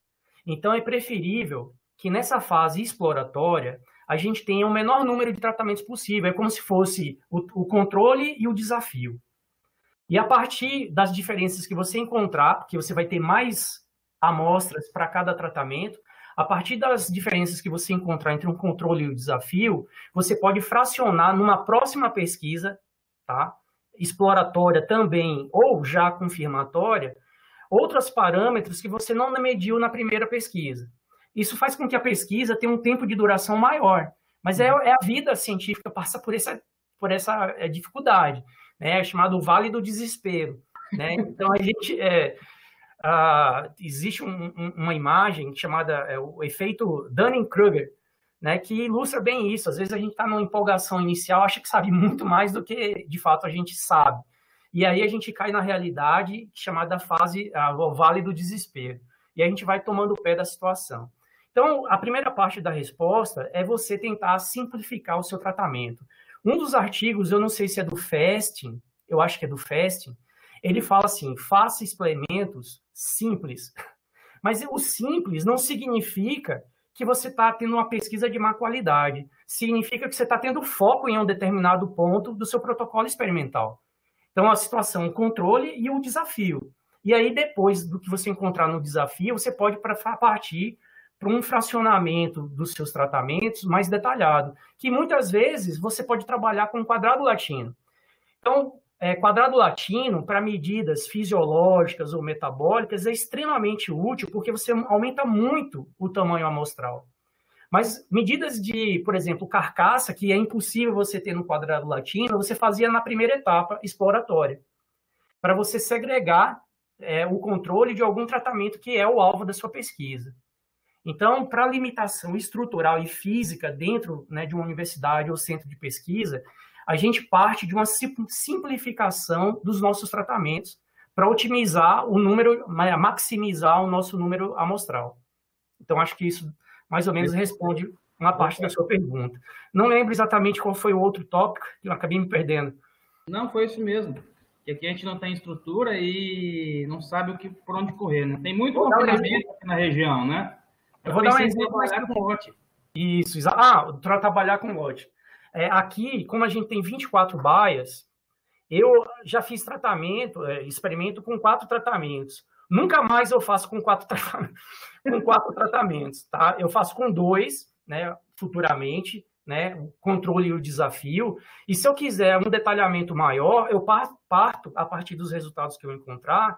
Então, é preferível que nessa fase exploratória a gente tenha o menor número de tratamentos possível. É como se fosse o controle e o desafio. E a partir das diferenças que você encontrar, porque você vai ter mais amostras para cada tratamento, a partir das diferenças que você encontrar entre um controle e o desafio, você pode fracionar numa próxima pesquisa, tá? Exploratória também, ou já confirmatória, outros parâmetros que você não mediu na primeira pesquisa. Isso faz com que a pesquisa tenha um tempo de duração maior, mas a vida científica passa por essa dificuldade, né? É chamado Vale do Desespero, né? Então, existe uma imagem chamada o efeito Dunning-Kruger, né, que ilustra bem isso. Às vezes a gente está numa empolgação inicial, acha que sabe muito mais do que, de fato, a gente sabe. E aí a gente cai na realidade chamada o Vale do Desespero. E a gente vai tomando o pé da situação. Então, a primeira parte da resposta é você tentar simplificar o seu tratamento. Um dos artigos, eu não sei se é do Festing, eu acho que é do Festing, ele fala assim, faça experimentos simples. Mas o simples não significa que você está tendo uma pesquisa de má qualidade. Significa que você está tendo foco em um determinado ponto do seu protocolo experimental. Então, a situação, o controle e o desafio. E aí, depois do que você encontrar no desafio, você pode partir para um fracionamento dos seus tratamentos mais detalhado, que muitas vezes você pode trabalhar com quadrado latino. Então, quadrado latino, para medidas fisiológicas ou metabólicas, é extremamente útil, porque você aumenta muito o tamanho amostral. Mas medidas de, por exemplo, carcaça, que é impossível você ter no quadrado latino, você fazia na primeira etapa exploratória, para você segregar o controle de algum tratamento que é o alvo da sua pesquisa. Então, para limitação estrutural e física dentro, né, de uma universidade ou centro de pesquisa, a gente parte de uma simplificação dos nossos tratamentos para otimizar o número, maximizar o nosso número amostral. Então, acho que isso mais ou menos responde uma parte da sua pergunta. Não lembro exatamente qual foi o outro tópico, eu acabei me perdendo. Não, foi isso mesmo. Que aqui a gente não tem estrutura e não sabe por onde correr, né? Tem muito confinamento aqui na região, né? Eu vou dar um exemplo. Trabalhar com lote. Isso, para trabalhar com lote. Aqui, como a gente tem 24 baias, eu já fiz experimento com 4 tratamentos. Nunca mais eu faço com 4 tratamentos, tá? Eu faço com 2, né, futuramente, né, o controle e o desafio. E se eu quiser um detalhamento maior, eu parto a partir dos resultados que eu encontrar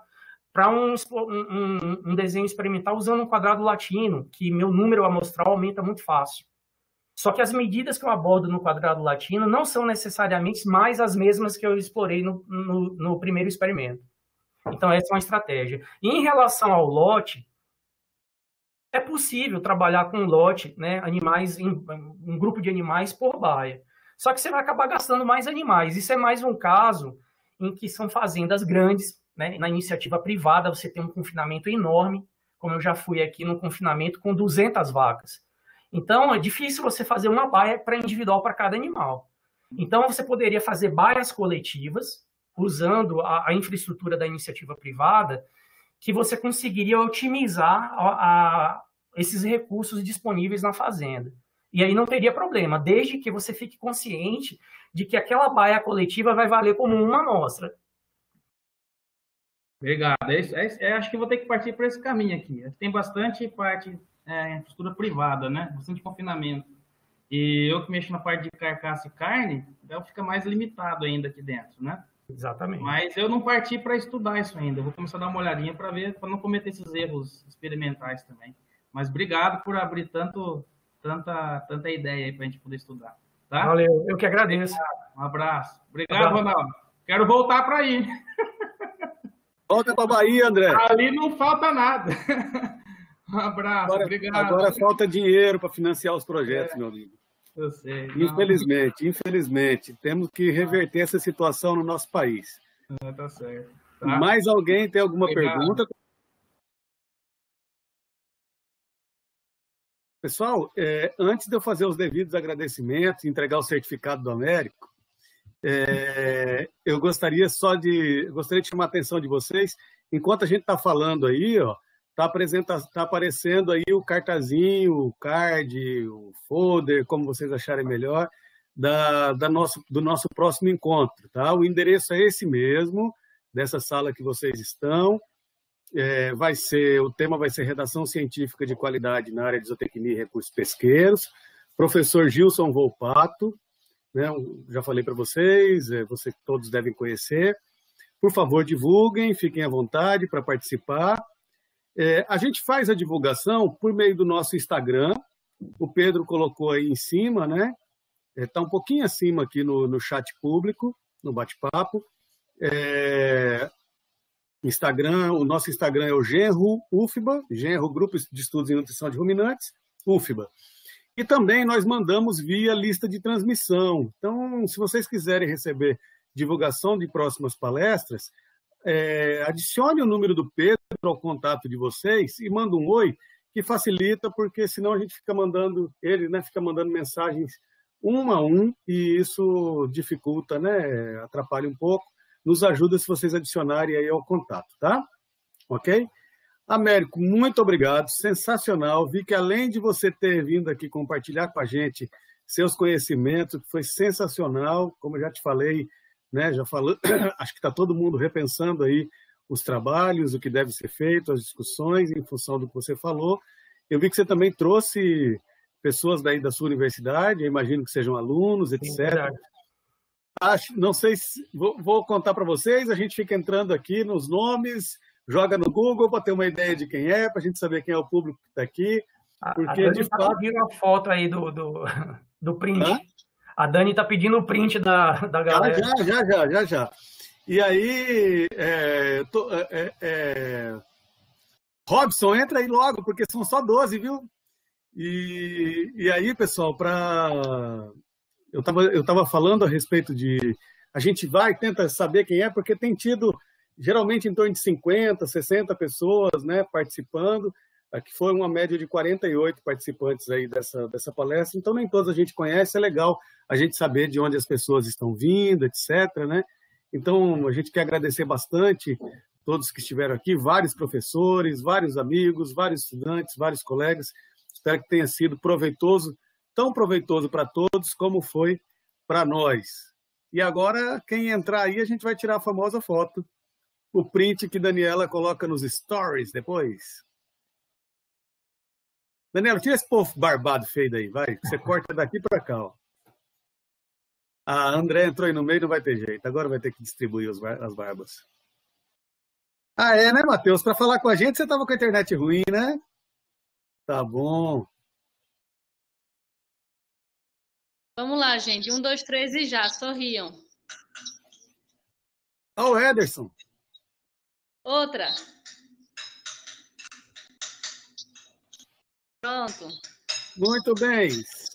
para um desenho experimental usando um quadrado latino, que meu número amostral aumenta muito fácil. Só que as medidas que eu abordo no quadrado latino não são necessariamente mais as mesmas que eu explorei no primeiro experimento. Então, essa é uma estratégia. E em relação ao lote, é possível trabalhar com um lote, né, animais, um grupo de animais por baia. Só que você vai acabar gastando mais animais. Isso é mais um caso em que são fazendas grandes, né, na iniciativa privada você tem um confinamento enorme, como eu já fui aqui no confinamento com 200 vacas. Então, é difícil você fazer uma baia para individual para cada animal. Então, você poderia fazer baias coletivas, usando a infraestrutura da iniciativa privada, que você conseguiria otimizar esses recursos disponíveis na fazenda. E aí não teria problema, desde que você fique consciente de que aquela baia coletiva vai valer como uma amostra. Obrigado. Acho que vou ter que partir para esse caminho aqui. Tem bastante parte infraestrutura privada, né? Bastante confinamento. E eu que mexo na parte de carcaça e carne, então fica mais limitado ainda aqui dentro, né? Exatamente. Mas eu não parti para estudar isso ainda. Eu vou começar a dar uma olhadinha para ver, para não cometer esses erros experimentais também. Mas obrigado por abrir tanta ideia aí para a gente poder estudar. Tá? Valeu, eu que agradeço. Um abraço. Obrigado, Ronaldo. Quero voltar para aí. Volta para a Bahia, André. Ali não falta nada. Um abraço, obrigado. Agora falta dinheiro para financiar os projetos, meu amigo. Eu sei. Infelizmente, temos que reverter essa situação no nosso país. Tá certo. Tá. Mais alguém tem alguma pergunta? Pessoal, antes de eu fazer os devidos agradecimentos e entregar o certificado do Américo, eu gostaria de chamar a atenção de vocês, enquanto a gente está falando aí, ó, tá aparecendo aí o cartazinho, o card, o folder, como vocês acharem melhor, do nosso próximo encontro. Tá? O endereço é esse mesmo, dessa sala que vocês estão. O tema vai ser Redação Científica de Qualidade na área de Zootecnia e Recursos Pesqueiros. Professor Gilson Volpato, né? Já falei para vocês, vocês todos devem conhecer. Por favor, divulguem, fiquem à vontade para participar. A gente faz a divulgação por meio do nosso Instagram. O Pedro colocou aí em cima, né? Está um pouquinho acima aqui no chat público, no bate-papo. O nosso Instagram é o Genro UFBA, Genro Grupo de Estudos em Nutrição de Ruminantes, UFBA. E também nós mandamos via lista de transmissão. Então, se vocês quiserem receber divulgação de próximas palestras, adicione o número do Pedro ao contato de vocês e manda um oi, que facilita, porque senão a gente fica mandando, fica mandando mensagens um a um, e isso dificulta, né? Atrapalha um pouco. Nos ajuda se vocês adicionarem aí ao contato, tá? Ok? Américo, muito obrigado, sensacional. Vi que além de você ter vindo aqui compartilhar com a gente seus conhecimentos, foi sensacional, como eu já te falei, né? Acho que está todo mundo repensando aí os trabalhos, o que deve ser feito, as discussões em função do que você falou. Eu vi que você também trouxe pessoas daí da sua universidade, eu imagino que sejam alunos, etc. Não sei se... Vou contar para vocês, a gente fica entrando aqui nos nomes, joga no Google para ter uma ideia de quem para a gente saber quem é o público que está aqui. Porque, de fato... pedindo a foto aí do print. Hã? A Dani está pedindo o print da galera. Já. E aí, Robson, entra aí logo, porque são só 12, viu? E aí, pessoal, eu estava falando a respeito de... A gente tenta saber quem porque tem tido, geralmente, em torno de 50, 60 pessoas, né, participando. Aqui foi uma média de 48 participantes aí dessa palestra, então nem todos a gente conhece, é legal a gente saber de onde as pessoas estão vindo, etc., né? Então, a gente quer agradecer bastante todos que estiveram aqui, vários professores, vários amigos, vários estudantes, vários colegas. Espero que tenha sido proveitoso, tão proveitoso para todos como foi para nós. E agora, quem entrar aí, a gente vai tirar a famosa foto, o print que Daniela coloca nos stories depois. Daniela, tira esse povo barbado feio daí, vai. Você corta daqui para cá, ó. A André entrou aí no meio, não vai ter jeito. Agora vai ter que distribuir as barbas. Ah, é, né, Matheus? Para falar com a gente, você estava com a internet ruim, né? Tá bom. Vamos lá, gente. 1, 2, 3 e já. Sorriam. Ó, o Ederson. Outra. Pronto. Muito bem.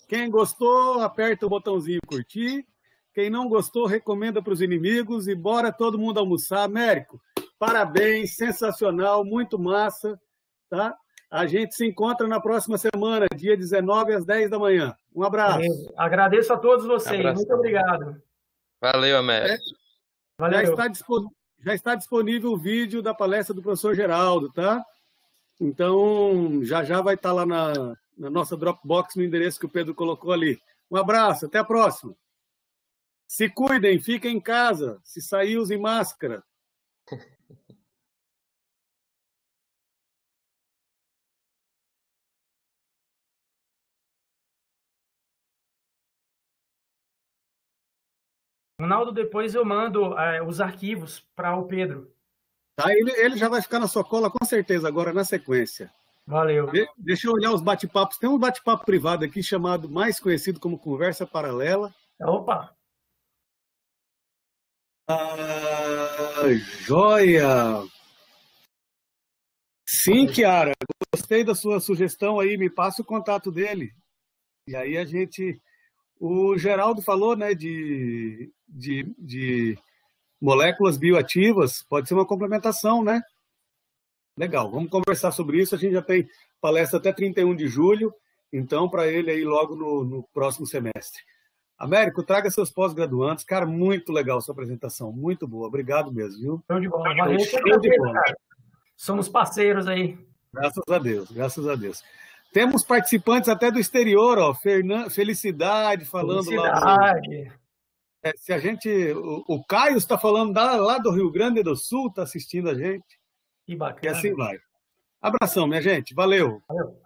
Quem gostou, aperta o botãozinho curtir. Quem não gostou, recomenda para os inimigos. E bora todo mundo almoçar. Américo, parabéns, sensacional, muito massa. Tá? A gente se encontra na próxima semana, dia 19 às 10 da manhã. Um abraço. Agradeço a todos vocês. Muito obrigado. Valeu, Américo. Valeu. Já está disponível o vídeo da palestra do professor Geraldo, tá? Então, já vai estar lá na nossa Dropbox, no endereço que o Pedro colocou ali. Um abraço, até a próxima. Se cuidem, fiquem em casa. Se sair, usem máscara. Ronaldo, depois eu mando os arquivos para o Pedro. Tá, ele já vai ficar na sua cola com certeza agora na sequência. Valeu. Deixa eu olhar os bate-papos. Tem um bate-papo privado aqui chamado, mais conhecido como Conversa Paralela. Opa! Joia! Sim, Kiara, gostei da sua sugestão aí, me passa o contato dele. E aí a gente... O Geraldo falou, né, de moléculas bioativas, pode ser uma complementação, né? Legal, vamos conversar sobre isso. A gente já tem palestra até 31 de julho, então para ele aí logo no próximo semestre. Américo, traga seus pós-graduandos. Cara, muito legal sua apresentação, muito boa. Obrigado mesmo, viu? Show de bola. Valeu, show de bola. Cara. Somos parceiros aí. Graças a Deus, graças a Deus. Temos participantes até do exterior, ó. Felicidade falando Felicidade. Lá. Se a gente, o Caio está falando lá do Rio Grande do Sul, está assistindo a gente. Que bacana. E assim vai. Abração, minha gente. Valeu. Valeu.